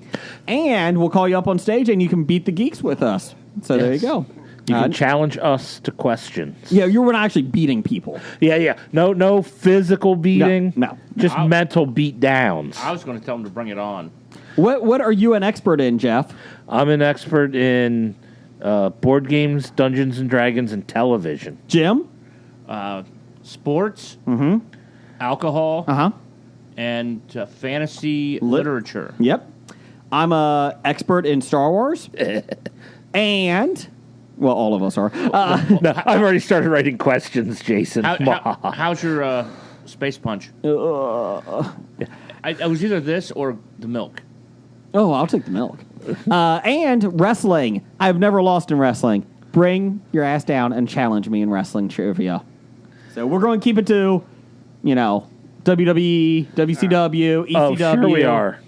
[SPEAKER 2] and we'll call you up on stage, and you can beat the geeks with us. So there you go.
[SPEAKER 3] You can challenge us to questions.
[SPEAKER 2] Yeah, you were not actually beating people.
[SPEAKER 3] Yeah. No physical beating.
[SPEAKER 2] No.
[SPEAKER 3] Just mental beat downs.
[SPEAKER 6] I was going to tell them to bring it on.
[SPEAKER 2] What are you an expert in, Jeff?
[SPEAKER 3] I'm an expert in board games, Dungeons and Dragons, and television.
[SPEAKER 2] Jim?
[SPEAKER 6] Sports, alcohol, and fantasy literature.
[SPEAKER 2] Yep. I'm a expert in Star Wars. And, well, all of us are.
[SPEAKER 3] No, I've already started writing questions, Jason.
[SPEAKER 6] How's your space punch? I was either this or the milk.
[SPEAKER 2] Oh, I'll take the milk. And wrestling. I've never lost in wrestling. Bring your ass down and challenge me in wrestling trivia. So we're going to keep it to, WWE, WCW, ECW.
[SPEAKER 3] Oh, sure we are.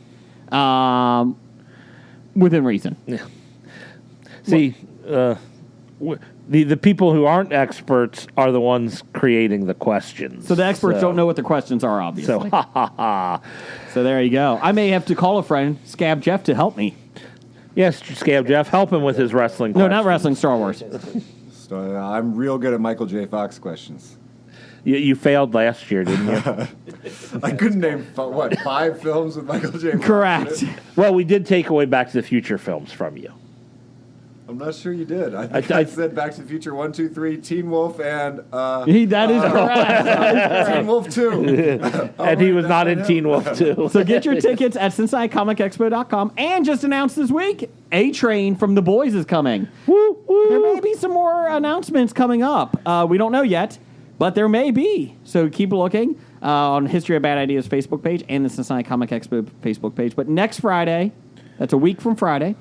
[SPEAKER 2] Within reason.
[SPEAKER 3] Yeah. See, the people who aren't experts are the ones creating the questions.
[SPEAKER 2] So the experts don't know what the questions are, obviously.
[SPEAKER 3] So, ha ha ha.
[SPEAKER 2] So there you go. I may have to call a friend, Scab Jeff, to help me.
[SPEAKER 3] Yes, Scab Jeff, help him with his wrestling
[SPEAKER 2] No,
[SPEAKER 3] questions.
[SPEAKER 2] not wrestling, Star Wars.
[SPEAKER 5] So, I'm real good at Michael J. Fox questions.
[SPEAKER 3] You failed last year, didn't you?
[SPEAKER 5] I couldn't name, 5 films with Michael J. Fox?
[SPEAKER 2] Correct.
[SPEAKER 3] Well, we did take away Back to the Future films from you.
[SPEAKER 5] I'm not sure you did. I said Back to the Future 1, 2, 3, Teen Wolf, and...
[SPEAKER 2] that is correct.
[SPEAKER 5] Teen Wolf 2.
[SPEAKER 3] And he was not in Teen Wolf 2.
[SPEAKER 2] So get your tickets at CincinnatiComicExpo.com. And just announced this week, A-Train from The Boys is coming.
[SPEAKER 3] Woo, woo.
[SPEAKER 2] There may be some more announcements coming up. We don't know yet, but there may be. So keep looking on History of Bad Ideas Facebook page and the Cincinnati Comic Expo Facebook page. But next Friday, that's a week from Friday,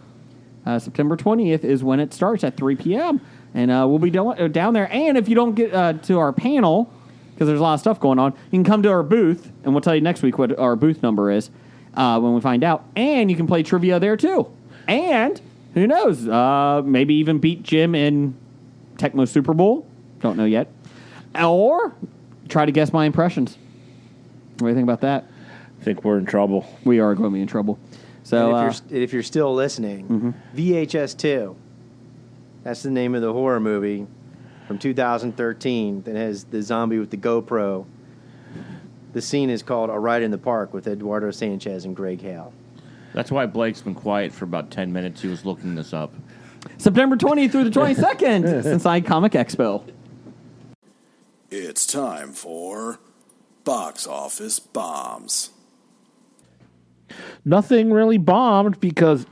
[SPEAKER 2] September 20th is when it starts at 3 p.m. And we'll be down there. And if you don't get to our panel, because there's a lot of stuff going on, you can come to our booth, and we'll tell you next week what our booth number is when we find out. And you can play trivia there, too. And who knows, maybe even beat Jim in Tecmo Super Bowl. Don't know yet. Or try to guess my impressions. What do you think about that?
[SPEAKER 3] I think we're in trouble.
[SPEAKER 2] We are going to be in trouble. So,
[SPEAKER 4] if you're still listening, VHS 2, that's the name of the horror movie from 2013 that has the zombie with the GoPro. The scene is called A Ride in the Park with Eduardo Sanchez and Greg Hale.
[SPEAKER 6] That's why Blake's been quiet for about 10 minutes. He was looking this up.
[SPEAKER 2] September 20th through the 22nd, Cincinnati Comic Expo.
[SPEAKER 14] It's time for Box Office Bombs.
[SPEAKER 3] Nothing really bombed because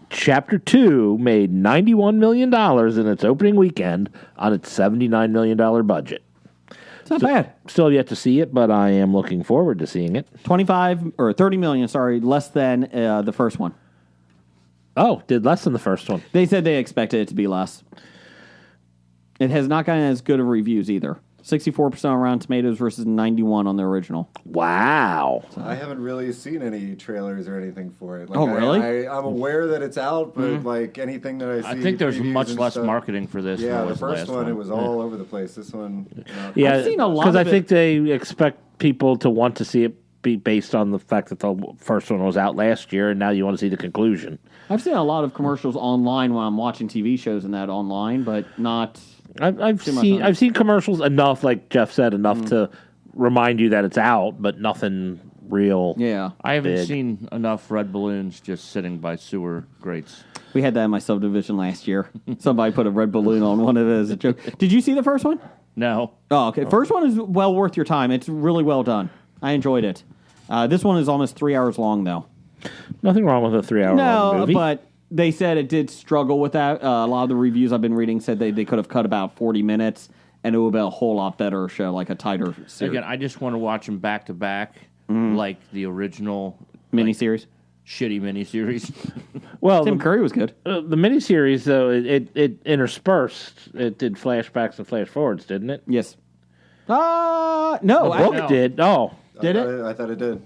[SPEAKER 3] Chapter 2 made $91 million in its opening weekend on its $79 million budget.
[SPEAKER 2] It's not bad.
[SPEAKER 3] Still yet to see it, but I am looking forward to seeing it.
[SPEAKER 2] 25 or 30 million, less than the first one.
[SPEAKER 3] Oh, did less than the first one.
[SPEAKER 2] They said they expected it to be less. It has not gotten as good of reviews either. 64% on Rotten Tomatoes versus 91 on the original.
[SPEAKER 3] Wow.
[SPEAKER 5] I haven't really seen any trailers or anything for it. Like,
[SPEAKER 2] oh, really?
[SPEAKER 5] I'm aware that it's out, but like anything that I see...
[SPEAKER 6] I think there's much less marketing for this.
[SPEAKER 5] Yeah,
[SPEAKER 6] than
[SPEAKER 5] the
[SPEAKER 6] was
[SPEAKER 5] first
[SPEAKER 6] last
[SPEAKER 5] one, it was all over the place. This one...
[SPEAKER 3] Yeah,
[SPEAKER 2] I've seen a lot
[SPEAKER 3] because I
[SPEAKER 2] of
[SPEAKER 3] think they expect people to want to see it be based on the fact that the first one was out last year, and now you want to see the conclusion.
[SPEAKER 2] I've seen a lot of commercials online when I'm watching TV shows and that online, but not...
[SPEAKER 3] I've seen commercials enough, like Jeff said, enough to remind you that it's out, but nothing real.
[SPEAKER 2] Yeah.
[SPEAKER 6] I haven't
[SPEAKER 3] big.
[SPEAKER 6] seen enough red balloons just sitting by sewer grates.
[SPEAKER 2] We had that in my subdivision last year. Somebody put a red balloon on one of it as a joke. Did you see the first one?
[SPEAKER 6] No.
[SPEAKER 2] Oh, okay. First one is well worth your time. It's really well done. I enjoyed it. This one is almost 3 hours long, though.
[SPEAKER 3] Nothing wrong with a 3 hour long movie.
[SPEAKER 2] No, but they said it did struggle with that. A lot of the reviews I've been reading said they could have cut about 40 minutes, and it would be a whole lot better show, like a tighter series.
[SPEAKER 6] Again, I just want to watch them back to back, like the original
[SPEAKER 2] miniseries.
[SPEAKER 6] Shitty miniseries.
[SPEAKER 3] Well,
[SPEAKER 2] Tim Curry was good.
[SPEAKER 3] The miniseries, though, it interspersed. It did flashbacks and flash forwards, didn't it?
[SPEAKER 2] Yes. No.
[SPEAKER 3] The book did. Oh.
[SPEAKER 2] Did it?
[SPEAKER 5] I thought it did.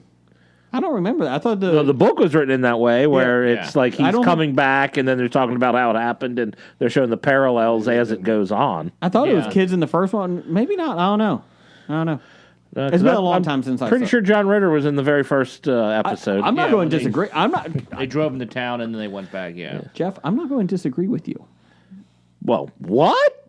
[SPEAKER 2] I don't remember that. I thought
[SPEAKER 3] the book was written in that way, where it's like he's coming back, and then they're talking about how it happened, and they're showing the parallels as it goes on.
[SPEAKER 2] I thought it was kids in the first one. Maybe not. I don't know. It's been a long time since I saw it.
[SPEAKER 3] Pretty sure John Ritter was in the very first episode.
[SPEAKER 2] I'm not going to disagree. I'm not.
[SPEAKER 6] They drove into town and then they went back. Yeah,
[SPEAKER 2] Jeff, I'm not going to disagree with you.
[SPEAKER 3] Well, what?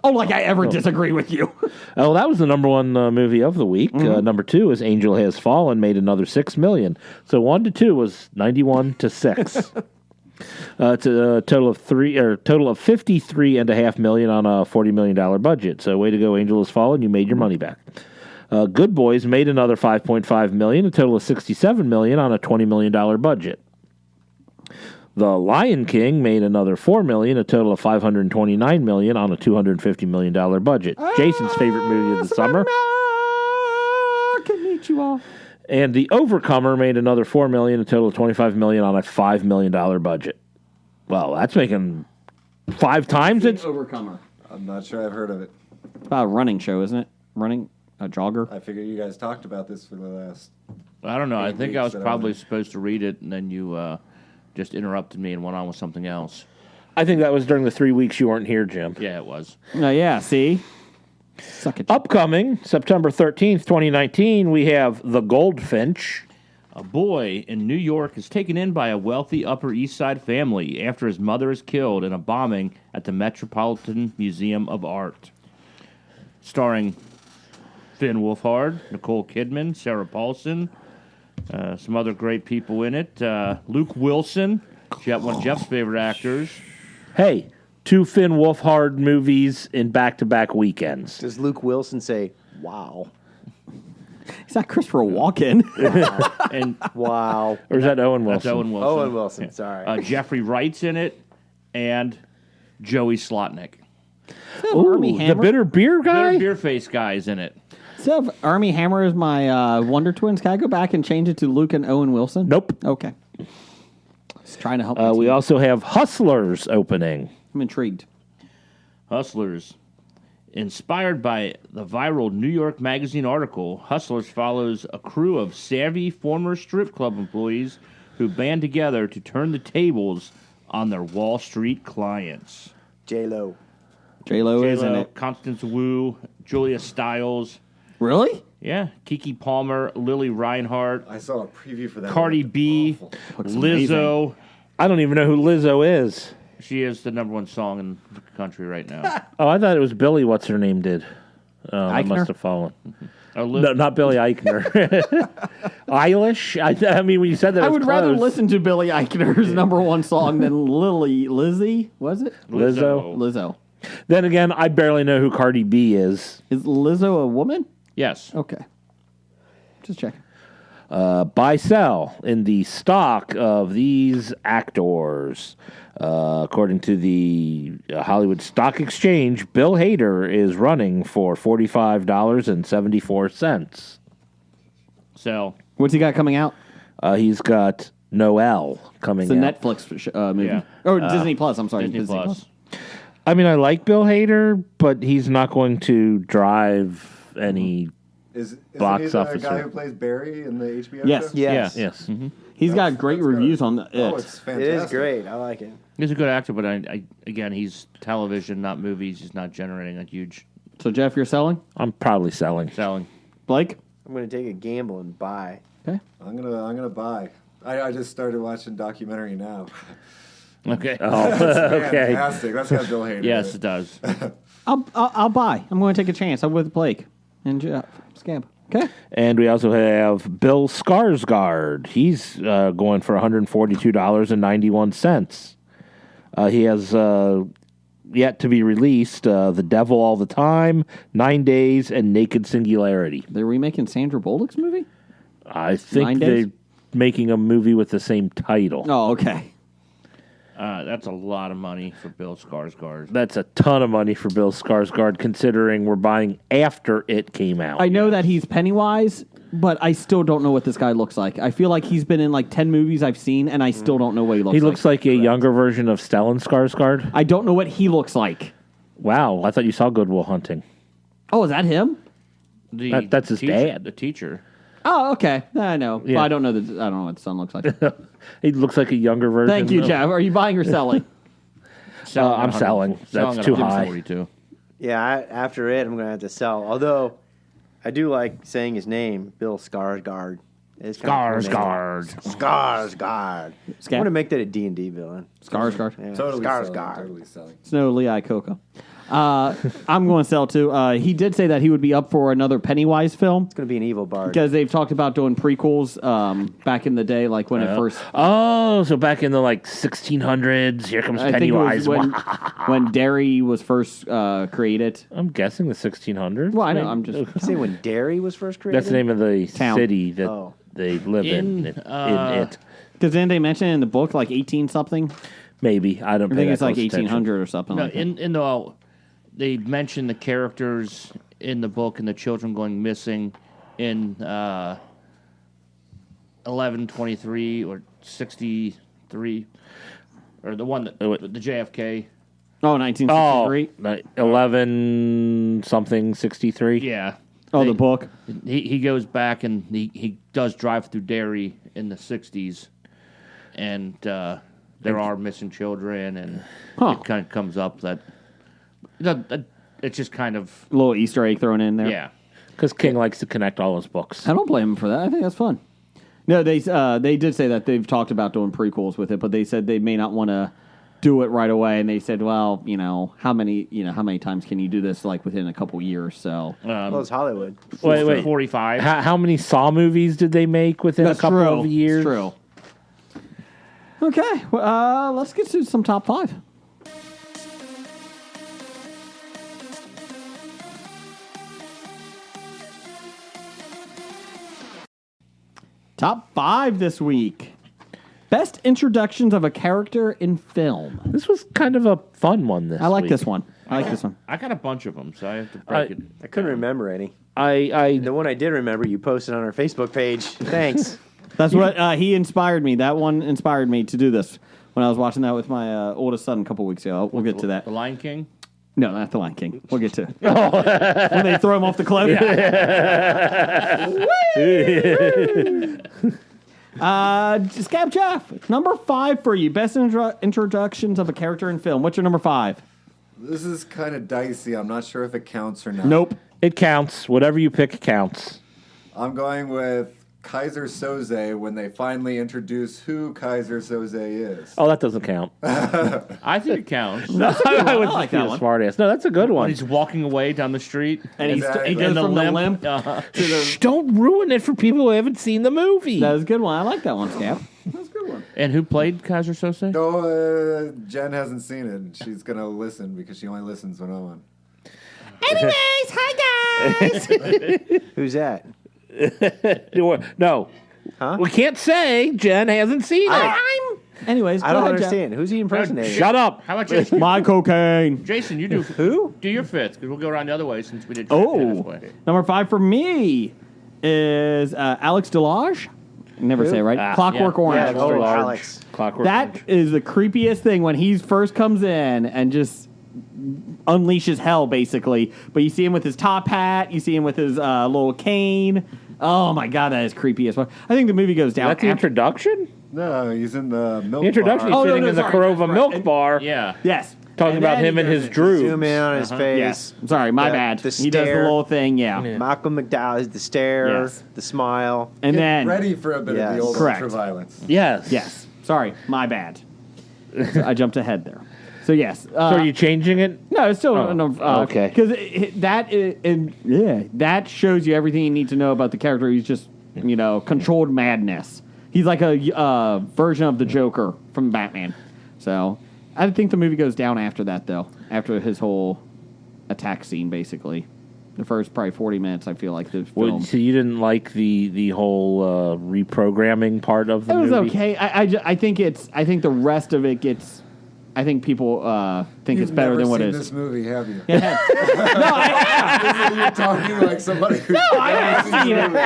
[SPEAKER 2] Oh, like I ever disagree with you?
[SPEAKER 3] Oh, that was the number one movie of the week. Number 2 is Angel Has Fallen, made another $6 million. So 1 to 2 was 91 to 6. It's a total of $53.5 million on a $40 million budget. So way to go, Angel Has Fallen. You made your money back. Good Boys made another $5.5 million, a total of $67 million on a $20 million budget. The Lion King made another $4 million, a total of $529 million on a $250 million budget. Jason's favorite movie of the summer. And The Overcomer made another $4 million, a total of $25 million on a $5 million budget. Well, that's making 5 times its
[SPEAKER 2] Overcomer.
[SPEAKER 5] I'm not sure I've heard of it.
[SPEAKER 2] It's about a running show, isn't it? Running. a jogger.
[SPEAKER 5] I figure you guys talked about this for the last.
[SPEAKER 6] I don't know. I think I was
[SPEAKER 5] weeks that I
[SPEAKER 6] probably
[SPEAKER 5] went.
[SPEAKER 6] supposed to read it, and then you just interrupted me and went on with something else.
[SPEAKER 3] I think that was during the 3 weeks you weren't here, Jim.
[SPEAKER 6] Yeah, it was.
[SPEAKER 2] Yeah, see? Suck it.
[SPEAKER 3] Upcoming, September 13th, 2019, we have The Goldfinch.
[SPEAKER 6] A boy in New York is taken in by a wealthy Upper East Side family after his mother is killed in a bombing at the Metropolitan Museum of Art. Starring Finn Wolfhard, Nicole Kidman, Sarah Paulson, some other great people in it. Luke Wilson, one of Jeff's favorite actors.
[SPEAKER 3] Hey, 2 Finn Wolfhard movies in back-to-back weekends.
[SPEAKER 4] Does Luke Wilson say, wow?
[SPEAKER 2] Is that Christopher Walken?
[SPEAKER 6] And
[SPEAKER 4] wow.
[SPEAKER 3] Or is that Owen Wilson?
[SPEAKER 6] That's Owen Wilson.
[SPEAKER 4] Owen Wilson, sorry.
[SPEAKER 6] Jeffrey Wright's in it, and Joey Slotnick.
[SPEAKER 2] Army
[SPEAKER 3] the
[SPEAKER 2] Hammer?
[SPEAKER 3] bitter beer guy?
[SPEAKER 6] Bitter beer face guy is in it.
[SPEAKER 2] So if Army Hammer is my Wonder Twins, can I go back and change it to Luke and Owen Wilson?
[SPEAKER 3] Nope.
[SPEAKER 2] Okay. Just trying to help.
[SPEAKER 3] We also have Hustlers opening.
[SPEAKER 2] I'm intrigued.
[SPEAKER 6] Hustlers. Inspired by the viral New York Magazine article, Hustlers follows a crew of savvy former strip club employees who band together to turn the tables on their Wall Street clients.
[SPEAKER 4] J-Lo.
[SPEAKER 2] J-Lo is in it.
[SPEAKER 6] Constance Wu, Julia Stiles.
[SPEAKER 2] Really?
[SPEAKER 6] Yeah. Kiki Palmer, Lily Reinhart,
[SPEAKER 5] I saw a preview for that.
[SPEAKER 6] Cardi B, Lizzo.
[SPEAKER 3] I don't even know who Lizzo is.
[SPEAKER 6] She is the number one song in the country right now.
[SPEAKER 3] Oh, I thought it was Billy. What's her name did? Oh, I
[SPEAKER 2] Eichner?
[SPEAKER 3] must have fallen.
[SPEAKER 6] Oh,
[SPEAKER 3] No, not Billy Eichner. Eilish? I mean, when you said that,
[SPEAKER 2] I
[SPEAKER 3] it was
[SPEAKER 2] would rather
[SPEAKER 3] close.
[SPEAKER 2] listen to Billy Eichner's number one song than Lizzie. Was it?
[SPEAKER 3] Lizzo.
[SPEAKER 2] Lizzo.
[SPEAKER 3] Then again, I barely know who Cardi B is.
[SPEAKER 2] Is Lizzo a woman?
[SPEAKER 6] Yes.
[SPEAKER 2] Okay. Just checking.
[SPEAKER 3] Buy, sell in the stock of these actors. According to the Hollywood Stock Exchange, Bill Hader is running for $45.74.
[SPEAKER 6] So,
[SPEAKER 2] What's he got coming out?
[SPEAKER 3] He's got Noelle coming
[SPEAKER 2] It's a
[SPEAKER 3] out.
[SPEAKER 2] Netflix movie.
[SPEAKER 6] Yeah.
[SPEAKER 2] Or Disney Plus. I'm sorry.
[SPEAKER 6] Disney Plus.
[SPEAKER 3] I mean, I like Bill Hader, but he's not going to drive any
[SPEAKER 5] Is
[SPEAKER 3] box
[SPEAKER 5] he the
[SPEAKER 3] office.
[SPEAKER 5] guy who plays Barry in the HBO
[SPEAKER 2] Yes.
[SPEAKER 5] show?
[SPEAKER 4] Yes.
[SPEAKER 3] Yes. Mm-hmm.
[SPEAKER 2] He's got great
[SPEAKER 5] that's good.
[SPEAKER 2] reviews on it.
[SPEAKER 5] Oh, it's
[SPEAKER 4] It
[SPEAKER 5] fantastic.
[SPEAKER 4] is great. I like it.
[SPEAKER 6] He's a good actor, but again, he's television, not movies. He's not generating a huge
[SPEAKER 2] So, Jeff, you're selling?
[SPEAKER 3] I'm probably selling.
[SPEAKER 6] selling.
[SPEAKER 2] Blake?
[SPEAKER 4] I'm going to take a gamble and buy.
[SPEAKER 2] Okay.
[SPEAKER 5] I'm gonna buy. I just started watching documentary now.
[SPEAKER 6] Okay.
[SPEAKER 3] Oh, okay.
[SPEAKER 5] Fantastic. That's got Bill Hader.
[SPEAKER 6] Yes,
[SPEAKER 5] in
[SPEAKER 6] it does.
[SPEAKER 2] I'll buy. I'm going to take a chance. I'm with Blake and Jeff. Scab. Okay.
[SPEAKER 3] And we also have Bill Skarsgård. He's going for $142.91. He has yet to be released The Devil All the Time, 9 Days, and Naked Singularity.
[SPEAKER 2] They're remaking Sandra Bullock's movie?
[SPEAKER 3] I think
[SPEAKER 2] 9
[SPEAKER 3] they're
[SPEAKER 2] Days?
[SPEAKER 3] making a movie with the same title.
[SPEAKER 2] Oh, okay.
[SPEAKER 6] That's a lot of money for Bill Skarsgård.
[SPEAKER 3] That's a ton of money for Bill Skarsgård, considering we're buying after it came out.
[SPEAKER 2] I know that he's Pennywise, but I still don't know what this guy looks like. I feel like he's been in like 10 movies I've seen, and I still don't know what he looks like.
[SPEAKER 3] He looks like a younger version of Stellan Skarsgård.
[SPEAKER 2] I don't know what he looks like.
[SPEAKER 3] Wow, I thought you saw Good Will Hunting.
[SPEAKER 2] Oh, is that him?
[SPEAKER 3] That's his dad.
[SPEAKER 6] The teacher.
[SPEAKER 2] Oh, okay. I know.
[SPEAKER 3] Yeah.
[SPEAKER 2] Well, I don't know what the son looks like.
[SPEAKER 3] He looks like a younger version.
[SPEAKER 2] Thank you,
[SPEAKER 3] of-
[SPEAKER 2] Jeff. Are you buying or selling?
[SPEAKER 3] I'm selling. That's too high.
[SPEAKER 6] 142.
[SPEAKER 4] Yeah, after it, I'm going to have to sell. Although, I do like saying his name, Bill Skarsgård. It's kind of a cool name. Skarsgård. I'm going to make that a D&D villain.
[SPEAKER 2] Skarsgård.
[SPEAKER 4] Yeah.
[SPEAKER 5] Totally
[SPEAKER 4] Skarsgård.
[SPEAKER 5] selling. Totally selling.
[SPEAKER 2] Snow Lee Iacocca. I'm going to sell too. He did say that he would be up for another Pennywise film
[SPEAKER 4] It's going to be an evil bard.
[SPEAKER 2] because they've talked about doing prequels back in the day, like when it first.
[SPEAKER 3] Oh, so back in the 1600s, here comes
[SPEAKER 2] I think it
[SPEAKER 3] Pennywise.
[SPEAKER 2] was when Derry was first created.
[SPEAKER 3] I'm guessing the 1600s.
[SPEAKER 2] Well, I know. I'm just.
[SPEAKER 4] You say when Derry was first created?
[SPEAKER 3] That's the name of the
[SPEAKER 2] Town.
[SPEAKER 3] city that
[SPEAKER 4] Oh.
[SPEAKER 3] they live in it.
[SPEAKER 2] Because then they mention in the book like 18 something.
[SPEAKER 3] Maybe I don't.
[SPEAKER 2] I think it's like 1800 or something.
[SPEAKER 6] No,
[SPEAKER 2] like that.
[SPEAKER 6] in the they mention the characters in the book and the children going missing in 1123 or 63 or the one that the JFK.
[SPEAKER 2] Oh, 1963.
[SPEAKER 3] 11 something 63.
[SPEAKER 6] Yeah.
[SPEAKER 2] Oh, the book?
[SPEAKER 6] He goes back and he does Drive Through Dairy in the 60s. And there are missing children, and it kind of comes up that it's just kind of
[SPEAKER 2] a little Easter egg thrown in there.
[SPEAKER 6] Yeah,
[SPEAKER 3] because King likes to connect all his books.
[SPEAKER 2] I don't blame him for that. I think that's fun. No, they did say that they've talked about doing prequels with it, but they said they may not want to do it right away. And they said, well, how many times can you do this like within a couple years? So
[SPEAKER 4] well, it's Hollywood.
[SPEAKER 3] Wait,
[SPEAKER 6] 45.
[SPEAKER 3] How many Saw movies did they make within a couple of years?
[SPEAKER 2] That's true. Okay, well, let's get to some top 5. Top 5 this week. Best introductions of a character in film.
[SPEAKER 3] This was kind of a fun one this
[SPEAKER 2] I like
[SPEAKER 3] week.
[SPEAKER 2] this one. I like this one.
[SPEAKER 6] I got a bunch of them, so I have to break it.
[SPEAKER 4] I couldn't remember any.
[SPEAKER 3] The
[SPEAKER 4] one I did remember, you posted on our Facebook page. Thanks.
[SPEAKER 2] That's what he inspired me. That one inspired me to do this when I was watching that with my oldest son a couple weeks ago. We'll get to that.
[SPEAKER 6] The Lion King?
[SPEAKER 2] No, not the Lion King. We'll get to it. When they throw him off the cliff. Scab Jeff, number 5 for you. Best introductions of a character in film. What's your number 5?
[SPEAKER 5] This is kind of dicey. I'm not sure if it counts or not.
[SPEAKER 2] Nope.
[SPEAKER 3] It counts. Whatever you pick counts.
[SPEAKER 5] I'm going with Kaiser Soze when they finally introduce who Kaiser Soze is.
[SPEAKER 3] Oh, that doesn't count.
[SPEAKER 6] I think it counts.
[SPEAKER 3] I would like be a smart ass. No, that's a good
[SPEAKER 6] When
[SPEAKER 3] one.
[SPEAKER 6] he's walking away down the street.
[SPEAKER 2] And he
[SPEAKER 5] Exactly.
[SPEAKER 2] goes
[SPEAKER 6] And the
[SPEAKER 2] from the
[SPEAKER 6] limp.
[SPEAKER 2] limp.
[SPEAKER 3] Shh, don't ruin it for people who haven't seen the movie.
[SPEAKER 2] That was a good one. I like that one, Scab.
[SPEAKER 5] That's a good one.
[SPEAKER 6] And who played Kaiser Sose?
[SPEAKER 5] No, Jen hasn't seen it. And she's going to listen because she only listens when I'm on.
[SPEAKER 3] Anyways, hi guys.
[SPEAKER 4] Who's that?
[SPEAKER 3] No.
[SPEAKER 4] Huh?
[SPEAKER 3] We can't say Jen hasn't seen it.
[SPEAKER 2] Anyways,
[SPEAKER 4] I don't understand. Who's he impersonating?
[SPEAKER 3] Shut up.
[SPEAKER 6] How about Jason?
[SPEAKER 2] My cocaine.
[SPEAKER 6] Jason, you do
[SPEAKER 4] Who?
[SPEAKER 6] Do your 5th, because we'll go around the other way since we did.
[SPEAKER 2] Oh,
[SPEAKER 6] this way.
[SPEAKER 2] number 5 for me is Alex Delage. Never say it right. Clockwork Orange.
[SPEAKER 4] Yeah, oh, Alex.
[SPEAKER 3] Clockwork
[SPEAKER 2] That
[SPEAKER 3] Orange.
[SPEAKER 2] is the creepiest thing when he first comes in and just unleashes hell, basically. But you see him with his top hat. You see him with his little cane. Oh, my God, that is creepy as well. I think the movie goes down.
[SPEAKER 3] That's the introduction?
[SPEAKER 5] No, he's in the milk
[SPEAKER 3] The introduction,
[SPEAKER 5] bar.
[SPEAKER 3] he's sitting in the
[SPEAKER 2] sorry,
[SPEAKER 3] Corova
[SPEAKER 2] that's right.
[SPEAKER 3] milk
[SPEAKER 2] And-
[SPEAKER 3] bar.
[SPEAKER 6] Yeah.
[SPEAKER 2] Yes.
[SPEAKER 3] Talking about
[SPEAKER 2] then
[SPEAKER 3] him
[SPEAKER 2] he
[SPEAKER 3] and
[SPEAKER 2] goes
[SPEAKER 3] his
[SPEAKER 2] in.
[SPEAKER 3] droop.
[SPEAKER 4] Zoom in on his face.
[SPEAKER 2] Yes. Sorry, my bad.
[SPEAKER 4] The
[SPEAKER 2] He does the
[SPEAKER 4] stare.
[SPEAKER 2] little thing, yeah.
[SPEAKER 4] Malcolm McDowell, the stare,
[SPEAKER 2] Yes.
[SPEAKER 4] the smile.
[SPEAKER 2] And
[SPEAKER 5] Get
[SPEAKER 2] then...
[SPEAKER 5] ready for a bit of
[SPEAKER 4] Yes.
[SPEAKER 5] the old
[SPEAKER 2] Correct.
[SPEAKER 5] ultra-violence.
[SPEAKER 3] Yes.
[SPEAKER 2] Yes. Sorry, my bad. So I jumped ahead there. So, yes.
[SPEAKER 3] So are you changing it?
[SPEAKER 2] No, it's still
[SPEAKER 3] okay.
[SPEAKER 2] Because that shows you everything you need to know about the character. He's just controlled madness. He's like a version of the Joker from Batman. So I think the movie goes down after that, though. After his whole attack scene, basically, the first probably 40 minutes, I feel like the film.
[SPEAKER 3] So you didn't like the whole reprogramming part of the
[SPEAKER 2] It was
[SPEAKER 3] movie?
[SPEAKER 2] okay. I think the rest of it gets. I think people think it's better than what it
[SPEAKER 5] You've
[SPEAKER 2] is.
[SPEAKER 5] never seen this movie, have you?
[SPEAKER 2] Yeah. No, I have.
[SPEAKER 5] You're talking like somebody who's
[SPEAKER 2] I have seen it.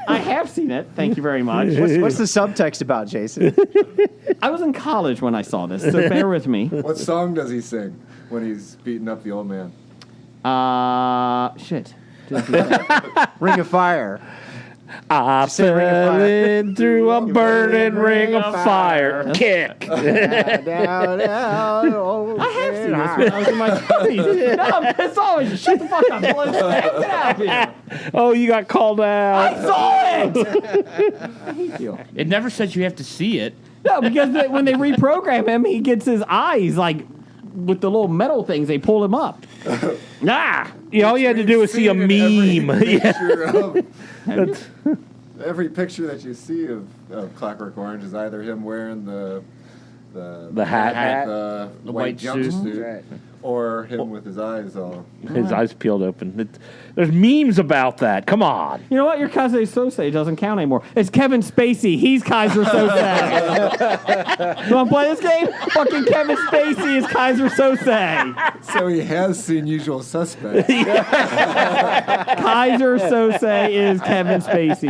[SPEAKER 2] I have seen it. Thank you very much.
[SPEAKER 4] What's the subtext about, Jason?
[SPEAKER 2] I was in college when I saw this, so bear with me.
[SPEAKER 5] What song does he sing when he's beating up the old man?
[SPEAKER 2] Shit.
[SPEAKER 4] Ring of Fire.
[SPEAKER 3] I
[SPEAKER 4] say Ring of
[SPEAKER 3] fell
[SPEAKER 4] Fire.
[SPEAKER 3] in through a burning ring of fire. Kick.
[SPEAKER 2] I have seen this when I was in my 20s. No, I'm pissed off. Shut the fuck up. Get out of here.
[SPEAKER 3] Oh, you got called out.
[SPEAKER 2] I saw it. I hate you.
[SPEAKER 6] It never says you have to see it.
[SPEAKER 2] No, because when they reprogram him, he gets his eyes like with the little metal things. They pull him up.
[SPEAKER 3] Yeah, all you had to do was see a meme.
[SPEAKER 5] Every picture that you see of Clockwork Orange is either him wearing the
[SPEAKER 3] hat.
[SPEAKER 5] the
[SPEAKER 6] white suit.
[SPEAKER 5] jumpsuit, or him with his eyes all.
[SPEAKER 3] His eyes peeled open. There's memes about that. Come on.
[SPEAKER 2] You know what? Your Kaiser Sose doesn't count anymore. It's Kevin Spacey. He's Kaiser Sose. You want to play this game? Fucking Kevin Spacey is Kaiser Sose.
[SPEAKER 5] So he has seen Usual Suspects.
[SPEAKER 2] Kaiser Sose is Kevin Spacey.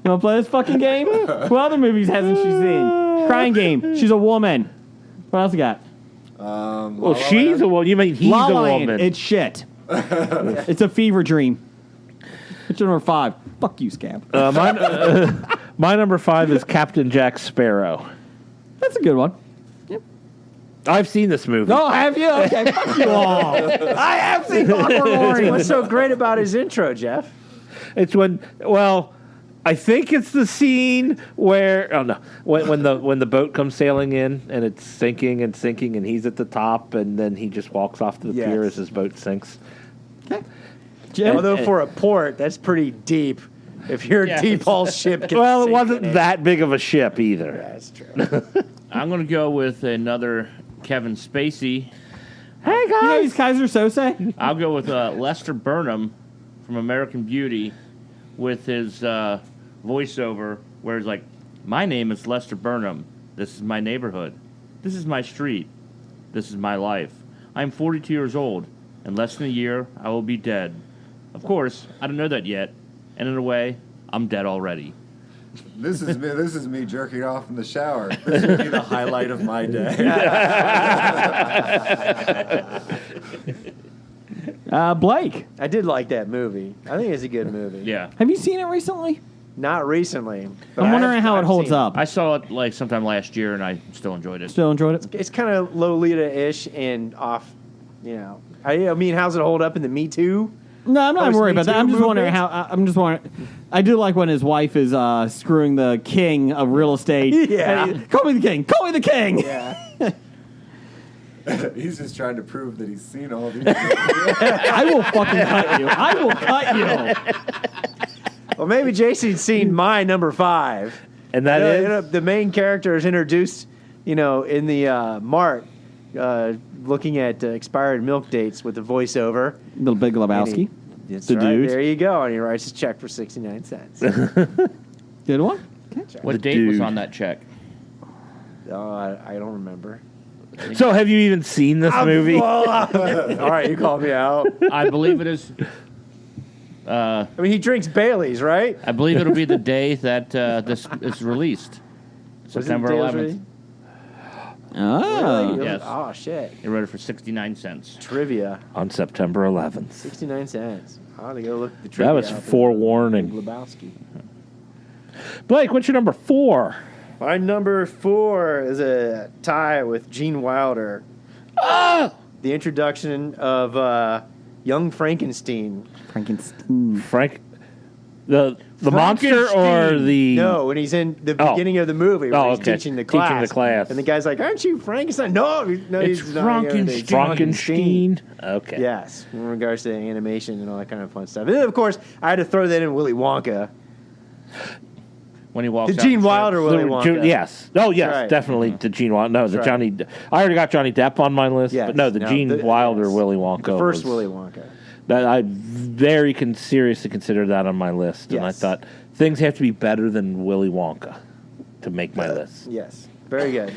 [SPEAKER 2] You want to play this fucking game? What other movies hasn't she seen? Crying Game. She's a woman. What else you got?
[SPEAKER 3] Well, she's a woman. You mean he's
[SPEAKER 2] La La
[SPEAKER 3] a
[SPEAKER 2] Land,
[SPEAKER 3] woman?
[SPEAKER 2] it's shit. It's a fever dream. What's your number 5? Fuck you, Scab.
[SPEAKER 3] My number 5 is Captain Jack Sparrow.
[SPEAKER 2] That's a good one.
[SPEAKER 3] I've seen this movie.
[SPEAKER 2] No, have you? Okay, fuck you all. I have seen Awkward Orange.
[SPEAKER 4] What's so great about his intro, Jeff?
[SPEAKER 3] It's I think it's the scene where when the boat comes sailing in and it's sinking and he's at the top and then he just walks off to the pier as his boat sinks.
[SPEAKER 2] Okay.
[SPEAKER 4] Although for a port, that's pretty deep. If your deep haul ship can
[SPEAKER 3] Well, it
[SPEAKER 4] sink
[SPEAKER 3] wasn't
[SPEAKER 4] in it.
[SPEAKER 3] that big of a ship either.
[SPEAKER 4] Yeah, that's true.
[SPEAKER 6] I'm going to go with another Kevin Spacey.
[SPEAKER 3] Hey, guys.
[SPEAKER 2] You know he's Kaiser Sose?
[SPEAKER 6] I'll go with Lester Burnham from American Beauty with his voiceover where he's like, my name is Lester Burnham. This is my neighborhood. This is my street. This is my life. I'm 42 years old. In less than a year, I will be dead. Of course, I don't know that yet. And in a way, I'm dead already.
[SPEAKER 5] This is me jerking off in the shower. This would be the highlight of my day.
[SPEAKER 2] Blake.
[SPEAKER 4] I did like that movie. I think it's a good movie.
[SPEAKER 6] Yeah.
[SPEAKER 2] Have you seen it recently?
[SPEAKER 4] Not recently. But
[SPEAKER 2] I'm wondering how it holds
[SPEAKER 4] seen
[SPEAKER 2] up.
[SPEAKER 6] I saw it like sometime last year, and I still enjoyed it.
[SPEAKER 2] Still enjoyed it?
[SPEAKER 4] It's kind of Lolita-ish and off, I mean, how's it hold up in the Me Too?
[SPEAKER 2] No, I'm not worried about that. I'm just wondering
[SPEAKER 4] movement?
[SPEAKER 2] I'm just wondering. I do like when his wife is screwing the king of real estate.
[SPEAKER 4] Yeah.
[SPEAKER 2] Hey, call me the king. Call me the king.
[SPEAKER 4] Yeah.
[SPEAKER 5] He's just trying to prove that he's seen all these.
[SPEAKER 2] I will fucking cut you. I will cut you.
[SPEAKER 4] Well, maybe Jason's seen my number 5.
[SPEAKER 3] And that is?
[SPEAKER 4] The main character is introduced, in the Mart, looking at expired milk dates with the voiceover.
[SPEAKER 2] Little Big Lebowski.
[SPEAKER 4] That's
[SPEAKER 2] the
[SPEAKER 4] right.
[SPEAKER 2] dude.
[SPEAKER 4] There you go. And he writes a check for 69 cents.
[SPEAKER 2] Good one.
[SPEAKER 6] What date was on that check?
[SPEAKER 4] I don't remember.
[SPEAKER 3] So have you even seen this movie?
[SPEAKER 4] All right, you called me out.
[SPEAKER 6] I believe it is.
[SPEAKER 4] I mean, he drinks Baileys, right?
[SPEAKER 6] I believe it'll be the day that this is released. September 11th.
[SPEAKER 2] Oh.
[SPEAKER 4] Really?
[SPEAKER 6] Yes.
[SPEAKER 4] Oh, shit.
[SPEAKER 6] You wrote it for 69 cents.
[SPEAKER 4] Trivia.
[SPEAKER 3] On September 11th.
[SPEAKER 4] 69 cents. I ought to go look at the trivia.
[SPEAKER 3] That was
[SPEAKER 4] out there.
[SPEAKER 3] forewarning.
[SPEAKER 4] Lebowski.
[SPEAKER 3] Blake, what's your number 4?
[SPEAKER 4] My number 4 is a tie with Gene Wilder.
[SPEAKER 3] Oh!
[SPEAKER 4] The introduction of young Frankenstein.
[SPEAKER 3] The monster or the...
[SPEAKER 4] No, when he's in the beginning of the movie where he's
[SPEAKER 3] okay.
[SPEAKER 4] teaching the class.
[SPEAKER 3] Teaching the class.
[SPEAKER 4] And the guy's like, aren't you Frankenstein? No,
[SPEAKER 3] It's
[SPEAKER 4] he's not.
[SPEAKER 3] Frankenstein. Okay.
[SPEAKER 4] Yes, in regards to animation and all that kind of fun stuff. And then, of course, I had to throw that in Willy Wonka.
[SPEAKER 6] When he walks
[SPEAKER 4] The
[SPEAKER 6] out
[SPEAKER 4] Gene
[SPEAKER 6] and
[SPEAKER 4] Wilder Willy Wonka.
[SPEAKER 3] Yes. Oh, yes,
[SPEAKER 4] Right.
[SPEAKER 3] definitely the Gene Wilder. No, the
[SPEAKER 4] right.
[SPEAKER 3] Johnny... I already got Johnny Depp on my list,
[SPEAKER 4] Yes.
[SPEAKER 3] but no, the Gene Wilder
[SPEAKER 4] yes.
[SPEAKER 3] Willy Wonka.
[SPEAKER 4] The first
[SPEAKER 3] was-
[SPEAKER 4] Willy Wonka.
[SPEAKER 3] That I very seriously considered that on my list, and I
[SPEAKER 4] Yes.
[SPEAKER 3] thought things have to be better than Willy Wonka to make my list,
[SPEAKER 4] Yes, very good.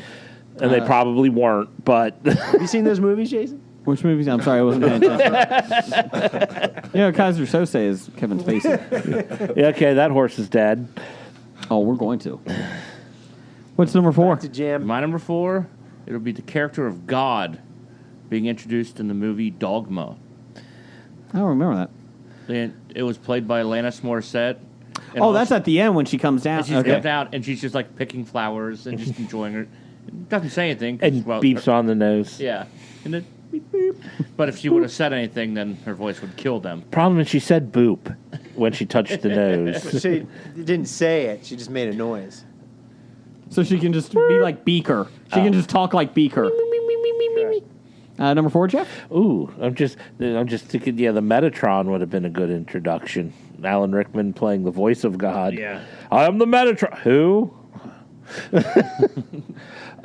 [SPEAKER 3] and they probably weren't. But
[SPEAKER 4] Have you seen those movies, Jason?
[SPEAKER 2] Which movies? I'm sorry, I wasn't paying attention. Kaiser Sose is Kevin Spacey.
[SPEAKER 3] yeah, okay, that horse is dead.
[SPEAKER 2] Oh, we're going to. What's number 4?
[SPEAKER 4] To Jam.
[SPEAKER 6] My number 4, it'll be the character of God being introduced in the movie Dogma.
[SPEAKER 2] I don't remember that.
[SPEAKER 6] And it was played by Alanis Morissette. And
[SPEAKER 2] Oh, that's at the end when she comes down.
[SPEAKER 6] And she's kept out, and she's just like picking flowers and just enjoying her. Doesn't say anything.
[SPEAKER 3] And beeps on the nose.
[SPEAKER 6] Yeah. And then beep, beep. But if she would have said anything, then her voice would kill them.
[SPEAKER 3] Problem is, she said "boop" when she touched the nose.
[SPEAKER 4] She didn't say it. She just made a noise.
[SPEAKER 2] So she can just be like Beaker. She can just talk like Beaker. Number 4, Jeff?
[SPEAKER 3] Ooh, I'm just thinking. Yeah, the Metatron would have been a good introduction. Alan Rickman playing the voice of God.
[SPEAKER 6] Yeah.
[SPEAKER 3] I am the Metatron. Who?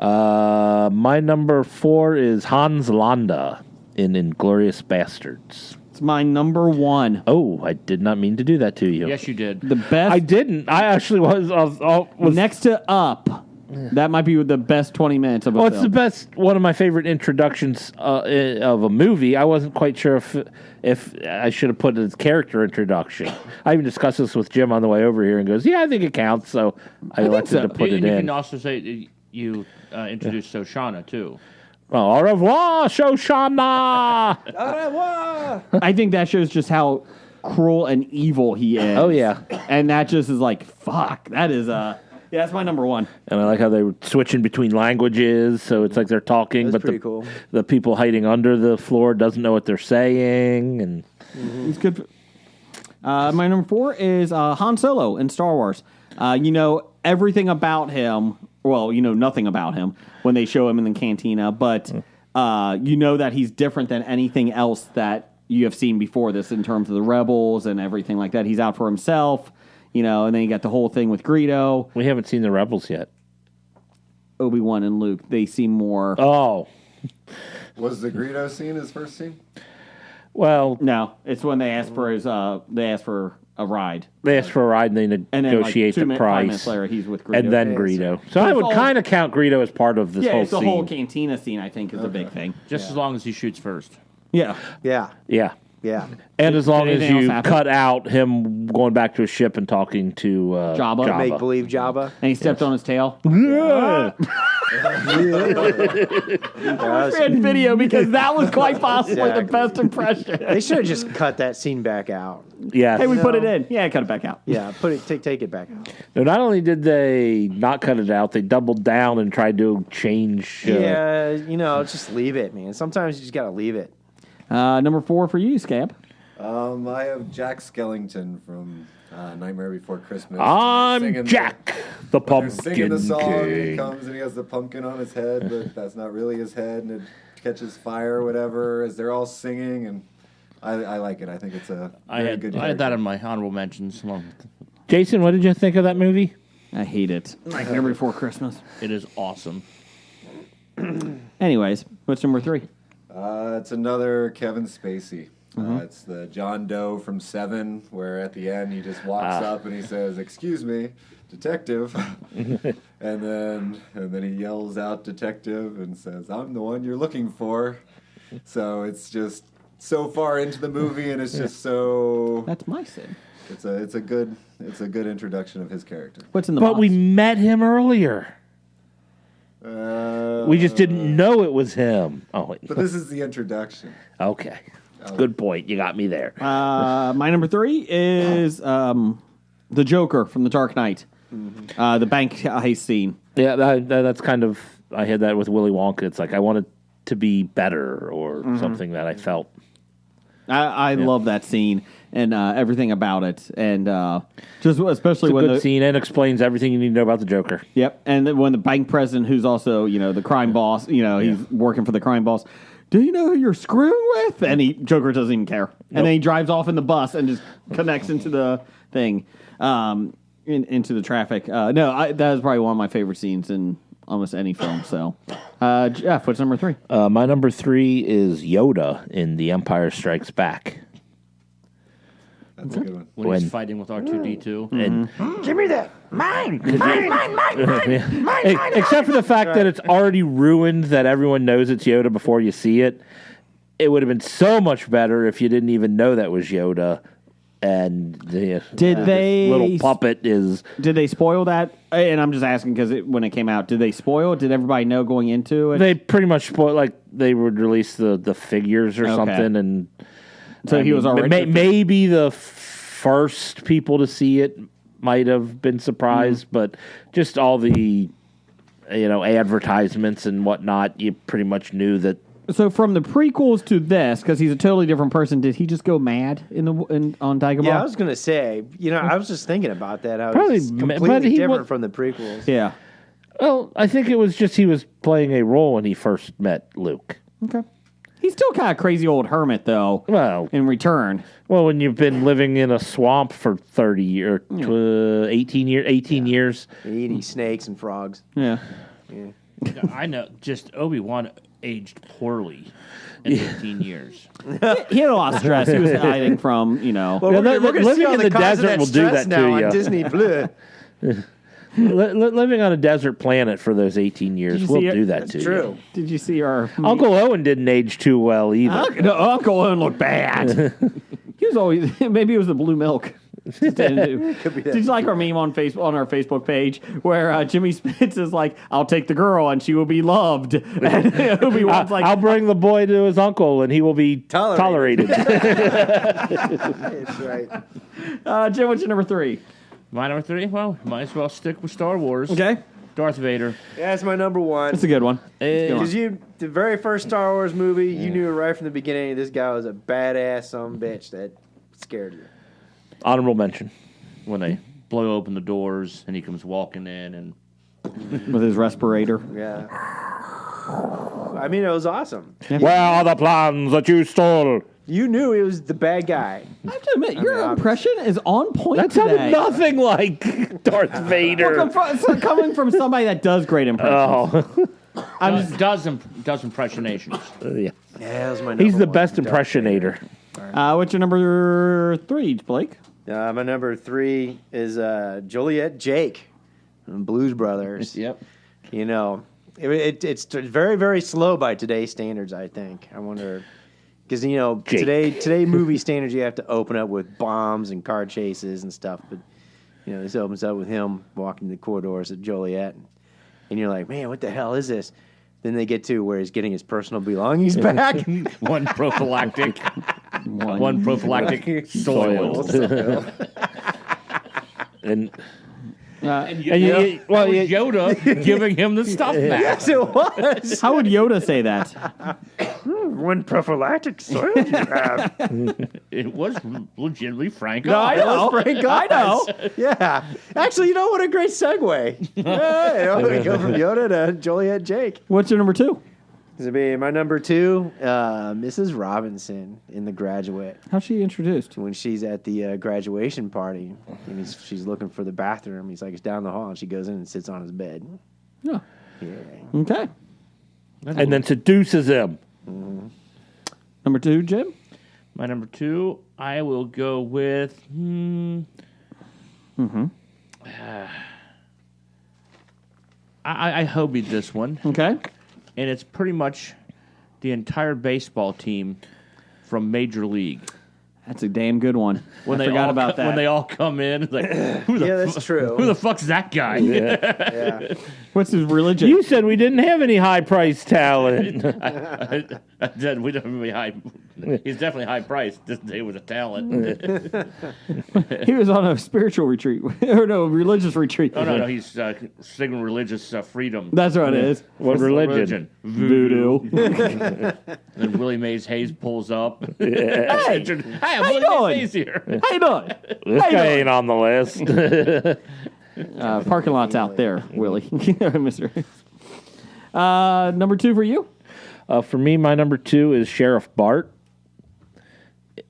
[SPEAKER 3] My number 4 is Hans Landa in Inglourious Bastards.
[SPEAKER 2] It's my number 1.
[SPEAKER 3] Oh, I did not mean to do that to you.
[SPEAKER 6] Yes, you did.
[SPEAKER 2] The best.
[SPEAKER 3] I didn't. I actually was
[SPEAKER 2] next to Up. That might be the best 20 minutes of a
[SPEAKER 3] Well,
[SPEAKER 2] film.
[SPEAKER 3] it's the best, one of my favorite introductions of a movie. I wasn't quite sure if I should have put it as character introduction. I even discussed this with Jim on the way over here and goes, yeah, I think it counts, so I elected to put it
[SPEAKER 6] And you
[SPEAKER 3] in.
[SPEAKER 6] can also say you introduced Shoshana, too.
[SPEAKER 3] Au revoir, Shoshana.
[SPEAKER 2] I think that shows just how cruel and evil he is.
[SPEAKER 3] Oh, yeah.
[SPEAKER 2] And that just is like, fuck. That is that's my number one.
[SPEAKER 3] And I like how they were switching between languages, so it's like they're talking, but
[SPEAKER 4] cool.
[SPEAKER 3] the people hiding under the floor doesn't know what they're saying, and
[SPEAKER 2] It's good. My number 4 is Han Solo in Star Wars. You know everything about him. Well, you know nothing about him when they show him in the cantina, but you know that he's different than anything else that you have seen before this in terms of the Rebels and everything like that. He's out for himself, you know, and then you got the whole thing with Greedo.
[SPEAKER 3] we haven't seen the Rebels yet.
[SPEAKER 2] Obi-Wan and Luke, they seem more...
[SPEAKER 3] Oh.
[SPEAKER 5] Was the Greedo scene his first scene?
[SPEAKER 3] Well...
[SPEAKER 2] No, it's when they ask for a ride.
[SPEAKER 3] They ask for a ride, and they negotiate the
[SPEAKER 2] 5
[SPEAKER 3] price.
[SPEAKER 2] minutes later, he's with Greedo.
[SPEAKER 3] And then Greedo. So I would kind of count Greedo as part of this whole
[SPEAKER 2] the
[SPEAKER 3] scene.
[SPEAKER 2] whole cantina scene, I think, is a big thing.
[SPEAKER 6] Just as long as he shoots first.
[SPEAKER 2] Yeah.
[SPEAKER 4] Yeah.
[SPEAKER 3] Yeah.
[SPEAKER 4] Yeah.
[SPEAKER 3] And as long as
[SPEAKER 2] anything else
[SPEAKER 3] you
[SPEAKER 2] happen?
[SPEAKER 3] cut out him going back to his ship and talking to
[SPEAKER 2] Jabba.
[SPEAKER 4] Make believe Jabba.
[SPEAKER 2] And he stepped on his tail.
[SPEAKER 3] Yeah.
[SPEAKER 2] Red video because that was quite possibly the best impression.
[SPEAKER 4] They should have just cut that scene back out.
[SPEAKER 3] Yeah.
[SPEAKER 2] Hey, we put it in. Yeah, cut it back out.
[SPEAKER 4] Yeah, take it back out.
[SPEAKER 3] No, not only did they not cut it out, they doubled down and tried to change.
[SPEAKER 4] Yeah, you know, just leave it, man. Sometimes you just got to leave it.
[SPEAKER 2] Number 4 for you, Scamp.
[SPEAKER 5] I have Jack Skellington from Nightmare Before Christmas.
[SPEAKER 3] I'm
[SPEAKER 5] Singing
[SPEAKER 3] Jack, the
[SPEAKER 5] they're singing
[SPEAKER 3] Pumpkin
[SPEAKER 5] the song,
[SPEAKER 3] King.
[SPEAKER 5] he comes and he has the pumpkin on his head, but that's not really his head, and it catches fire or whatever as they're all singing, and I like it. I think it's a very good
[SPEAKER 6] I had that in my honorable mentions.
[SPEAKER 3] Jason, what did you think of that movie?
[SPEAKER 2] I hate it. Nightmare Before Christmas.
[SPEAKER 6] It is awesome.
[SPEAKER 2] Anyways, what's number 3?
[SPEAKER 5] It's another Kevin Spacey. It's the John Doe from Seven, where at the end he just walks up and he says, "Excuse me, detective," and then he yells out "detective" and says, "I'm the one you're looking for." So it's just so far into the movie, and it's just so.
[SPEAKER 2] That's my sin.
[SPEAKER 5] It's a good introduction of his character.
[SPEAKER 2] What's in the
[SPEAKER 3] But
[SPEAKER 2] box?
[SPEAKER 3] we met him earlier. We just didn't know it was him. Oh, wait.
[SPEAKER 5] But this is the introduction.
[SPEAKER 3] Okay. Good point. You got me there.
[SPEAKER 2] My number 3 is the Joker from The Dark Knight. The bank heist scene.
[SPEAKER 3] Yeah, that's kind of... I had that with Willy Wonka. It's like I wanted to be better or something that I felt.
[SPEAKER 2] I love that scene and everything about it. And just especially
[SPEAKER 3] It's a
[SPEAKER 2] when
[SPEAKER 3] good scene and explains everything you need to know about the Joker.
[SPEAKER 2] Yep. And then when the bank president, who's also, you know, the crime boss, you know, he's working for the crime boss. Do you know who you're screwing with? And Joker doesn't even care. And then he drives off in the bus and just connects into the thing, into the traffic. That is probably one of my favorite scenes in almost any film. So, Jeff, what's number 3?
[SPEAKER 3] My number 3 is Yoda in The Empire Strikes Back.
[SPEAKER 5] That's a good one.
[SPEAKER 6] When he's fighting with R2-D2.
[SPEAKER 3] And
[SPEAKER 7] Give me that. Mine.
[SPEAKER 3] except for the fact that it's already ruined that everyone knows it's Yoda before you see it. It would have been so much better if you didn't even know that was Yoda. And this little puppet is...
[SPEAKER 2] Did they spoil that? And I'm just asking because when it came out, did they spoil it? Did everybody know going into it?
[SPEAKER 3] They pretty much spoiled, like, they would release the figures or something. And
[SPEAKER 2] so he was already...
[SPEAKER 3] Maybe the first people to see it might have been surprised, but just all the, advertisements and whatnot, you pretty much knew that.
[SPEAKER 2] So from the prequels to this, because he's a totally different person, did he just go mad on Dagobah?
[SPEAKER 4] Yeah, I was going to say, I was just thinking about that. I
[SPEAKER 3] Probably,
[SPEAKER 4] was completely different from the prequels.
[SPEAKER 2] Yeah.
[SPEAKER 3] Well, I think it was just he was playing a role when he first met Luke.
[SPEAKER 2] Okay. He's still kind of crazy old hermit, though.
[SPEAKER 3] Well,
[SPEAKER 2] in return.
[SPEAKER 3] Well, when you've been living in a swamp for 30 years, 18 years.
[SPEAKER 4] Eating snakes and frogs.
[SPEAKER 2] Yeah.
[SPEAKER 6] I know. Just Obi-Wan aged poorly in 18 years.
[SPEAKER 2] He had a lot of stress. He was hiding from,
[SPEAKER 4] Well, we're going to see all the desert will do that now on Disney Plus.
[SPEAKER 3] Living on a desert planet for those 18 years will do that to you.
[SPEAKER 4] True.
[SPEAKER 2] Did you see our...
[SPEAKER 3] Uncle Owen didn't age too well either.
[SPEAKER 2] Uncle Owen looked bad. He was always... Maybe it was the blue milk. Did you like our meme on Facebook on our Facebook page where Jimmy Spitz is like, "I'll take the girl and she will be loved," and Obi-Wan's like,
[SPEAKER 3] I'll bring the boy to his uncle and he will be tolerated.
[SPEAKER 4] That's right.
[SPEAKER 2] Jim, what's your number 3?
[SPEAKER 6] My number 3? Well, might as well stick with Star Wars.
[SPEAKER 2] Okay.
[SPEAKER 6] Darth Vader.
[SPEAKER 4] Yeah, that's my number 1.
[SPEAKER 2] That's a good one.
[SPEAKER 4] Because the very first Star Wars movie, you knew right from the beginning this guy was a badass son of a bitch that scared you.
[SPEAKER 3] Honorable mention.
[SPEAKER 6] When they blow open the doors and he comes walking in and
[SPEAKER 2] with his respirator.
[SPEAKER 4] Yeah. I mean, it was awesome.
[SPEAKER 3] Where are the plans that you stole?
[SPEAKER 4] You knew he was the bad guy.
[SPEAKER 2] I have to admit, your impression is on point
[SPEAKER 3] That sounded
[SPEAKER 2] today.
[SPEAKER 3] nothing like Darth Vader.
[SPEAKER 2] Coming from somebody that does great impressions.
[SPEAKER 6] does impressionations.
[SPEAKER 3] Yeah.
[SPEAKER 4] That was my number
[SPEAKER 3] He's the
[SPEAKER 4] 1.
[SPEAKER 3] best impressionator.
[SPEAKER 2] What's your number 3, Blake?
[SPEAKER 4] My number 3 is Joliet Jake from Blues Brothers.
[SPEAKER 6] Yep.
[SPEAKER 4] You know, it's very, very slow by today's standards, I think. I wonder... Because, you know, today movie standards, you have to open up with bombs and car chases and stuff. But, you know, this opens up with him walking the corridors of Joliet. And you're like, man, what the hell is this? Then they get to where he's getting his personal belongings back.
[SPEAKER 6] One prophylactic soil.
[SPEAKER 3] And
[SPEAKER 6] Yoda giving him the stuff back.
[SPEAKER 4] Yes, it was.
[SPEAKER 2] How would Yoda say that?
[SPEAKER 4] One prophylactic soil you have.
[SPEAKER 6] It was legitimately Frank
[SPEAKER 2] No, I
[SPEAKER 6] Oz.
[SPEAKER 2] know.
[SPEAKER 4] Frank
[SPEAKER 2] I know.
[SPEAKER 4] Yeah. Actually, you know what a great segue. Yeah, we go from Yoda to Joliet Jake.
[SPEAKER 2] What's your number 2?
[SPEAKER 4] This would be my number 2, Mrs. Robinson in The Graduate.
[SPEAKER 2] How's she introduced?
[SPEAKER 4] When she's at the graduation party, and she's looking for the bathroom. He's like, it's down the hall, and she goes in and sits on his bed.
[SPEAKER 2] Yeah.
[SPEAKER 4] Yeah.
[SPEAKER 2] Okay.
[SPEAKER 3] and then seduces him.
[SPEAKER 2] Number 2, Jim?
[SPEAKER 6] My number 2, I will go with... I hobied this one.
[SPEAKER 2] Okay.
[SPEAKER 6] And it's pretty much the entire baseball team from Major League.
[SPEAKER 2] That's a damn good one.
[SPEAKER 6] When
[SPEAKER 2] I forgot about that.
[SPEAKER 6] When they all come in, it's like,
[SPEAKER 4] that's true.
[SPEAKER 6] Who the fuck's that guy?
[SPEAKER 4] Yeah.
[SPEAKER 2] What's his religion?
[SPEAKER 3] You said we didn't have any high-priced talent.
[SPEAKER 6] I said we don't have any high. He's definitely high priced. This day was a talent.
[SPEAKER 2] He was on a spiritual retreat. Or no, religious retreat.
[SPEAKER 6] Oh, no, he's signaling religious freedom.
[SPEAKER 2] That's what it is.
[SPEAKER 3] What religion?
[SPEAKER 2] Voodoo.
[SPEAKER 6] Then Willie Mays Hayes pulls up.
[SPEAKER 2] Hey,
[SPEAKER 6] I'm Willie Mays Hayes here.
[SPEAKER 2] How you doing?
[SPEAKER 3] This guy ain't on the list.
[SPEAKER 2] Parking lot's out there, Willie. Mr. Number 2 for you?
[SPEAKER 3] For me, my number 2 is Sheriff Bart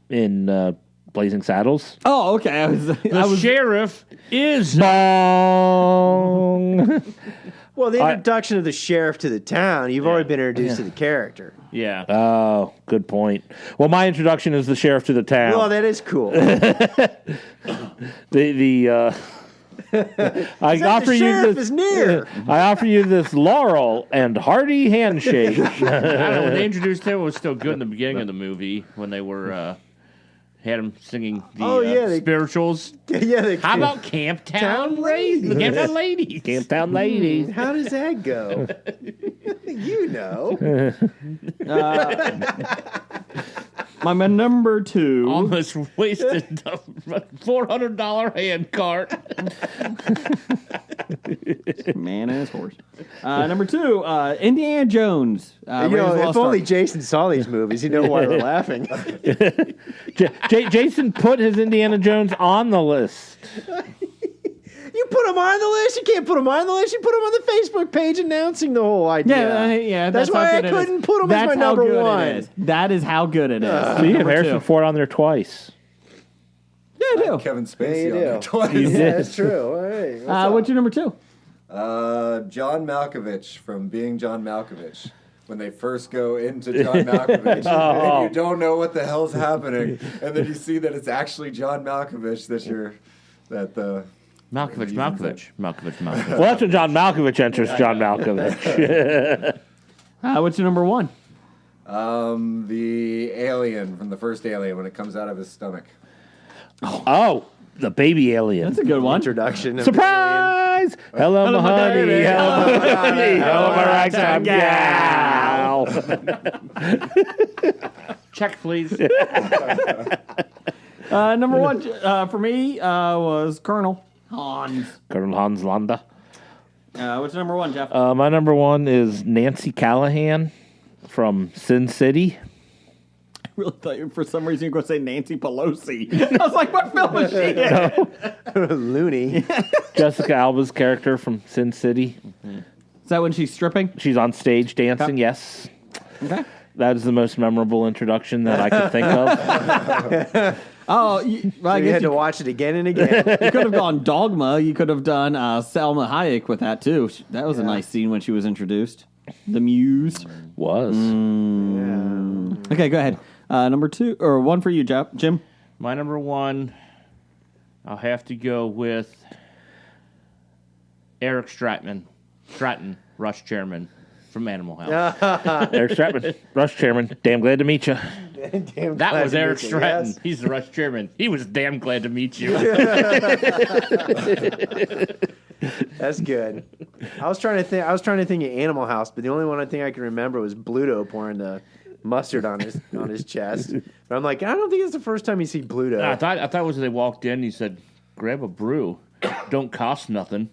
[SPEAKER 3] in Blazing Saddles.
[SPEAKER 2] Oh, okay.
[SPEAKER 6] The sheriff is
[SPEAKER 3] Bong.
[SPEAKER 4] Well, the introduction of the sheriff to the town, you've already been introduced to the character.
[SPEAKER 6] Yeah.
[SPEAKER 3] Oh, good point. Well, my introduction is the sheriff to the town.
[SPEAKER 4] Well, that is cool.
[SPEAKER 3] I offer
[SPEAKER 4] the
[SPEAKER 3] you
[SPEAKER 4] sheriff
[SPEAKER 3] this.
[SPEAKER 4] is near.
[SPEAKER 3] I offer you this laurel and hearty handshake.
[SPEAKER 6] I don't know, when they introduced him, it was still good in the beginning of the movie when they were had him singing the spirituals. How about Camptown Ladies? Camptown Ladies.
[SPEAKER 3] Camptown Ladies.
[SPEAKER 4] How does that go? You know.
[SPEAKER 2] My number 2.
[SPEAKER 6] Almost wasted the $400 hand cart.
[SPEAKER 2] Man and his horse. Number 2, Indiana Jones.
[SPEAKER 4] If only Jason saw these movies, he'd know why we're laughing.
[SPEAKER 3] Jason put his Indiana Jones on the list.
[SPEAKER 4] You put him on the list. You can't put him on the list. You put him on the Facebook page announcing the whole idea.
[SPEAKER 2] Yeah.
[SPEAKER 4] That's why I couldn't put him as my number 1.
[SPEAKER 2] That is how good it is.
[SPEAKER 3] So you have Harrison Ford on there twice.
[SPEAKER 2] Yeah, I do.
[SPEAKER 5] Kevin Spacey
[SPEAKER 4] Yeah,
[SPEAKER 5] on there twice.
[SPEAKER 4] Yeah, that's true. All right.
[SPEAKER 2] What's your number 2?
[SPEAKER 5] John Malkovich from Being John Malkovich. When they first go into John Malkovich and you don't know what the hell's happening, and then you see that it's actually John Malkovich
[SPEAKER 6] Malkovich.
[SPEAKER 3] Well, that's when John Malkovich enters John Malkovich.
[SPEAKER 2] What's your number 1?
[SPEAKER 5] The alien from the first Alien when it comes out of his stomach.
[SPEAKER 3] Oh. The baby alien.
[SPEAKER 2] That's a good one.
[SPEAKER 4] Introduction. Of
[SPEAKER 3] Surprise! Hello, my honey. Hello, my honey. Hello, my ragtime gal.
[SPEAKER 6] Check, please.
[SPEAKER 2] Number one for me was Colonel Hans.
[SPEAKER 3] Colonel Hans Landa.
[SPEAKER 2] What's number one, Jeff?
[SPEAKER 3] My number one is Nancy Callahan from Sin City.
[SPEAKER 2] I really thought for some reason you were going to say Nancy Pelosi. I was like, what film is she in?
[SPEAKER 4] Looney.
[SPEAKER 3] Jessica Alba's character from Sin City.
[SPEAKER 2] Is that when she's stripping?
[SPEAKER 3] She's on stage dancing, yes.
[SPEAKER 2] Okay.
[SPEAKER 3] That is the most memorable introduction that I could think of.
[SPEAKER 2] Oh, I
[SPEAKER 4] You
[SPEAKER 2] guess
[SPEAKER 4] had to watch it again and again.
[SPEAKER 2] you could have gone Dogma. You could have done Salma Hayek with that, too. That was a nice scene when she was introduced. The Muse.
[SPEAKER 3] Was.
[SPEAKER 2] Okay, go ahead. Number two, or one for you, Jim.
[SPEAKER 6] My number one, I'll have to go with Eric Stratton, Rush Chairman from Animal House.
[SPEAKER 3] Eric Stratton, Rush Chairman. Damn glad to meet you.
[SPEAKER 6] That was Eric Stratton. Yes. He's the Rush Chairman. He was damn glad to meet you.
[SPEAKER 4] That's good. I was trying to think of Animal House, but the only one I think I can remember was Bluto pouring the mustard on his chest. But I'm like, I don't think it's the first time you see Bluto.
[SPEAKER 6] No, I thought it was when they walked in. He said, "Grab a brew. Don't cost nothing."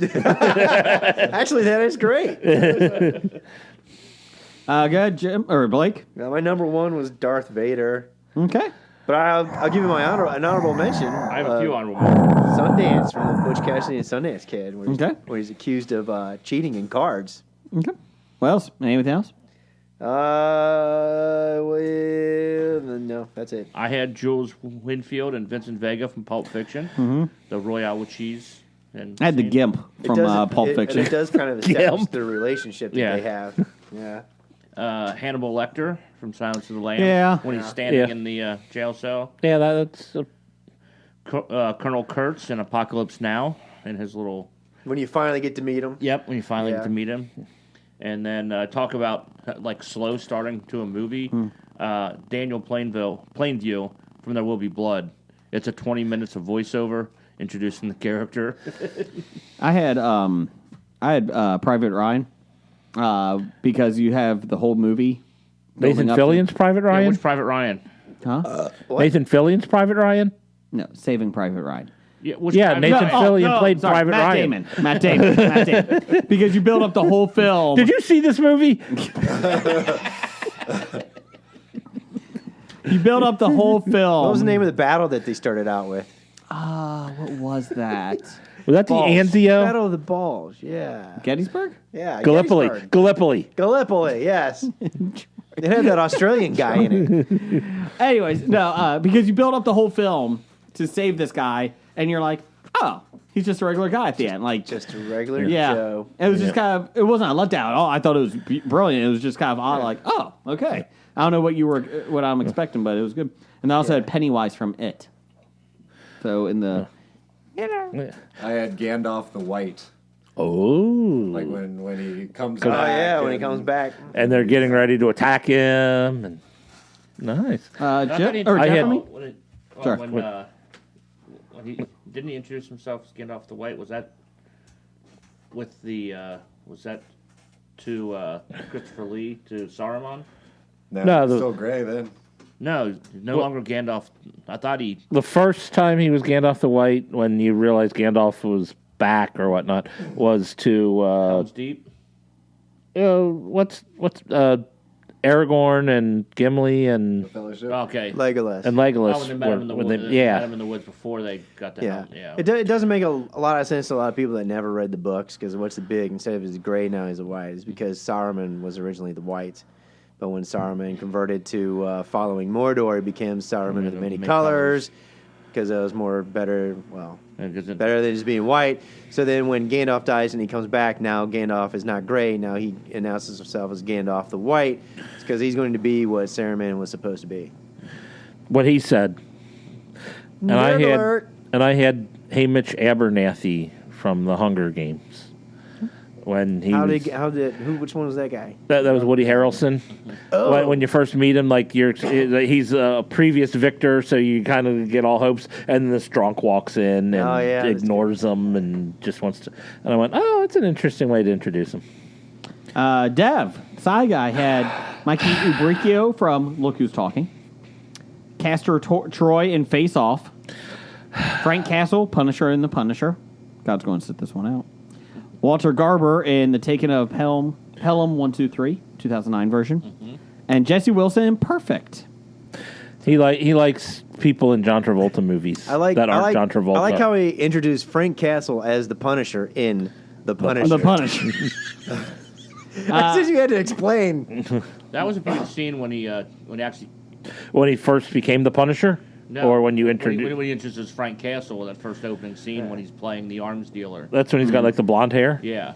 [SPEAKER 4] Actually, that is great.
[SPEAKER 2] Go ahead, Jim or Blake.
[SPEAKER 4] Now, my number one was Darth Vader.
[SPEAKER 2] Okay.
[SPEAKER 4] But I'll give you an honorable mention.
[SPEAKER 6] I have a few honorable mentions.
[SPEAKER 4] Sundance from the Butch Cassidy and Sundance Kid, where he's accused of cheating in cards.
[SPEAKER 2] Okay. What else? Anything else?
[SPEAKER 4] No, that's it.
[SPEAKER 6] I had Jules Winfield and Vincent Vega from Pulp Fiction.
[SPEAKER 2] Mm-hmm.
[SPEAKER 6] The Royale with cheese. And
[SPEAKER 2] I had the Gimp from Pulp Fiction.
[SPEAKER 4] It does kind of establish the relationship that they have. Yeah.
[SPEAKER 6] Hannibal Lecter from Silence of the Lambs.
[SPEAKER 2] Yeah.
[SPEAKER 6] When he's standing in the jail cell.
[SPEAKER 3] Yeah, that's...
[SPEAKER 6] Colonel Kurtz in Apocalypse Now and his little...
[SPEAKER 4] When you finally get to meet him.
[SPEAKER 6] Yep, when you finally get to meet him. And then talk about like slow starting to a movie. Daniel Plainview from There Will Be Blood. It's a 20 minutes of voiceover introducing the character.
[SPEAKER 2] I had Private Ryan because you have the whole movie.
[SPEAKER 3] Nathan Fillion's Private Ryan?
[SPEAKER 6] Yeah, which Private Ryan?
[SPEAKER 2] Huh?
[SPEAKER 3] Nathan Fillion's Private Ryan?
[SPEAKER 2] No, Saving Private Ryan.
[SPEAKER 6] Yeah,
[SPEAKER 3] Nathan Fillion played Private Ryan.
[SPEAKER 2] Matt Damon. Because you build up the whole film.
[SPEAKER 3] Did you see this movie?
[SPEAKER 2] You build up the whole film.
[SPEAKER 4] What was the name of the battle that they started out with?
[SPEAKER 2] What was that?
[SPEAKER 3] Was that
[SPEAKER 4] Balls.
[SPEAKER 3] the Anzio?
[SPEAKER 4] Battle of the Balls, yeah.
[SPEAKER 2] Gettysburg?
[SPEAKER 4] Yeah,
[SPEAKER 3] Gallipoli.
[SPEAKER 4] Gallipoli, yes. It had that Australian guy in it.
[SPEAKER 2] Anyways, no, because you build up the whole film to save this guy, and you're like, oh, he's just a regular guy at the end. Like,
[SPEAKER 4] just a regular
[SPEAKER 2] yeah.
[SPEAKER 4] Joe.
[SPEAKER 2] It was just kind of, it wasn't a letdown at all. I thought it was brilliant. It was just kind of odd, like, oh, okay. I don't know what I'm expecting, but it was good. And I also had Pennywise from It. So in the...
[SPEAKER 5] I had Gandalf the White.
[SPEAKER 3] Oh.
[SPEAKER 5] Like when he comes back.
[SPEAKER 4] Oh, yeah, when he comes back.
[SPEAKER 3] And they're getting ready to attack him. And nice.
[SPEAKER 2] Jeff?
[SPEAKER 6] Sorry. When didn't he introduce himself as Gandalf the White? Was that with the... was that to Christopher Lee, to Saruman?
[SPEAKER 5] No, still gray then.
[SPEAKER 6] No, longer Gandalf. I thought he...
[SPEAKER 3] The first time he was Gandalf the White, when you realized Gandalf was back or whatnot, was to...
[SPEAKER 6] Helm's Deep?
[SPEAKER 3] What's Aragorn and Gimli and...
[SPEAKER 5] The Fellowship?
[SPEAKER 6] Okay.
[SPEAKER 4] Legolas.
[SPEAKER 3] And Legolas.
[SPEAKER 6] Oh, when they met him in the woods. Met him in the woods before they got to Helm. Yeah.
[SPEAKER 4] It doesn't make a lot of sense to a lot of people that never read the books, because what's the big? Instead of his gray, now he's a white. It's because Saruman was originally the white. But when Saruman converted to following Mordor, he became Saruman of the Many Colors, because it was better than just being white. So then when Gandalf dies and he comes back, now Gandalf is not gray. Now he announces himself as Gandalf the White, because he's going to be what Saruman was supposed to be.
[SPEAKER 3] What he said. And I had Haymitch Abernathy from the Hunger Games. When he
[SPEAKER 4] which one was that guy?
[SPEAKER 3] That was Woody Harrelson.
[SPEAKER 4] Oh.
[SPEAKER 3] When you first meet him, like he's a previous victor, so you kind of get all hopes, and then this drunk walks in and ignores them and just wants to. And I went, oh, it's an interesting way to introduce him.
[SPEAKER 2] Dev, Sci Guy had Mikey Ubricchio from Look Who's Talking, Castor Troy in Face Off, Frank Castle, Punisher in The Punisher. God's going to sit this one out. Walter Garber in The Taking of Pelham 123, 2009 version. And Jesse Wilson in Perfect.
[SPEAKER 3] He likes people in John Travolta movies John Travolta.
[SPEAKER 4] I like how he introduced Frank Castle as the Punisher in The Punisher.
[SPEAKER 2] The Punisher.
[SPEAKER 4] I said you had to explain.
[SPEAKER 6] That was a pretty good scene when he
[SPEAKER 3] first became the Punisher.
[SPEAKER 6] No,
[SPEAKER 3] or when you introduce
[SPEAKER 6] when he introduces Frank Castle with that first opening scene when he's playing the arms dealer.
[SPEAKER 3] That's when he's got like the blonde hair.
[SPEAKER 6] Yeah.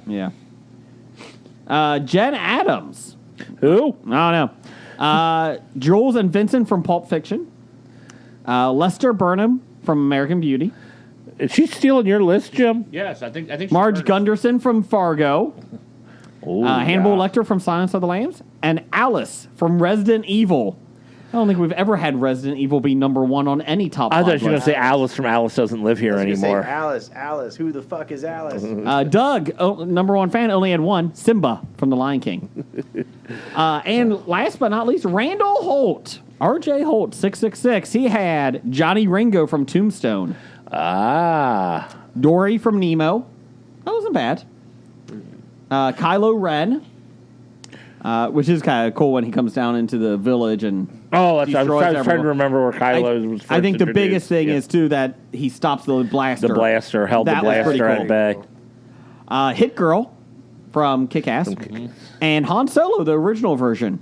[SPEAKER 2] Jen Adams.
[SPEAKER 3] Who?
[SPEAKER 2] I don't know. Jules and Vincent from Pulp Fiction. Lester Burnham from American Beauty.
[SPEAKER 3] Is she stealing your list, Jim?
[SPEAKER 6] Yes, I think.
[SPEAKER 2] Marge Gunderson from Fargo. Hannibal Lecter from Silence of the Lambs. And Alice from Resident Evil. I don't think we've ever had Resident Evil be number one on any top.
[SPEAKER 3] I thought you were going to say Alice from Alice Doesn't Live Here anymore.
[SPEAKER 4] Say Alice. Who the fuck is Alice?
[SPEAKER 2] Doug, number one fan, only had one. Simba from The Lion King. And last but not least, Randall Holt. R.J. Holt, 666. He had Johnny Ringo from Tombstone. Dory from Nemo. That wasn't bad. Kylo Ren. Which is kind of cool when he comes down into the village and
[SPEAKER 3] I was trying to remember where Kylo was first
[SPEAKER 2] I think the
[SPEAKER 3] introduced.
[SPEAKER 2] biggest thing is, too, that he stops the blaster.
[SPEAKER 3] The blaster, held
[SPEAKER 2] that
[SPEAKER 3] the blaster at bay.
[SPEAKER 2] Hit Girl from Kick-Ass. And Han Solo, the original version.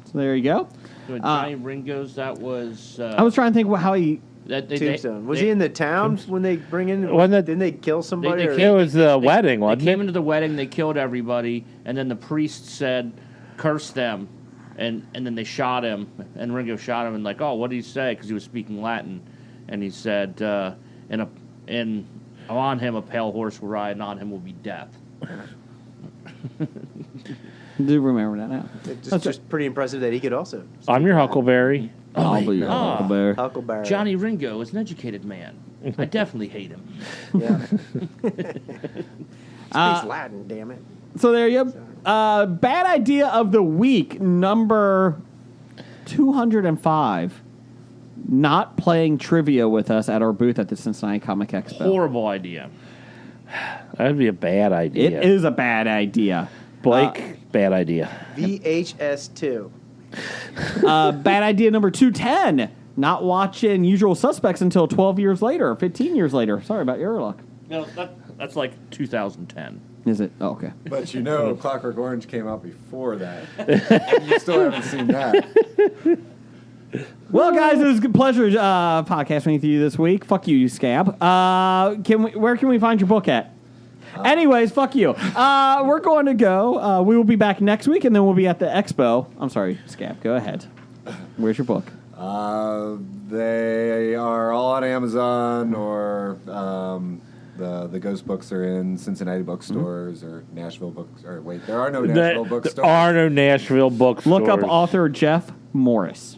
[SPEAKER 2] So there you go.
[SPEAKER 6] Johnny Ringo's, that was...
[SPEAKER 2] I was trying to think how he...
[SPEAKER 4] Tombstone. Was he in the town when they bring in... Didn't they kill somebody?
[SPEAKER 3] It was the wedding, wasn't it?
[SPEAKER 6] They came into the wedding, they killed everybody, and then the priest said, curse them, and then they shot him, and Ringo shot him, and like, oh, what did he say? Because he was speaking Latin, and he said, and on him a pale horse will ride, and on him will be death.
[SPEAKER 2] I do remember that now.
[SPEAKER 4] It's just pretty impressive that he could also.
[SPEAKER 3] I'm your Huckleberry.
[SPEAKER 2] I'll be your Huckleberry.
[SPEAKER 4] Huckleberry.
[SPEAKER 6] Johnny Ringo is an educated man. I definitely hate him.
[SPEAKER 4] Yeah. Speaks Latin, damn it.
[SPEAKER 2] So there you go. Bad idea of the week, number 205. Not playing trivia with us at our booth at the Cincinnati Comic Expo.
[SPEAKER 6] Horrible idea.
[SPEAKER 3] That'd be a bad idea.
[SPEAKER 2] It is a bad idea.
[SPEAKER 3] Blake, bad idea.
[SPEAKER 4] VHS2.
[SPEAKER 2] Bad idea number 210. Not watching Usual Suspects until 12 years later, 15 years later. Sorry about your luck.
[SPEAKER 6] No, that's like 2010.
[SPEAKER 2] Is it? Oh, okay.
[SPEAKER 5] But Clockwork Orange came out before that. And you still haven't seen that.
[SPEAKER 2] Well, guys, it was a good pleasure podcasting with you this week. Fuck you, Scab. Where can we find your book at? Anyways, fuck you. We're going to go. We will be back next week, and then we'll be at the expo. I'm sorry, Scab. Go ahead. Where's your book?
[SPEAKER 5] They are all on Amazon, or the Ghost books are in Cincinnati bookstores or Nashville books. Or wait, there are no Nashville bookstores.
[SPEAKER 3] There are no Nashville bookstores.
[SPEAKER 2] Look up author Jeff Morris.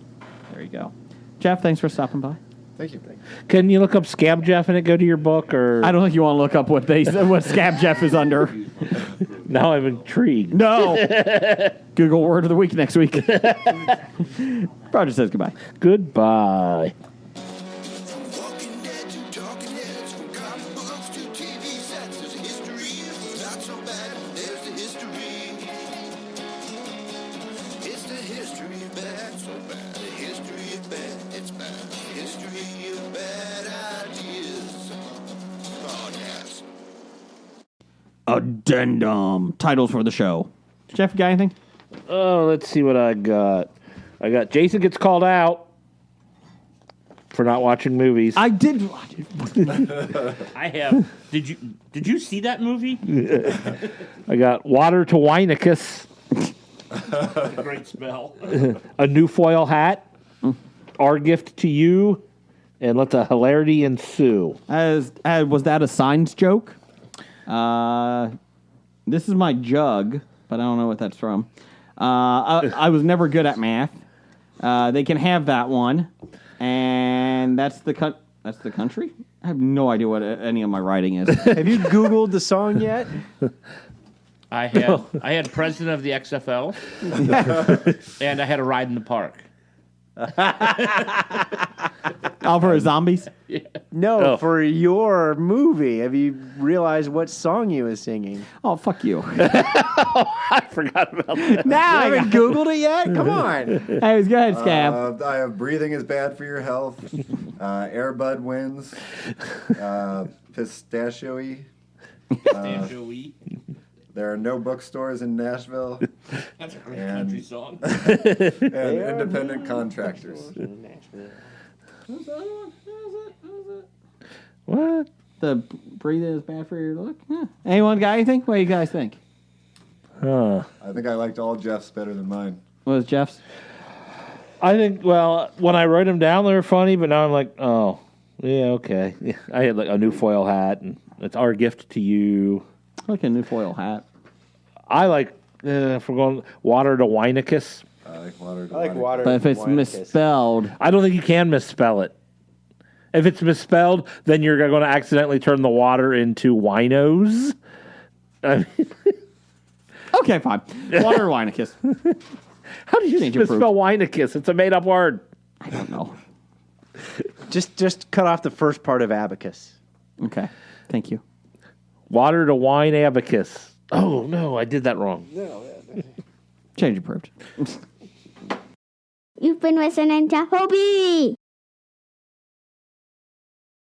[SPEAKER 2] There you go. Jeff, thanks for stopping by.
[SPEAKER 5] Thank you.
[SPEAKER 3] Can you look up Scab Jeff and it go to your book? Or
[SPEAKER 2] I don't think you want to look up what Scab Jeff is under.
[SPEAKER 3] Now I'm intrigued.
[SPEAKER 2] No. Google word of the week next week. Roger says goodbye.
[SPEAKER 3] Goodbye.
[SPEAKER 2] Addendum. Titles for the show. Jeff, you got anything?
[SPEAKER 3] Oh, let's see what I got. I got Jason Gets Called Out for not watching movies.
[SPEAKER 2] I did watch it.
[SPEAKER 6] I have. Did you see that movie?
[SPEAKER 3] I got Water to Wineacus.
[SPEAKER 6] That's a great spell.
[SPEAKER 3] A New Foil Hat. Our Gift to You. And Let the Hilarity Ensue.
[SPEAKER 2] Was that a signs joke? This is my jug, but I don't know what that's from. I was never good at math. They can have that one, and that's the country. I have no idea what any of my writing is.
[SPEAKER 4] Have you Googled the song yet?
[SPEAKER 6] I had President of the XFL, and I had a ride in the park.
[SPEAKER 2] All for zombies?
[SPEAKER 6] Yeah.
[SPEAKER 4] No, for your movie. Have you realized what song you was singing?
[SPEAKER 2] Oh, fuck you.
[SPEAKER 3] I forgot about that.
[SPEAKER 4] Now you haven't Googled it yet? Come on.
[SPEAKER 2] Hey, go ahead, Scab.
[SPEAKER 5] I have breathing is bad for your health. Airbud wins. Pistachio-y. There are no bookstores in Nashville.
[SPEAKER 6] That's a country song.
[SPEAKER 5] And independent contractors.
[SPEAKER 3] What?
[SPEAKER 2] The breathing is bad for your look? Yeah. Anyone got anything? What do you guys think?
[SPEAKER 5] I think I liked all Jeff's better than mine.
[SPEAKER 2] What was Jeff's?
[SPEAKER 3] I think, well, when I wrote them down, they were funny, but now I'm like, oh, yeah, okay. Yeah, I had like a new foil hat, and it's our gift to you.
[SPEAKER 2] I like a new foil hat.
[SPEAKER 3] I like, if we're going water to Wineacus.
[SPEAKER 5] I like water to
[SPEAKER 4] water.
[SPEAKER 2] But if it's misspelled,
[SPEAKER 3] I don't think you can misspell it. If it's misspelled, then you're going to accidentally turn the water into winos. I mean,
[SPEAKER 2] okay, fine. Water Wineacus.
[SPEAKER 3] How do you misspell Wineacus? It's a made-up word.
[SPEAKER 2] I don't know.
[SPEAKER 4] Just cut off the first part of abacus.
[SPEAKER 2] Okay, thank you.
[SPEAKER 3] Water to wine abacus. Oh, no, I did that wrong.
[SPEAKER 2] Change approved.
[SPEAKER 15] You've been listening to Hobie.